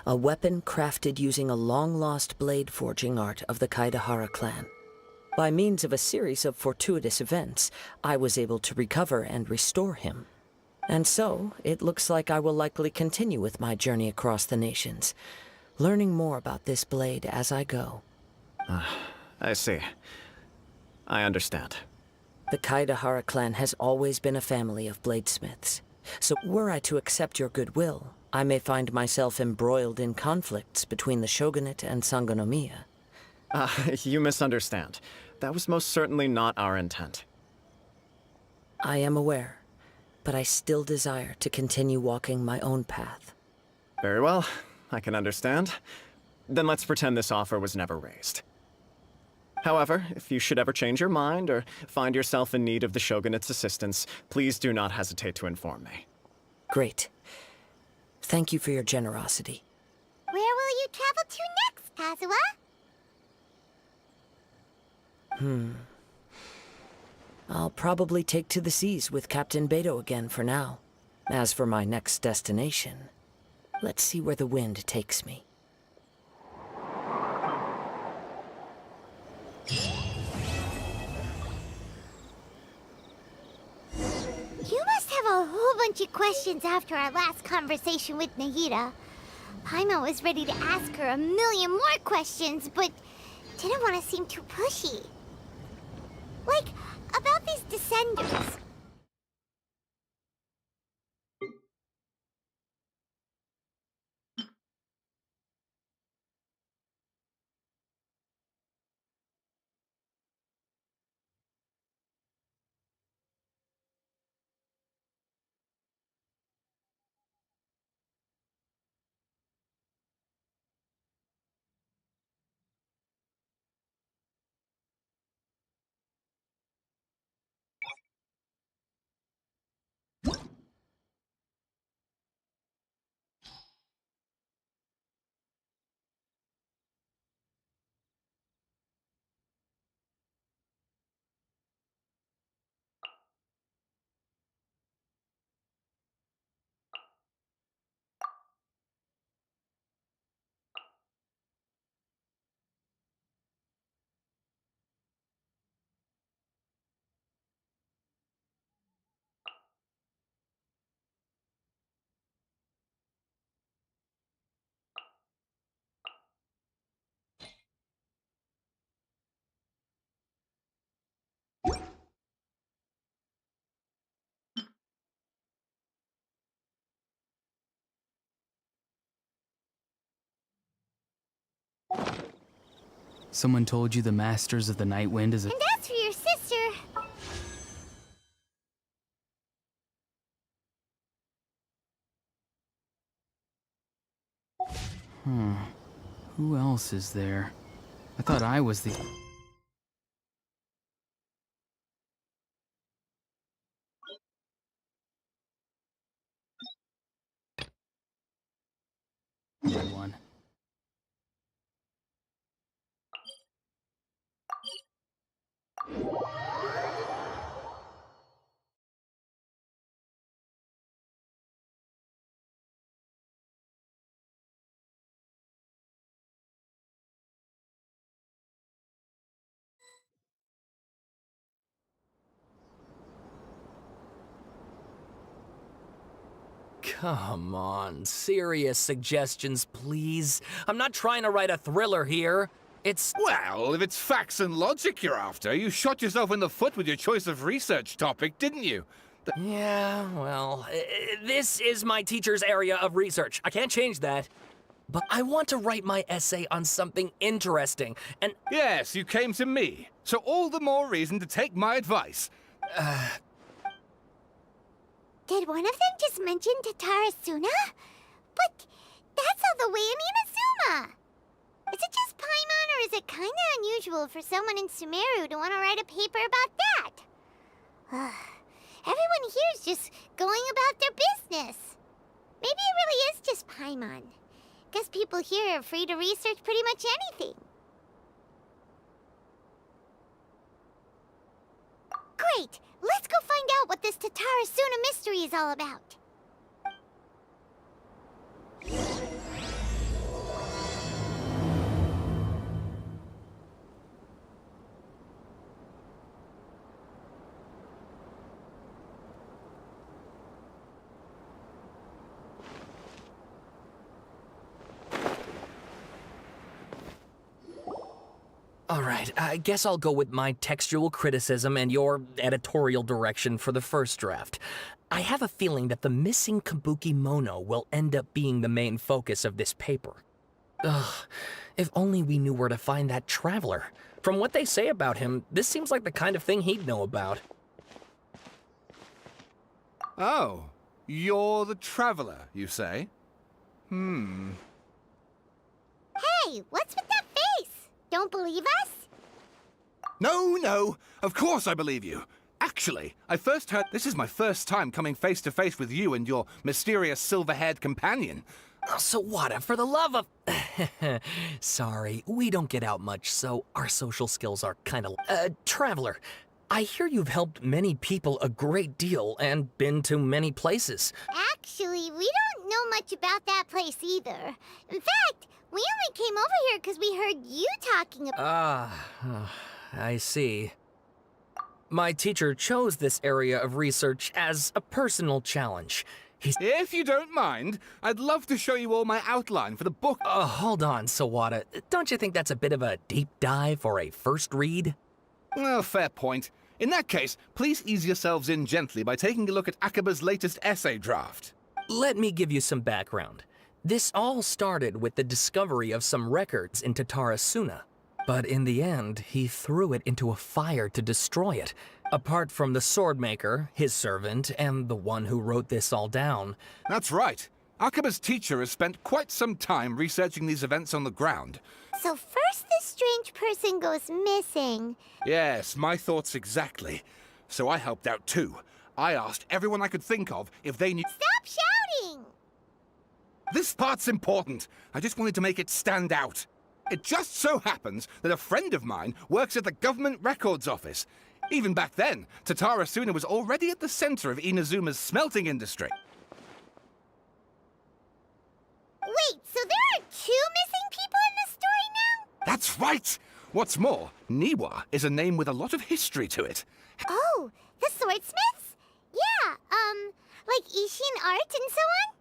A weapon crafted using a long-lost blade forging art of the Kaidahara clan. By means of a series of fortuitous events, I was able to recover and restore him. And so, it looks like I will likely continue with my journey across the nations, learning more about this blade as I go. I see. I understand. The Kaidahara clan has always been a family of bladesmiths. So were I to accept your goodwill, I may find myself embroiled in conflicts between the shogunate and Sangonomiya. You misunderstand. That was most certainly not our intent. I am aware, but I still desire to continue walking my own path. Very well, I can understand. Then let's pretend this offer was never raised. However, if you should ever change your mind or find yourself in need of the shogunate's assistance, please do not hesitate to inform me. Great. Thank you for your generosity. Where will you travel to next, Kazuha? I'll probably take to the seas with Captain Beto again for now. As for my next destination, let's see where the wind takes me. You must have a whole bunch of questions after our last conversation with Nahida. Paimon was ready to ask her a million more questions, but didn't want to seem too pushy. Like, about these descenders. Someone told you the Masters of the Night Wind is a... And as for your sister... Who else is there? I thought I was the... one. Come on, serious suggestions, please. I'm not trying to write a thriller here. It's... Well, if it's facts and logic you're after, you shot yourself in the foot with your choice of research topic, didn't you? Yeah, well, this is my teacher's area of research. I can't change that. But I want to write my essay on something interesting, and... Yes, you came to me. So all the more reason to take my advice. Did one of them just mention Tatarasuna? But that's all the way in Inazuma! Is it just Paimon, or is it kinda unusual for someone in Sumeru to want to write a paper about that? Everyone here's just going about their business. Maybe it really is just Paimon. Guess people here are free to research pretty much anything. Great! Let's go find out what this Tatarasuna mystery is all about. All right, I guess I'll go with my textual criticism and your editorial direction for the first draft. I have a feeling that the missing Kabuki Mono will end up being the main focus of this paper. Ugh, if only we knew where to find that traveler. From what they say about him, this seems like the kind of thing he'd know about. Oh, you're the traveler, you say? Hey, what's with that face? Don't believe us? No, of course I believe you. Actually, I first heard this is my first time coming face to face with you and your mysterious silver-haired companion. Oh, Sawada, for the love of... Sorry, we don't get out much, so our social skills are kinda... Traveler, I hear you've helped many people a great deal and been to many places. Actually, we don't know much about that place either. In fact, we only came over here because we heard you talking about... I see. My teacher chose this area of research as a personal challenge. If you don't mind, I'd love to show you all my outline for the book. Hold on, Sawada. Don't you think that's a bit of a deep dive for a first read? Well, fair point. In that case, please ease yourselves in gently by taking a look at Akaba's latest essay draft. Let me give you some background. This all started with the discovery of some records in Tatarasuna. But in the end, he threw it into a fire to destroy it. Apart from the swordmaker, his servant, and the one who wrote this all down. That's right. Akaba's teacher has spent quite some time researching these events on the ground. So first this strange person goes missing. Yes, my thoughts exactly. So I helped out too. I asked everyone I could think of if they knew— Stop shouting! This part's important. I just wanted to make it stand out. It just so happens that a friend of mine works at the Government Records Office. Even back then, Tatarasuna was already at the center of Inazuma's smelting industry. Wait, so there are 2 missing people in this story now? That's right! What's more, Niwa is a name with a lot of history to it. Oh, the swordsmiths? Yeah, like Ishin art and so on?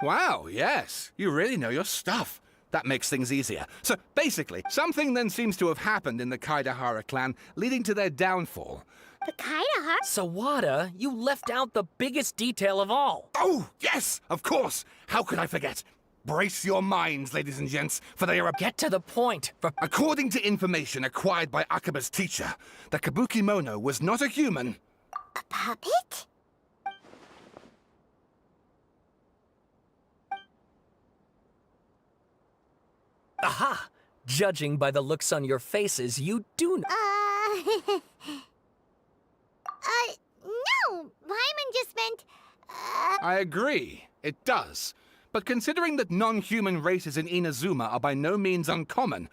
Wow, yes. You really know your stuff. That makes things easier. So basically, something then seems to have happened in the Kaidahara clan, leading to their downfall. The Kaidahara? Sawada, you left out the biggest detail of all. Oh, yes, of course. How could I forget? Brace your minds, ladies and gents, for they are... Get to the point! According to information acquired by Akaba's teacher, the Kabuki Mono was not a human. A puppet? Aha! Judging by the looks on your faces, you do No! Ryman just meant, I agree, it does. But considering that non-human races in Inazuma are by no means uncommon...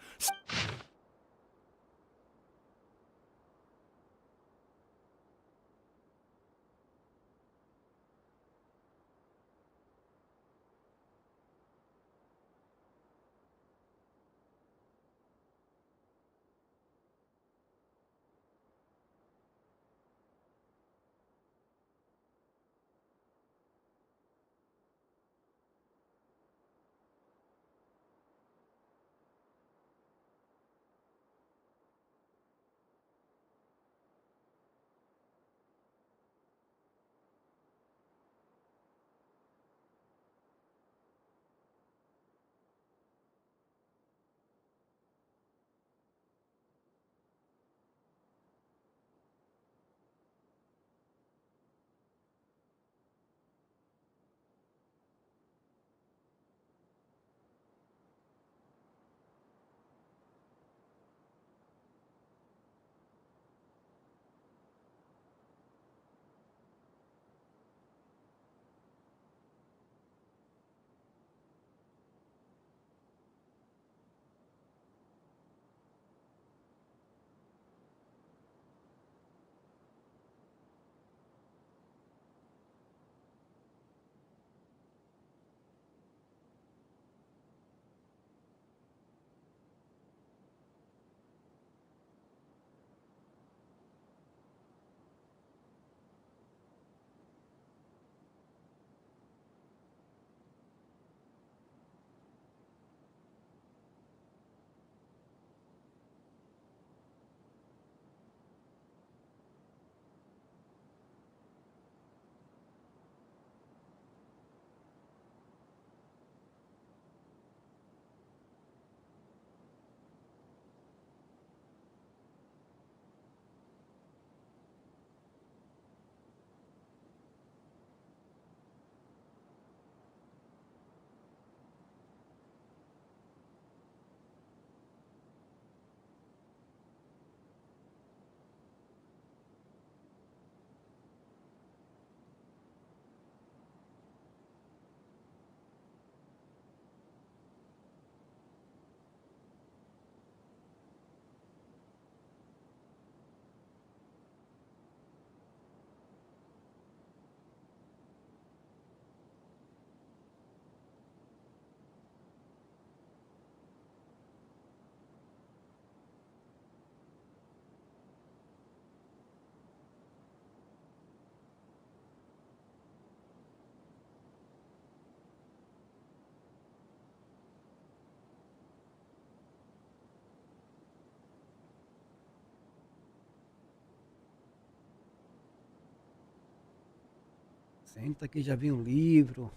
Senta que já vi um livro.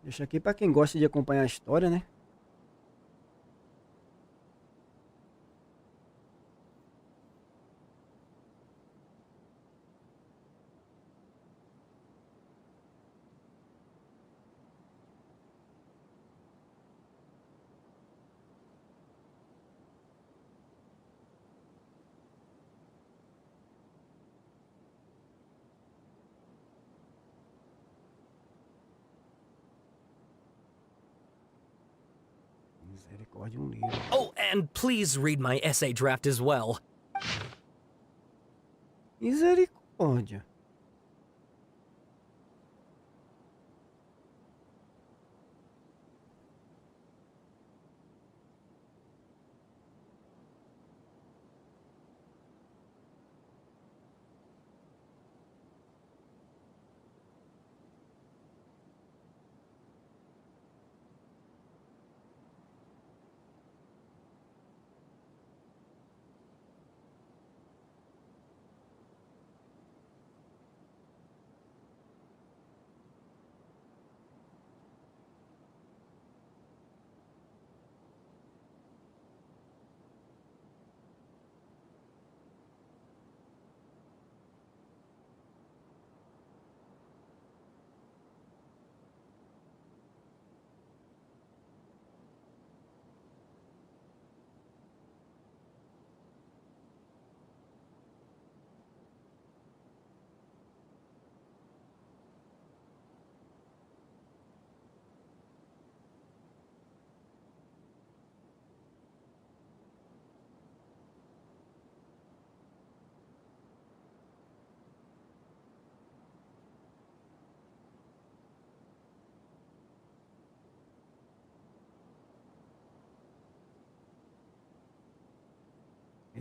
Deixa aqui para quem gosta de acompanhar a história, né? Misericórdia, um livro. Oh, and please read my essay draft as well. Misericórdia.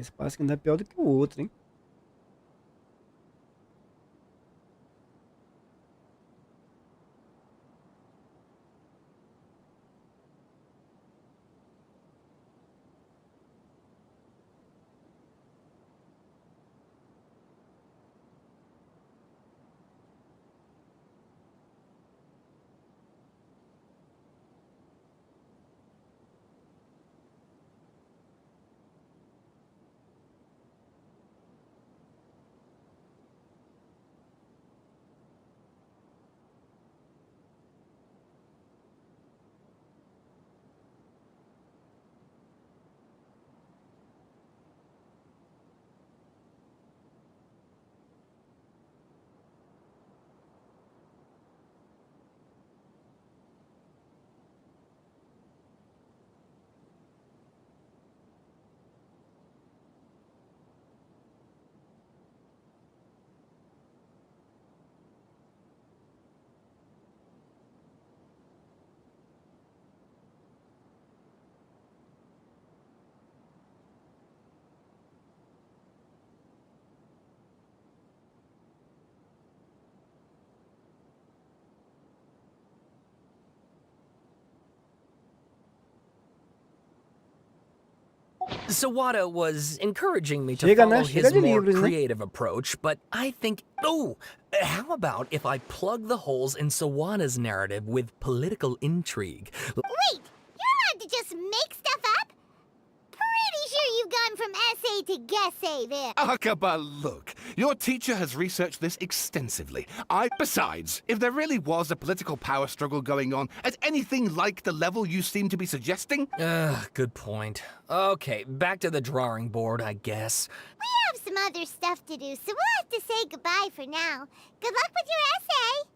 Esse parece que ainda é pior do que o outro, hein? Sawada was encouraging me to Chega, né? follow Chega his de more livros, né? creative approach, but I think... Oh! How about if I plug the holes in Sawada's narrative with political intrigue? Wait, you're allowed to just make stuff up? Pretty sure you've gone from essay to guessay there. Akaba, look. Your teacher has researched this extensively. Besides, if there really was a political power struggle going on at anything like the level you seem to be suggesting... Good point. Okay, back to the drawing board, I guess. We have some other stuff to do, so we'll have to say goodbye for now. Good luck with your essay.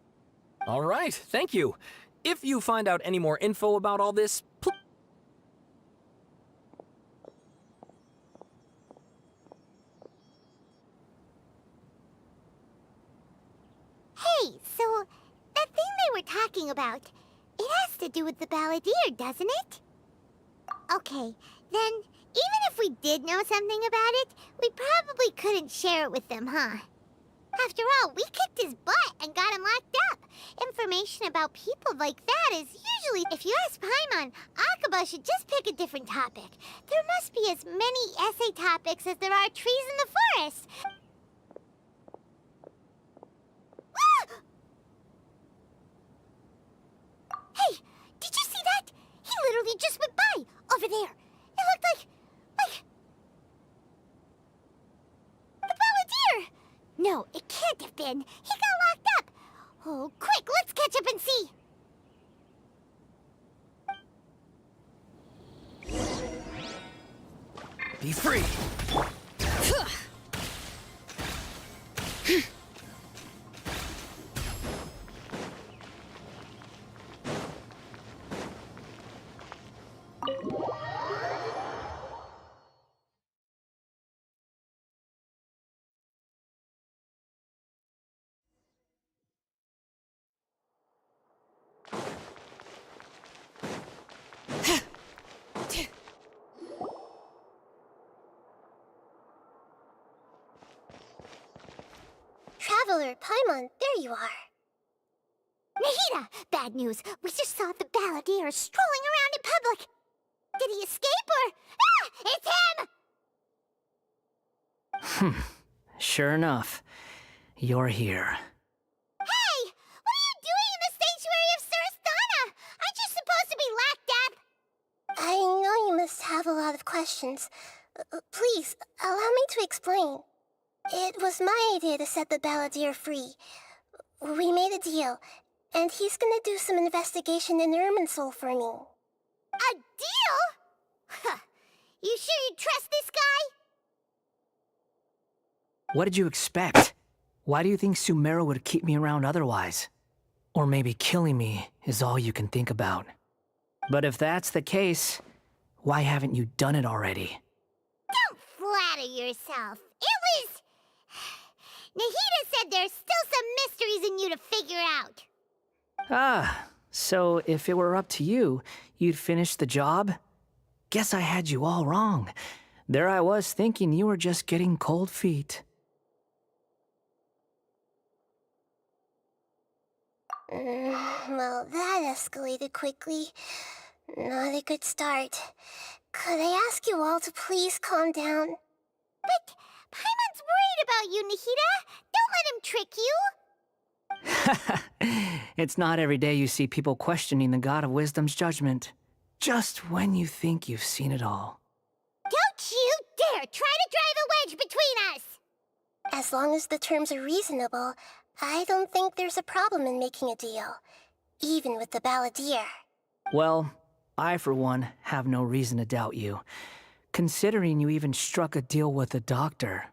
All right, thank you. If you find out any more info about all this, Hey, so that thing they were talking about, it has to do with the balladeer, doesn't it? Okay, then even if we did know something about it, we probably couldn't share it with them, huh? After all, we kicked his butt and got him locked up. Information about people like that is usually... If you ask Paimon, Akaba should just pick a different topic. There must be as many essay topics as there are trees in the forest. Hey, did you see that? He literally just went by, over there. It looked like... the balladeer! No, it can't have been. He got locked up. Oh, quick, let's catch up and see. be free. Traveler, Paimon, there you are. Nahida! Bad news. We just saw the balladeer strolling around in public. Did he escape or... Ah! It's him! Sure enough. You're here. Hey! What are you doing in the sanctuary of Surasthana? Aren't you supposed to be locked up? I know you must have a lot of questions. Please, allow me to explain. It was my idea to set the balladeer free. We made a deal, and he's gonna do some investigation in Irminsul for me. A deal? Huh. You sure you trust this guy? What did you expect? Why do you think Sumeru would keep me around otherwise? Or maybe killing me is all you can think about. But if that's the case, why haven't you done it already? Don't flatter yourself. It was... Nahida said there's still some mysteries in you to figure out. Ah, so if it were up to you, you'd finish the job? Guess I had you all wrong. there I was thinking you were just getting cold feet. Well, that escalated quickly. Not a good start. Could I ask you all to please calm down? But Paimon's worried about you, Nahida. Don't let him trick you. It's not every day you see people questioning the God of Wisdom's judgment. Just when you think you've seen it all. Don't you dare try to drive a wedge between us! As long as the terms are reasonable, I don't think there's a problem in making a deal. Even with the Balladeer. Well, I for one have no reason to doubt you, considering you even struck a deal with the doctor.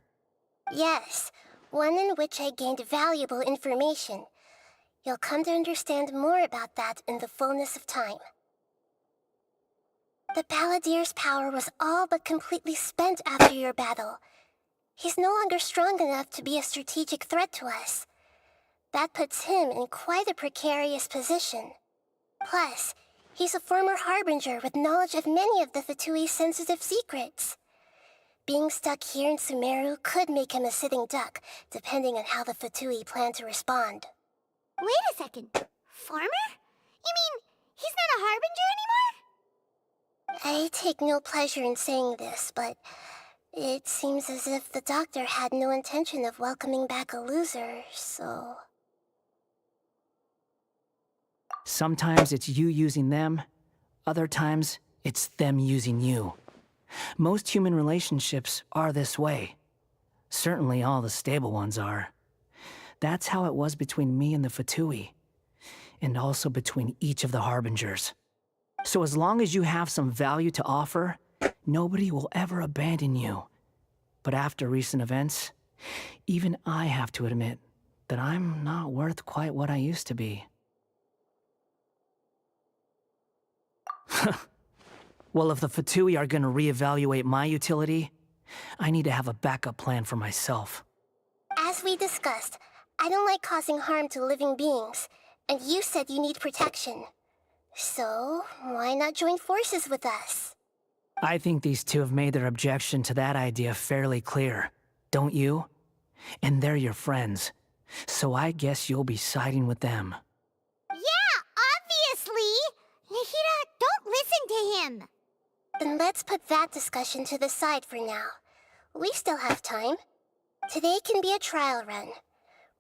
Yes, one in which I gained valuable information. You'll come to understand more about that in the fullness of time. The Balladeer's power was all but completely spent after your battle. He's no longer strong enough to be a strategic threat to us. That puts him in quite a precarious position. Plus, he's a former Harbinger with knowledge of many of the Fatui's sensitive secrets. Being stuck here in Sumeru could make him a sitting duck, depending on how the Fatui plan to respond. Wait a second. Former? You mean he's not a Harbinger anymore? I take no pleasure in saying this, but it seems as if the doctor had no intention of welcoming back a loser, so... Sometimes it's you using them, other times it's them using you. Most human relationships are this way. Certainly all the stable ones are. That's how it was between me and the Fatui, and also between each of the Harbingers. So as long as you have some value to offer, nobody will ever abandon you. But after recent events, even I have to admit that I'm not worth quite what I used to be. Well, if the Fatui are gonna reevaluate my utility, I need to have a backup plan for myself. As we discussed, I don't like causing harm to living beings, and you said you need protection. So, why not join forces with us? I think these two have made their objection to that idea fairly clear, don't you? And they're your friends, so I guess you'll be siding with them. Yeah, obviously! Nahida, don't listen to him! Then let's put that discussion to the side for now. We still have time. Today can be a trial run.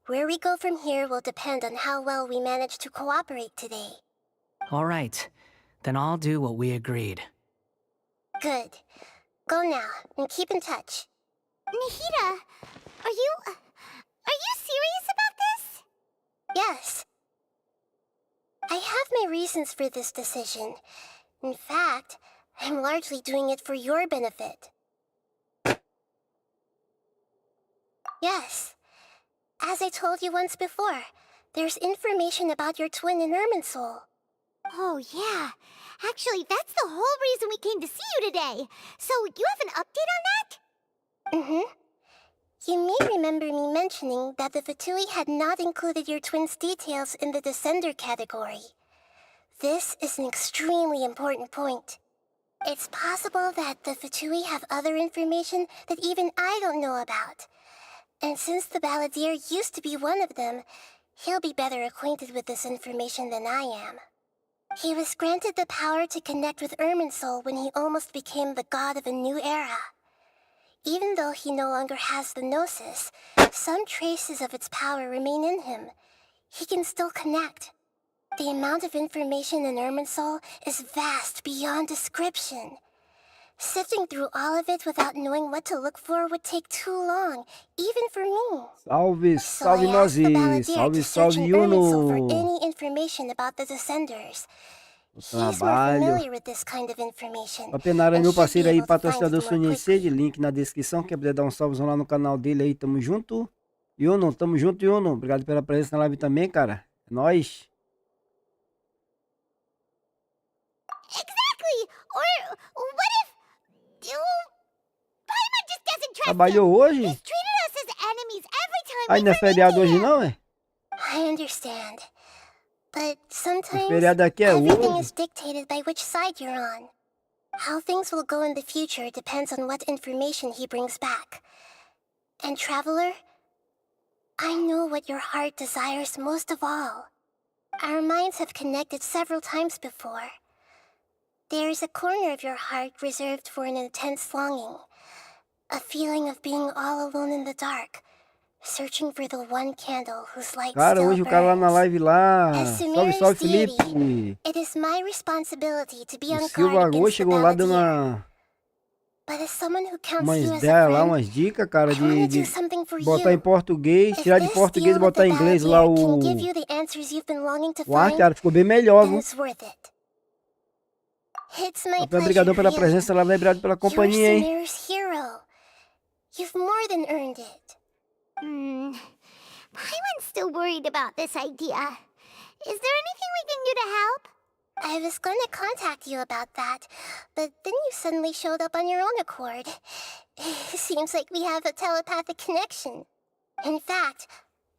Where we go from here will depend on how well we manage to cooperate today. All right, then I'll do what we agreed. Good. Go now, and keep in touch. Nahida, are you serious about this? Yes. I have my reasons for this decision. In fact, I'm largely doing it for your benefit. Yes. As I told you once before, there's information about your twin in Irminsul. Oh, yeah. Actually, that's the whole reason we came to see you today. So, you have an update on that? Mm-hmm. You may remember me mentioning that the Fatui had not included your twin's details in the Descender category. This is an extremely important point. It's possible that the Fatui have other information that even I don't know about. And since the Balladeer used to be one of them, he'll be better acquainted with this information than I am. He was granted the power to connect with Irminsul when he almost became the god of a new era. Even though he no longer has the Gnosis, some traces of its power remain in him. He can still connect. The amount of information in Irminsul is vast beyond description. Sifting through all of it without knowing what to look for would take too long, even for me. Salve, So salve I asked the Nozi, Balladeer salve, to search salve in Irminsul for Yuno. any information about the Descenders. He's more Trabalho. familiar with this kind of information. Pra penar aí and meu should parceiro be aí, able to find it patrocinador more quickly. Sunhei, link na descrição. Quem puder dar um salvezão lá no canal dele aí, tamo junto. Yuno, tamo junto, Yuno. Obrigado pela presença na live também, cara. É nóis. Exactly! Or what if... Paimon just doesn't trust Trabalhou him. hoje? He's treated us as enemies every time Aí we não é feriado hoje não, é? I understand. But O sometimes feriado aqui é everything hoje. is dictated by which side you're on. How things will go in the future depends on what information he brings back. And Traveler, I know what your heart desires most of all. Our minds have connected several times before. There is a corner of your heart reserved for an intense longing. A feeling of being all alone in the dark, searching for the one candle whose light Cara, still hoje o cara lá na burns. live lá. As Salve, Sumeru's salve, deity, Felipe. it is my responsibility to be O on Silva guard Agô against the chegou lá dando balladeer. But as someone who counts umas you as a ideias lá, friend, umas dicas, cara, I wanna de do something for botar em you. português, If tirar de this português e deal with botar the em inglês lá balladeer can o... give you the answers you've been longing to O ar, find, cara, ficou bem melhor, then viu? it's worth it. It's my Rapaz, obrigadão pleasure, pela really. presença lá, obrigado pela You're companhia, hein? Sumeru's hero. You've more than earned it. Paimon's still worried about this idea. Is there anything we can do to help? I was going to contact you about that, but then you suddenly showed up on your own accord. Seems like we have a telepathic connection. In fact,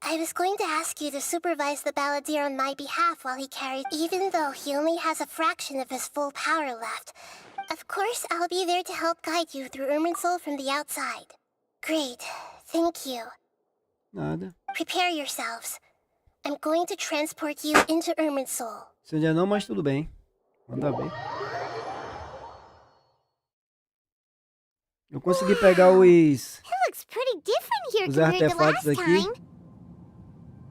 I was going to ask you to supervise the balladeer on my behalf while he carries, even though he only has a fraction of his full power left. Of course, I'll be there to help guide you through Irminsul from the outside. Great. Thank you. Nada. Prepare yourselves. I'm going to transport you into Irminsul. Se ainda não, mas tudo bem. Manda ver. Eu consegui pegar os It looks pretty different here compared to artefatos last aqui. time.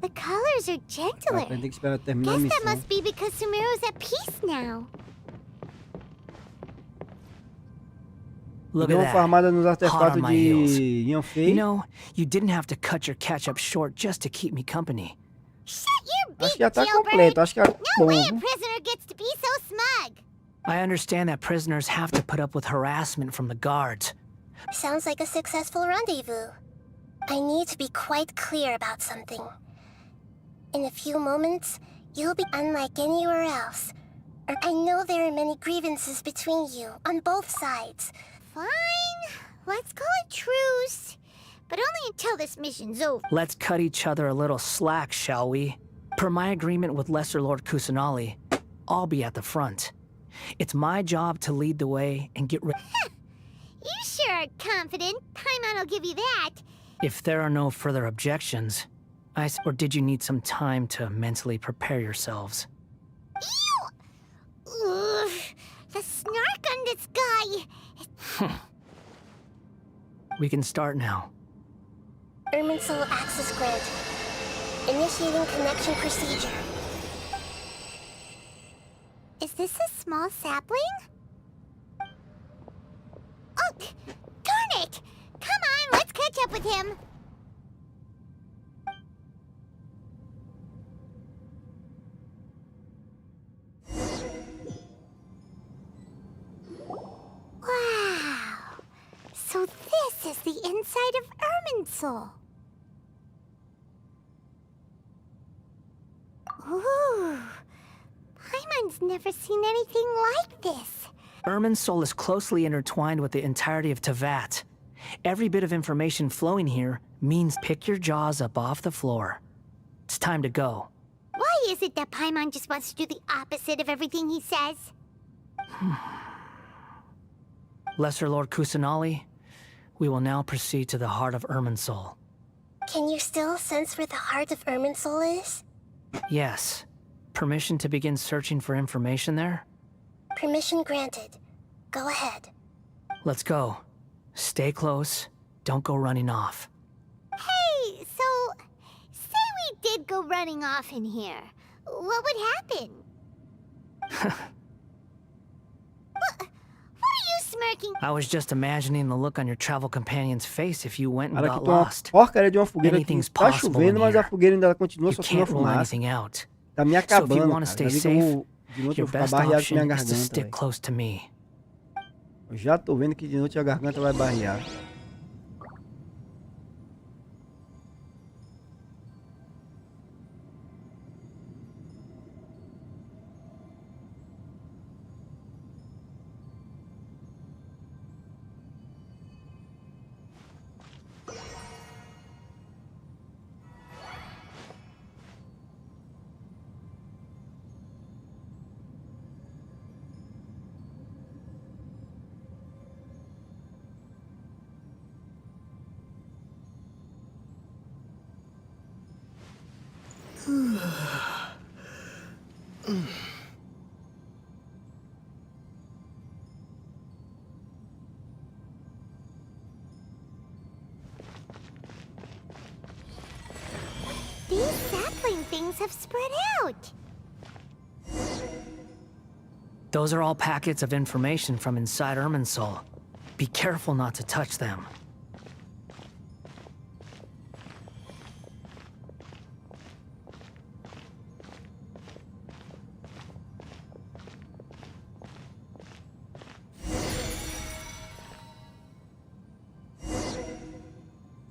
The colors are gentler. Tem que esperar terminar a Guess that missão. must be because Sumeru's at peace now. Look Deu at uma that. farmada nos Hot artefatos on my heels. de Yanfei. You know, you didn't have to cut your catch-up short just to keep me company. Shut your beak, Acho que já tá jailbird. completo, acho que era No bom, way a viu? prisoner gets to be so smug. I understand that prisoners have to put up with harassment from the guards. Sounds like a successful rendezvous. I need to be quite clear about something. In a few moments, you'll be unlike anywhere else. I know there are many grievances between you, on both sides. Fine. Let's call it truce. But only until this mission's over. Let's cut each other a little slack, shall we? Per my agreement with Lesser Lord Kusanali, I'll be at the front. It's my job to lead the way and get rid. You sure are confident. Paimon will give you that. If there are no further objections, or did you need some time to mentally prepare yourselves? Ugh, the snark on this guy. We can start now. Irminsul access granted. Initiating connection procedure. Is this a small sapling? Oh, darn it! Come on, let's catch up with him. Wow. So this is the inside of Irminsul. Ooh. Paimon's never seen anything like this. Irminsul is closely intertwined with the entirety of Tevat. Every bit of information flowing here means pick your jaws up off the floor. It's time to go. Why is it that Paimon just wants to do the opposite of everything he says? Lesser Lord Kusanali, we will now proceed to the heart of Irminsul. Can you still sense where the heart of Irminsul is? Yes. Permission to begin searching for information there? Permission granted. Go ahead. Let's go. Stay close. Don't go running off. Hey, so... say we did go running off in here. What would happen? What are you smirking? I was just imagining the look on your travel companion's face if you went and Cara, got aqui tem uma lost. porcaria de uma fogueira que Anything's tá possible chovendo, in mas a here. fogueira ainda continua You soltando can't rule fumaça. anything out. Tá me So if you acabando, want cara. to stay Já vi que safe, de noite eu your vou ficar best barreado com minha option is to garganta, stick velho. close to me. Eu já tô vendo que de noite a garganta vai barrear. These sapling things have spread out. Those are all packets of information from inside Mensal. Be careful not to touch them.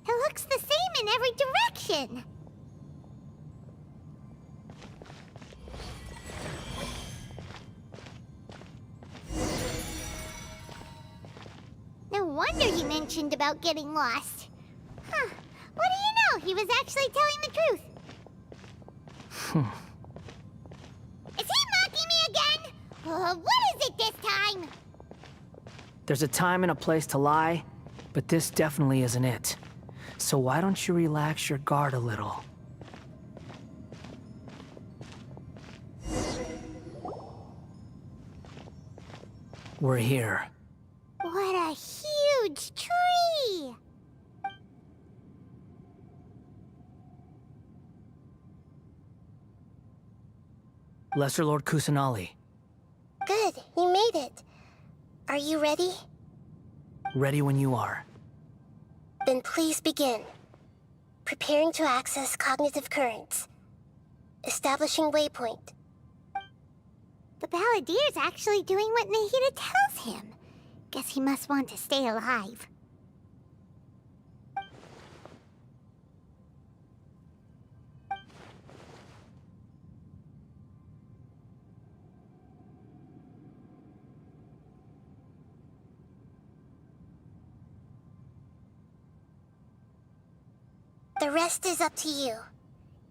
It looks the same in every direction. No wonder he mentioned about getting lost. Huh. What do you know? He was actually telling the truth. Is he mocking me again? What is it this time? There's a time and a place to lie, but this definitely isn't it. So why don't you relax your guard a little? We're here. What a huge tree! Lesser Lord Kusanali. Good, you made it. Are you ready? Ready when you are. Then please begin. Preparing to access cognitive currents. Establishing waypoint. The Balladeer's actually doing what Nahida tells him. Guess he must want to stay alive. The rest is up to you.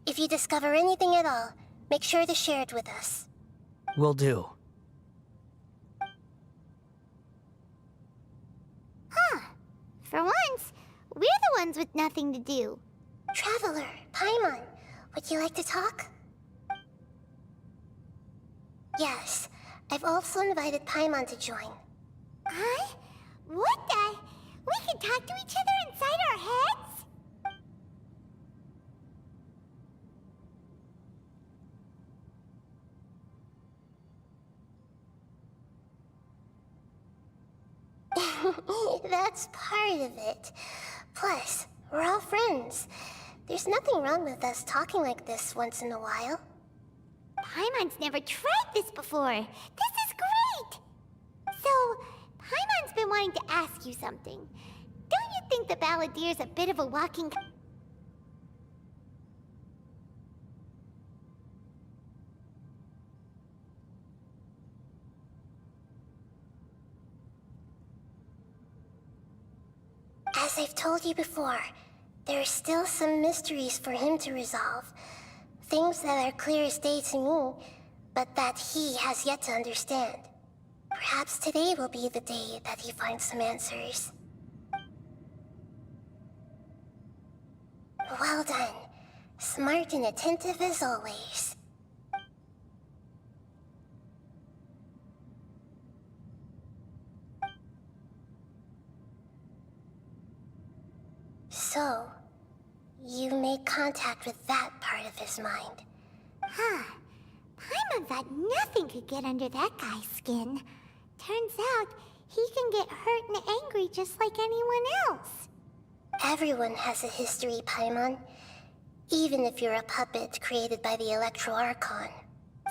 If you discover anything at all, make sure to share it with us. Will do. Huh. For once, we're the ones with nothing to do. Traveler, Paimon, would you like to talk? Yes, I've also invited Paimon to join. Huh? What the? We can talk to each other inside our heads? That's part of it. Plus, we're all friends. There's nothing wrong with us talking like this once in a while. Paimon's never tried this before. This is great! So, Paimon's been wanting to ask you something. Don't you think the Balladeer's a bit of a walking... As I've told you before, there are still some mysteries for him to resolve. Things that are clear as day to me, but that he has yet to understand. Perhaps today will be the day that he finds some answers. Well done. Smart and attentive as always. So, you made contact with that part of his mind. Huh. Paimon thought nothing could get under that guy's skin. Turns out, he can get hurt and angry just like anyone else. Everyone has a history, Paimon. Even if you're a puppet created by the Electro Archon.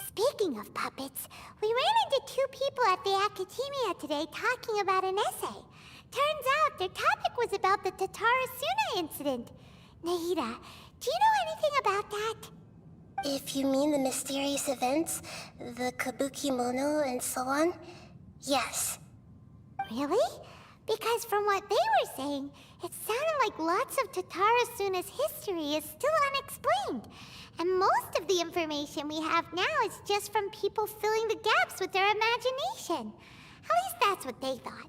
Speaking of puppets, we ran into two people at the Academia today talking about an essay. Turns out their topic was about the Tatarasuna incident. Nahida, do you know anything about that? If you mean the mysterious events, the Kabuki Mono and so on, yes. Really? Because from what they were saying, it sounded like lots of Tatarasuna's history is still unexplained. And most of the information we have now is just from people filling the gaps with their imagination. At least that's what they thought.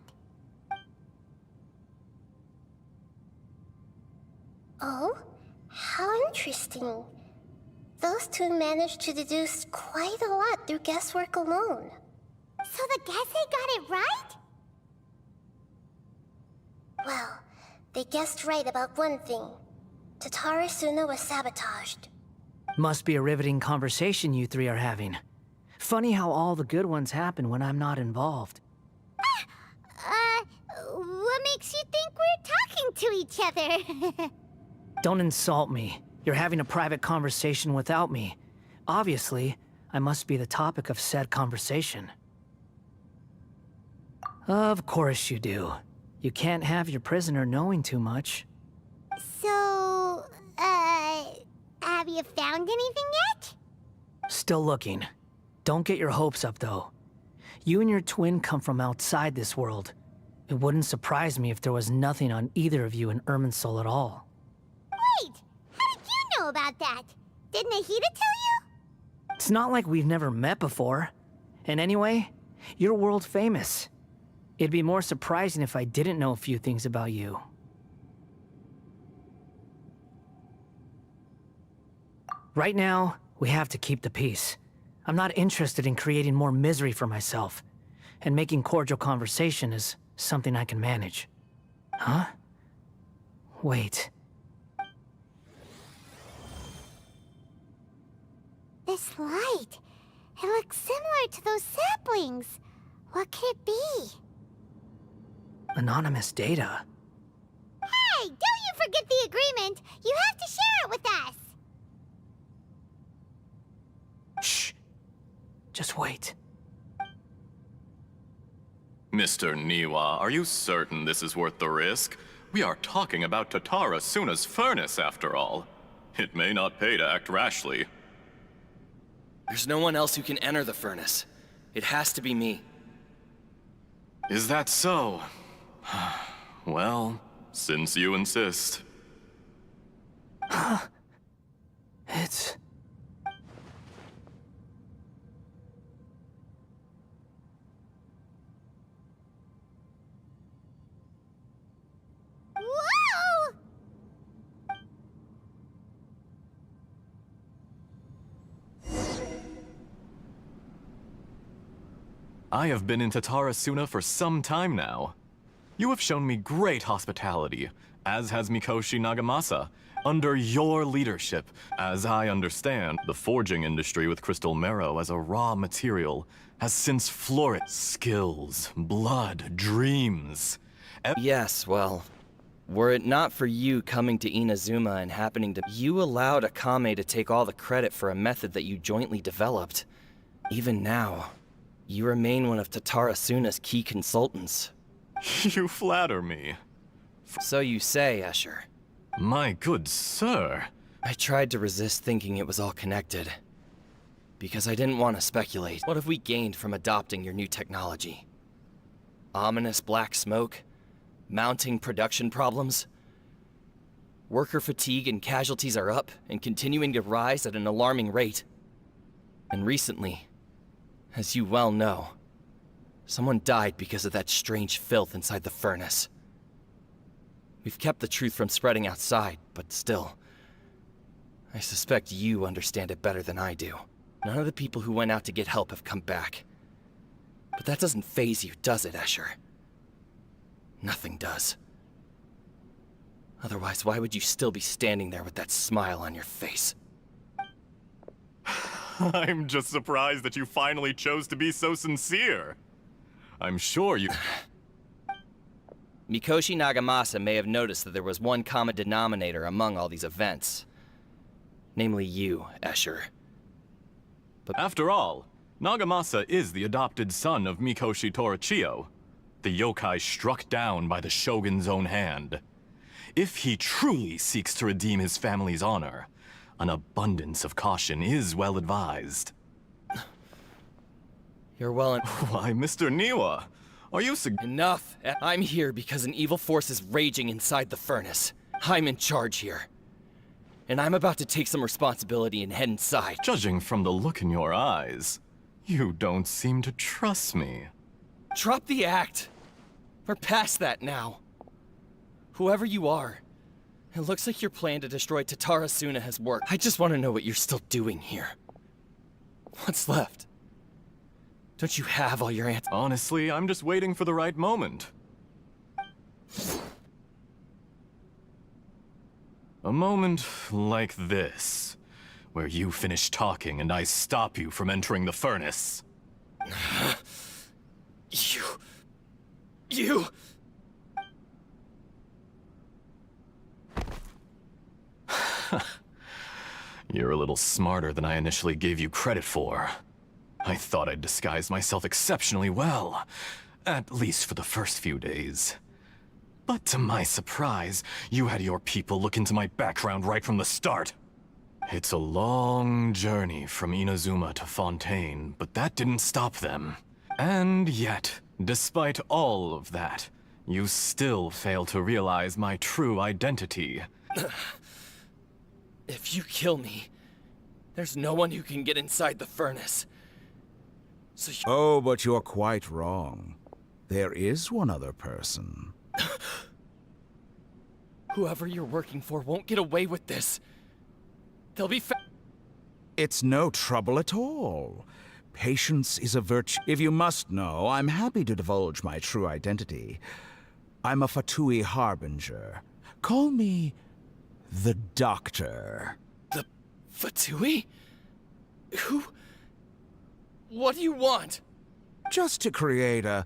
Oh? How interesting. Those two managed to deduce quite a lot through guesswork alone. So the Gesse got it right? Well, they guessed right about one thing. Tatara Suna was sabotaged. Must be a riveting conversation you three are having. Funny how all the good ones happen when I'm not involved. What makes you think we're talking to each other? Don't insult me. You're having a private conversation without me. Obviously, I must be the topic of said conversation. Of course you do. You can't have your prisoner knowing too much. So, have you found anything yet? Still looking. Don't get your hopes up, though. You and your twin come from outside this world. It wouldn't surprise me if there was nothing on either of you in Irminsul at all. Wait! How did you know about that? Did Nahida tell you? It's not like we've never met before. And anyway, you're world famous. It'd be more surprising if I didn't know a few things about you. Right now, we have to keep the peace. I'm not interested in creating more misery for myself. And making cordial conversation is something I can manage. Huh? Wait. This light. It looks similar to those saplings. What could it be? Anonymous data. Hey, don't you forget the agreement! You have to share it with us! Shh. Just wait. Mr. Niwa, are you certain this is worth the risk? We are talking about Tatara Suna's furnace, after all. It may not pay to act rashly. There's no one else who can enter the furnace. It has to be me. Is that so? Well, since you insist. It's... Whoa! I have been in Tatara Suna for some time now. You have shown me great hospitality, as has Mikoshi Nagamasa. Under your leadership, as I understand, the forging industry with crystal marrow as a raw material has since flourished. Skills, blood, dreams. Yes, well, were it not for you coming to Inazuma and happening to... You allowed Akame to take all the credit for a method that you jointly developed. Even now, you remain one of Tatara Suna's key consultants. You flatter me. So you say, Escher. My good sir. I tried to resist thinking it was all connected. Because I didn't want to speculate. What have we gained from adopting your new technology? Ominous black smoke? Mounting production problems? Worker fatigue and casualties are up and continuing to rise at an alarming rate. And recently, as you well know, someone died because of that strange filth inside the furnace. We've kept the truth from spreading outside, but still, I suspect you understand it better than I do. None of the people who went out to get help have come back. But that doesn't faze you, does it, Escher? Nothing does. Otherwise, why would you still be standing there with that smile on your face? I'm just surprised that you finally chose to be so sincere. I'm sure you... Mikoshi Nagamasa may have noticed that there was one common denominator among all these events. Namely you, Escher. But after all, Nagamasa is the adopted son of Mikoshi Torichio, the yokai struck down by the Shogun's own hand. If he truly seeks to redeem his family's honor, an abundance of caution is well advised. You're well Why, Mr. Niwa, are you Enough! I'm here because an evil force is raging inside the furnace. I'm in charge here. And I'm about to take some responsibility and head inside. Judging from the look in your eyes, you don't seem to trust me. Drop the act! We're past that now. Whoever you are, It looks like your plan to destroy Tatarasuna has worked. I just want to know what you're still doing here. What's left? Don't you have all your answers? Honestly, I'm just waiting for the right moment. A moment like this, where you finish talking and I stop you from entering the furnace. You... You're a little smarter than I initially gave you credit for. I thought I'd disguised myself exceptionally well, at least for the first few days. But to my surprise, you had your people look into my background right from the start. It's a long journey from Inazuma to Fontaine, but that didn't stop them. And yet, despite all of that, you still fail to realize my true identity. If you kill me, there's no one who can get inside the furnace. So Oh, but you're quite wrong. There is one other person. Whoever you're working for won't get away with this. They'll be It's no trouble at all. Patience is a virtue. If you must know, I'm happy to divulge my true identity. I'm a Fatui harbinger. Call me the Doctor. The Fatui? Who? What do you want? Just to create a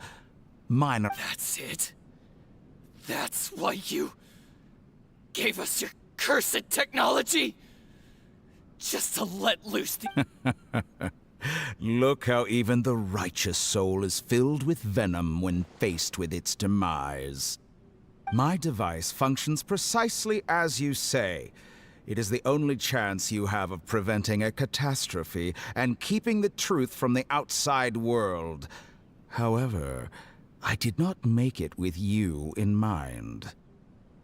minor... That's it? That's why you gave us your cursed technology? Just to let loose the... Look how even the righteous soul is filled with venom when faced with its demise. My device functions precisely as you say. It is the only chance you have of preventing a catastrophe and keeping the truth from the outside world. However, I did not make it with you in mind.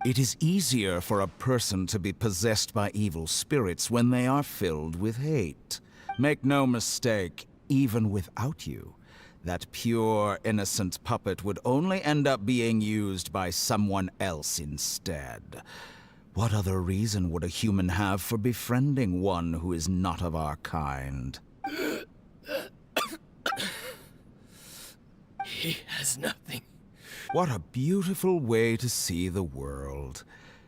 It is easier for a person to be possessed by evil spirits when they are filled with hate. Make no mistake, even without you, that pure, innocent puppet would only end up being used by someone else instead. What other reason would a human have for befriending one who is not of our kind? He has nothing. What a beautiful way to see the world.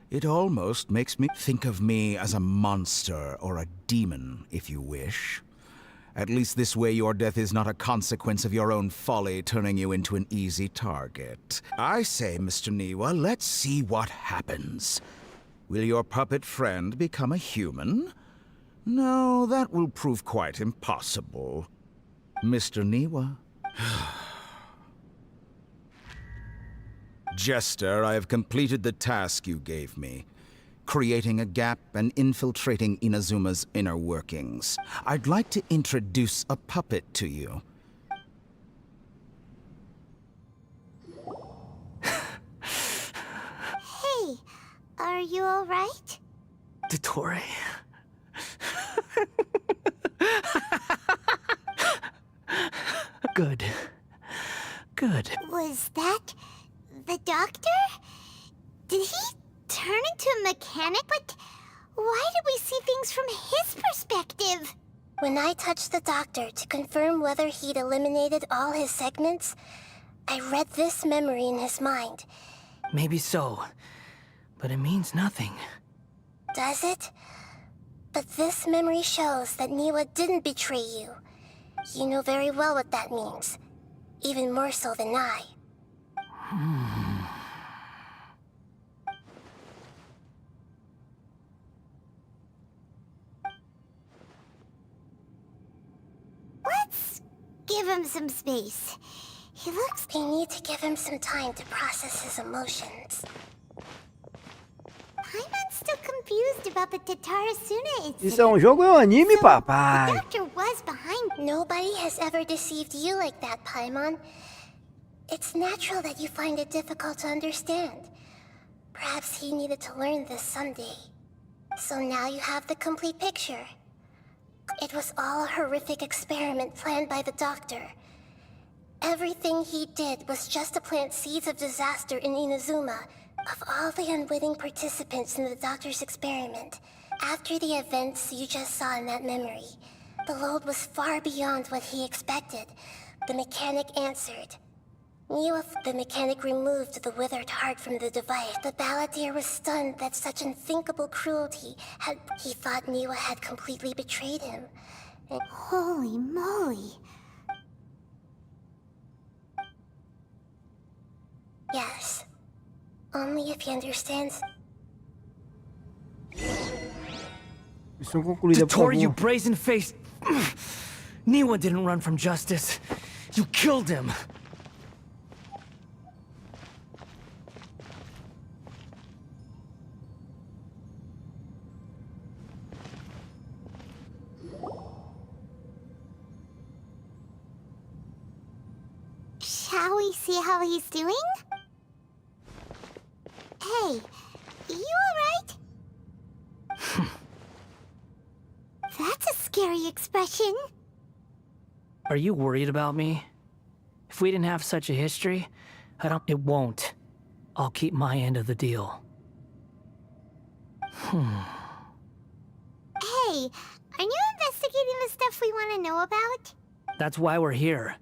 It almost makes me think of me as a monster or a demon, if you wish. At least this way your death is not a consequence of your own folly turning you into an easy target. I say, Mr. Niwa, let's see what happens. Will your puppet friend become a human? No, that will prove quite impossible. Mr. Niwa? Jester, I have completed the task you gave me. Creating a gap and infiltrating Inazuma's inner workings. I'd like to introduce a puppet to you. Hey, are you alright? Dottore. Good. Good. Was that the doctor? Did he turn into a mechanic? But why did we see things from his perspective? When I touched the doctor to confirm whether he'd eliminated all his segments, I read this memory in his mind. Maybe so, but it means nothing. Does it? But this memory shows that Niwa didn't betray you. You know very well what that means. Even more so than I. Let's give him some space. He looks... We need to give him some time to process his emotions. Paimon's still confused about the Tatarasuna incident. Isso é um jogo ou um anime, papai? The doctor was behind... Nobody has ever deceived you like that, Paimon. It's natural that you find it difficult to understand. Perhaps he needed to learn this someday. So now you have the complete picture. It was all a horrific experiment planned by the doctor. Everything he did was just to plant seeds of disaster in Inazuma Of all the unwitting participants in the doctor's experiment, after the events you just saw in that memory, the load was far beyond what he expected. The mechanic answered. The mechanic removed the withered heart from the device. The balladeer was stunned that such unthinkable cruelty had... He thought Niwa had completely betrayed him. Holy moly. Yes. Only if he understands... Missão concluída, por Tor, you favor. brazen-faced... Niwa didn't run from justice. You killed him. Shall we see how he's doing? Hey, you alright? That's a scary expression. Are you worried about me? If we didn't have such a history, it won't. I'll keep my end of the deal. Hey, are you investigating the stuff we want to know about? That's why we're here.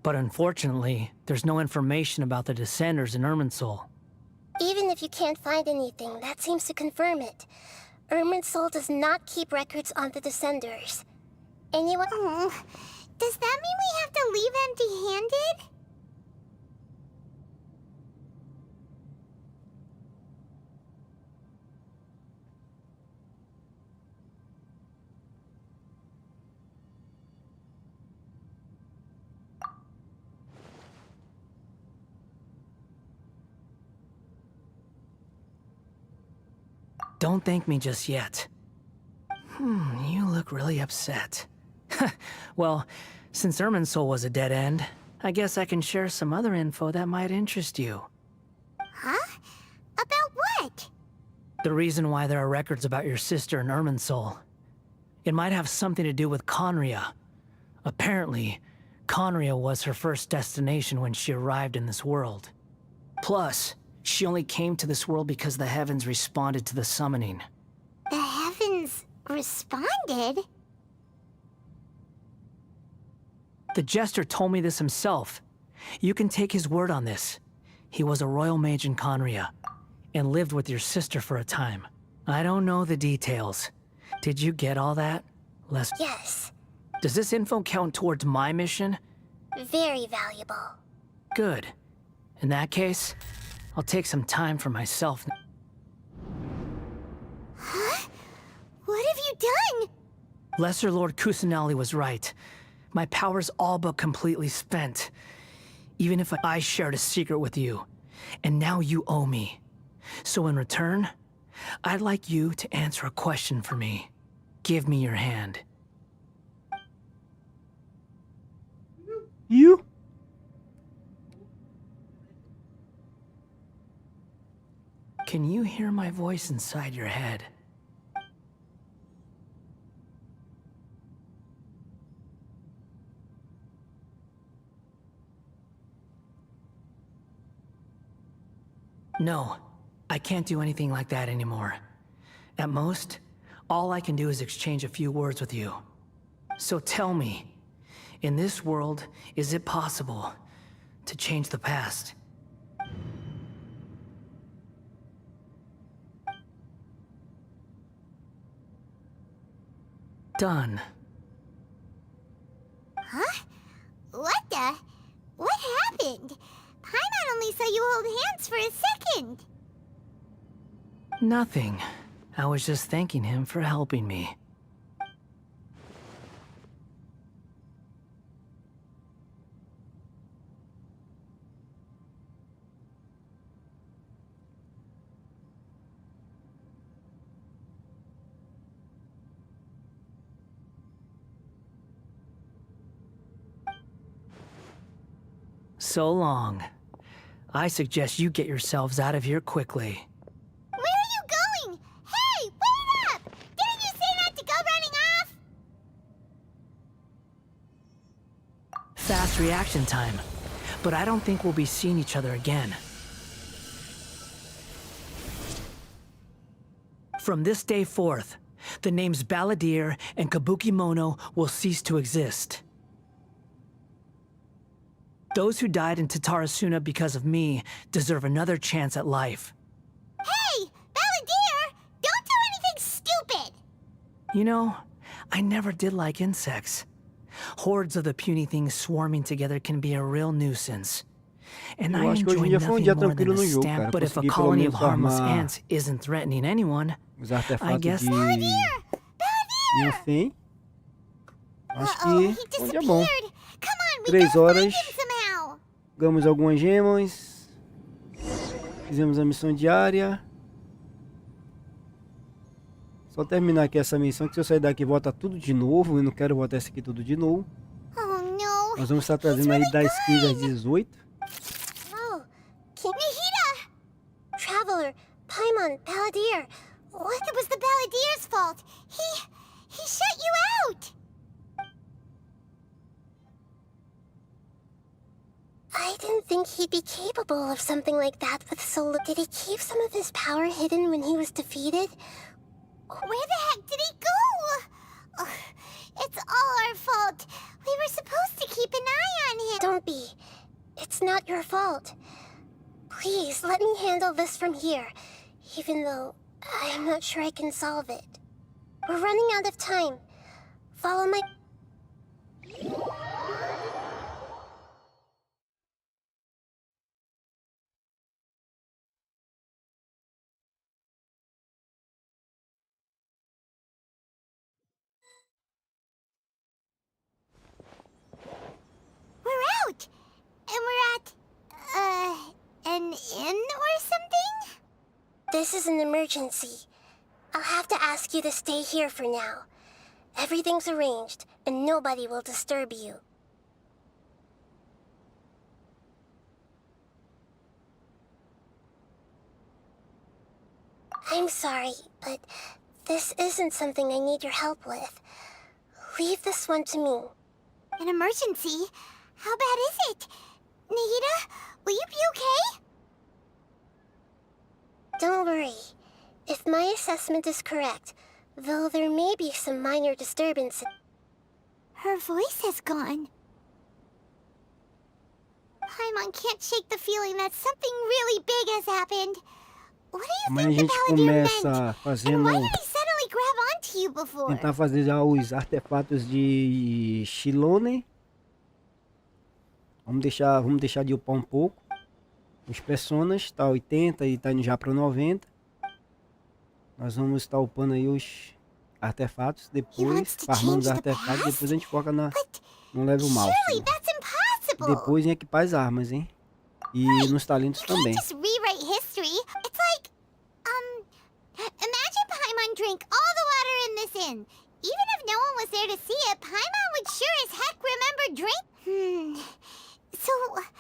But unfortunately, there's no information about the Descenders in Irminsul. Even if you can't find anything, that seems to confirm it. Irminsul does not keep records on the Descenders. Anyone... Does that mean we have to leave empty-handed? Don't thank me just yet. You look really upset. Well, since Irminsul was a dead end, I guess I can share some other info that might interest you. Huh? About what? The reason why there are records about your sister in Irminsul. It might have something to do with Conria. Apparently, Conria was her first destination when she arrived in this world. Plus, she only came to this world because the heavens responded to the summoning. The heavens responded? The Jester told me this himself. You can take his word on this. He was a royal mage in Conria, and lived with your sister for a time. I don't know the details. Did you get all that? Yes. Does this info count towards my mission? Very valuable. Good. In that case, I'll take some time for myself. Huh? What have you done? Lesser Lord Kusanali was right. My power's all but completely spent. Even if I shared a secret with you. And now you owe me. So in return, I'd like you to answer a question for me. Give me your hand. You? Can you hear my voice inside your head? No, I can't do anything like that anymore. At most, all I can do is exchange a few words with you. So tell me, in this world, is it possible to change the past? Done. Huh? What happened? Paimon only saw you hold hands for a second. Nothing. I was just thanking him for helping me. So long. I suggest you get yourselves out of here quickly. Where are you going? Hey, wait up! Didn't you say not to go running off? Fast reaction time. but I don't think we'll be seeing each other again. From this day forth, the names Balladeer and Kabukimono will cease to exist. Those who died in Tatarasuna because of me deserve another chance at life. Hey! Balladeer! Don't do anything stupid! You know, I never did like insects. Hordes of the puny things swarming together can be a real nuisance. And I acho que hoje enjoy em dia foi nothing dia more than tranquilo a no jogo, stamp, cara. but if a Consegui pelo colony of menos harmless armar ants isn't threatening anyone, os I artefatos guess... de enfim. Acho que foi um dia bom. 3 horas. Ganhamos algumas gemas. Fizemos a missão diária. Só terminar aqui essa missão, que se eu sair daqui volta tudo de novo. Eu não quero voltar isso aqui tudo de novo. Nós vamos estar trazendo aí das 15 às 18. Oh, Nihira! Traveler, Paimon, Balladeer. What? It was the Balladeer's fault. He shut you out! I didn't think he'd be capable of something like that with so little. Did he keep some of his power hidden when he was defeated? Where the heck did he go? Ugh, it's all our fault. We were supposed to keep an eye on him. Don't be. It's not your fault. Please, let me handle this from here, even though I'm not sure I can solve it. We're running out of time. Follow my... We're out! And we're at, an inn or something? This is an emergency. I'll have to ask you to stay here for now. Everything's arranged, and nobody will disturb you. I'm sorry, but this isn't something I need your help with. Leave this one to me. An emergency? How bad is it? Nihira, will you be okay? Don't worry. If my assessment is correct, though there may be some minor disturbances... Her voice has gone. Paimon can't shake the feeling that something really big has happened. What do you think the Balladeer meant? fazendo... And why did he suddenly grab onto you before? Tentar fazer já os artefatos de Shilone. Vamos deixar de upar um pouco. Os personas, tá 80 e tá indo já para 90. Nós vamos estar upando aí os artefatos. Depois, farmando os artefatos. Depois a gente foca no level mouse. Depois em equipar as armas, hein? E nos talentos também. Imagine Paimon drank all the water in this inn. Even if no one was there to see it, Paimon would sure as heck remember drink. So, what?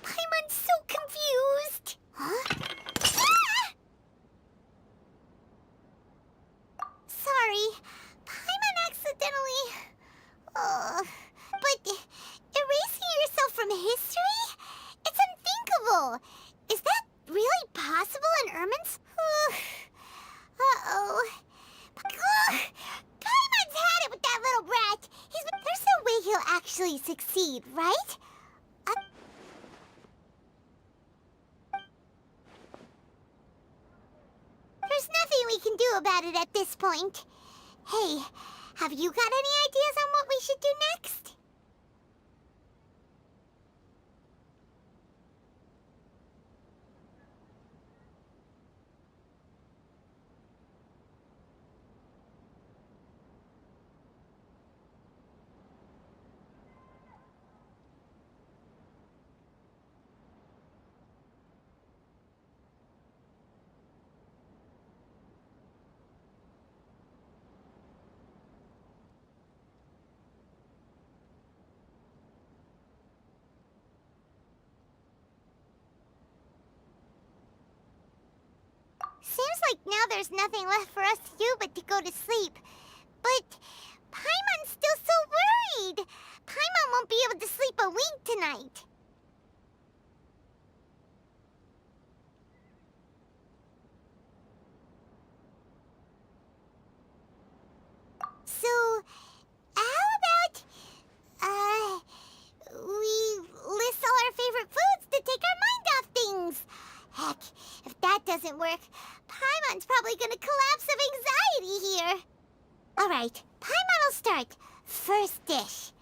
Paimon's so confused. Huh? Ah! Sorry, Paimon accidentally... but erasing yourself from history? It's unthinkable. Is that really possible in Ermin's? Uh-oh. Paimon's had it with that little brat. There's no way he'll actually succeed, right? There's nothing we can do about it at this point. Hey, have you got any ideas on what we should do next? Seems like now there's nothing left for us to do but to go to sleep. But Paimon's still so worried. Paimon won't be able to sleep a tonight. So, how about, we list all our favorite foods to take our mind off things? Heck, if that doesn't work, Paimon's probably gonna collapse of anxiety here. Alright, Paimon will start. First dish.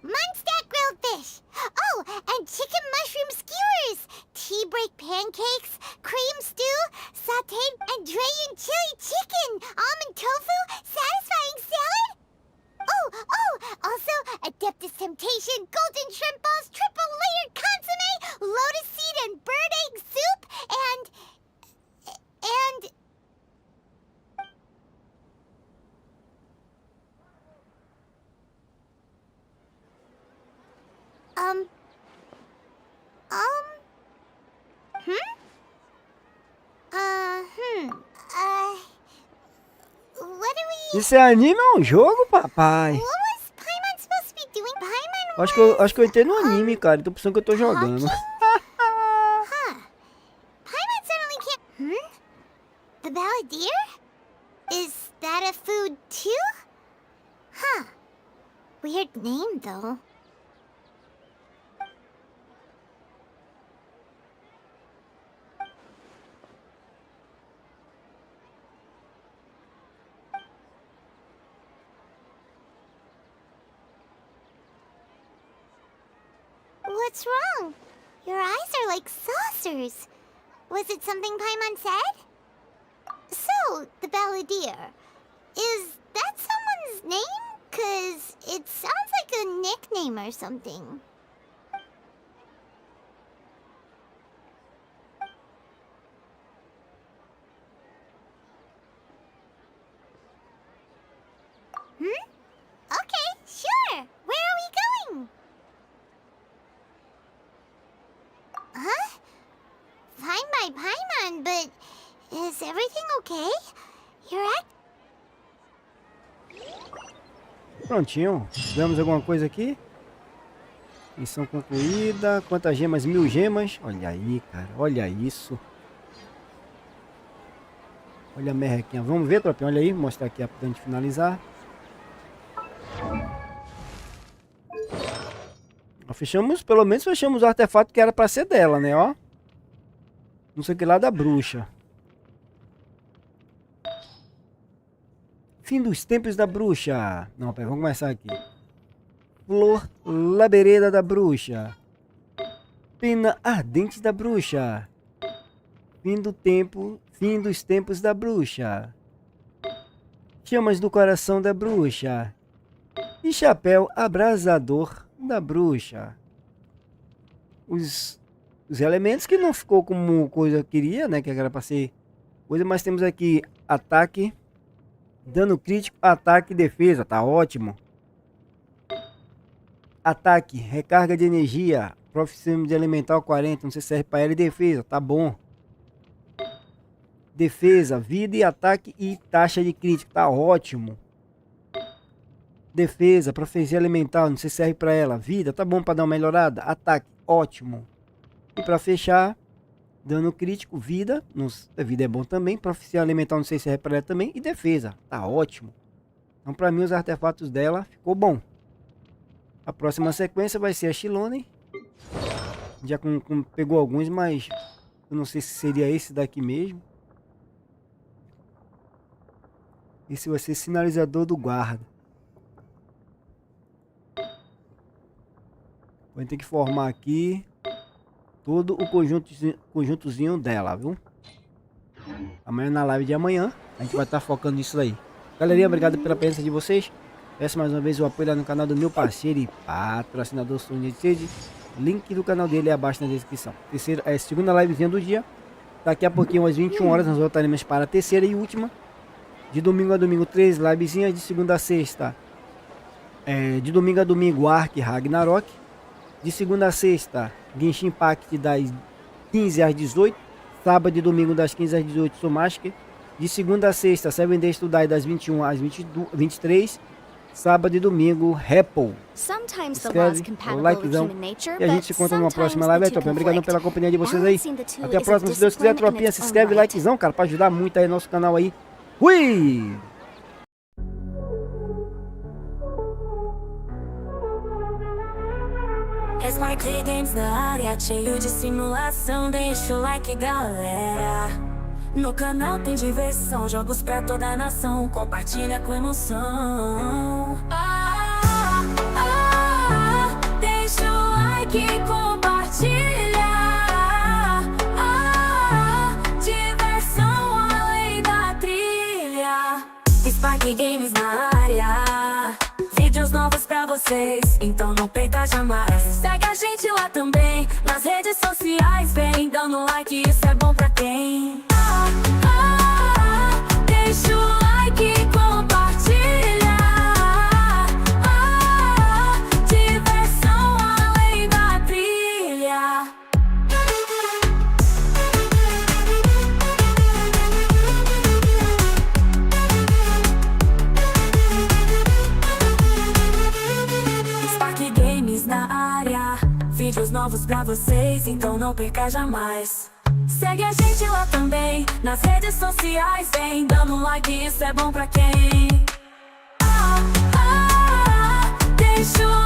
Munstack grilled fish. Oh, and chicken mushroom skewers. Tea break pancakes, cream stew, sauteed and drained chili chicken, almond tofu, satisfying salad. Oh, also Adeptus Temptation, golden shrimp balls, triple layered consomme, lotus seed and bird egg soup, and what do we... Isso é anime ou um jogo, papai? What was Paimon supposed to be doing? Paimon Acho que eu entrei no anime, cara. Tô pensando que eu tô jogando. Paimon suddenly can't... The Balladeer? Is that a food too? Huh. Weird name, though. What's wrong? Your eyes are like saucers. Was it something Paimon said? So, the Balladeer. Is that someone's name? 'Cause it sounds like a nickname or something. Okay, sure. Where are we going? Huh? Fine by Paimon, but is everything okay? You're at... Prontinho. Vemos alguma coisa aqui? Missão concluída. Quantas gemas? 1000 gemas. Olha aí, cara. Olha isso. Olha a merrequinha. Vamos ver, tropinha. Olha aí. Vou mostrar aqui pra gente finalizar. Fechamos, pelo menos fechamos o artefato que era pra ser dela, né, ó. Não sei o que lá da bruxa. Fim dos tempos da bruxa. Não, pera, vamos começar aqui. Flor labereda da bruxa. Pena ardente da bruxa. Fim dos tempos da bruxa. Chamas do coração da bruxa. E chapéu abrasador da bruxa. Os elementos que não ficou como coisa que queria, né? Que era para ser coisa, mas temos aqui ataque, dano crítico, ataque e defesa, tá ótimo. Ataque, recarga de energia, proficiência de elemental 40, não sei se serve para ela, e defesa, tá bom. Defesa, vida e ataque e taxa de crítico, tá ótimo. Defesa, profecia elemental, não sei se serve para ela. Vida, tá bom para dar uma melhorada. Ataque, ótimo. E para fechar, dano crítico, vida. Vida é bom também. Profecia elemental, não sei se serve para ela também. E defesa, tá ótimo. Então, para mim, os artefatos dela ficou bom. A próxima sequência vai ser a Shilone. Já pegou alguns, mas eu não sei se seria esse daqui mesmo. Esse vai ser sinalizador do guarda. Vai ter que formar aqui todo o conjuntozinho dela, viu? Amanhã na live de amanhã a gente vai estar focando nisso aí. Galerinha, obrigado pela presença de vocês. Peço mais uma vez o apoio lá no canal do meu parceiro e patrocinador Torne. Link do canal dele é abaixo na descrição. Segunda livezinha do dia. Daqui a pouquinho, às 21 horas, nós voltaremos para a terceira e última. De domingo a domingo, 3 livezinhas. De segunda a sexta. De domingo a domingo, Ark Ragnarok. De segunda a sexta, Genshin Impact das 15 às 18. Sábado e domingo das 15 às 18, Somasker. De segunda a sexta, 7 Days to Die das 21 às 23. sábado e domingo, Apple. Sometimes the law is Inscreve, compatible o with likezão. human nature, E a gente but se encontra numa próxima sometimes live, the aí, two tropinha. Obrigadão pela conflict. companhia de vocês aí. Balancing the two Até a is próxima, a se Deus quiser, discipline in tropinha. its Se own inscreve, right. likezão, cara, pra ajudar muito aí nosso canal aí. Fui! EsparkeGames na área, cheio de simulação. Deixa o like, galera. No canal tem diversão, jogos pra toda a nação. Compartilha com emoção. Deixa o like e compartilha. Diversão além da trilha. EsparkeGames na área. Vídeos novos pra vocês, então não perca jamais. Segue a gente lá também, nas redes sociais. Vem dando like, isso é bom pra quem? Deixa o like e compartilha. Diversão além da trilha. EsparkeGames na área. Vídeos novos pra vocês, então não perca jamais. Segue a gente lá também, nas redes sociais. Vem dando like, isso é bom pra quem? Deixa o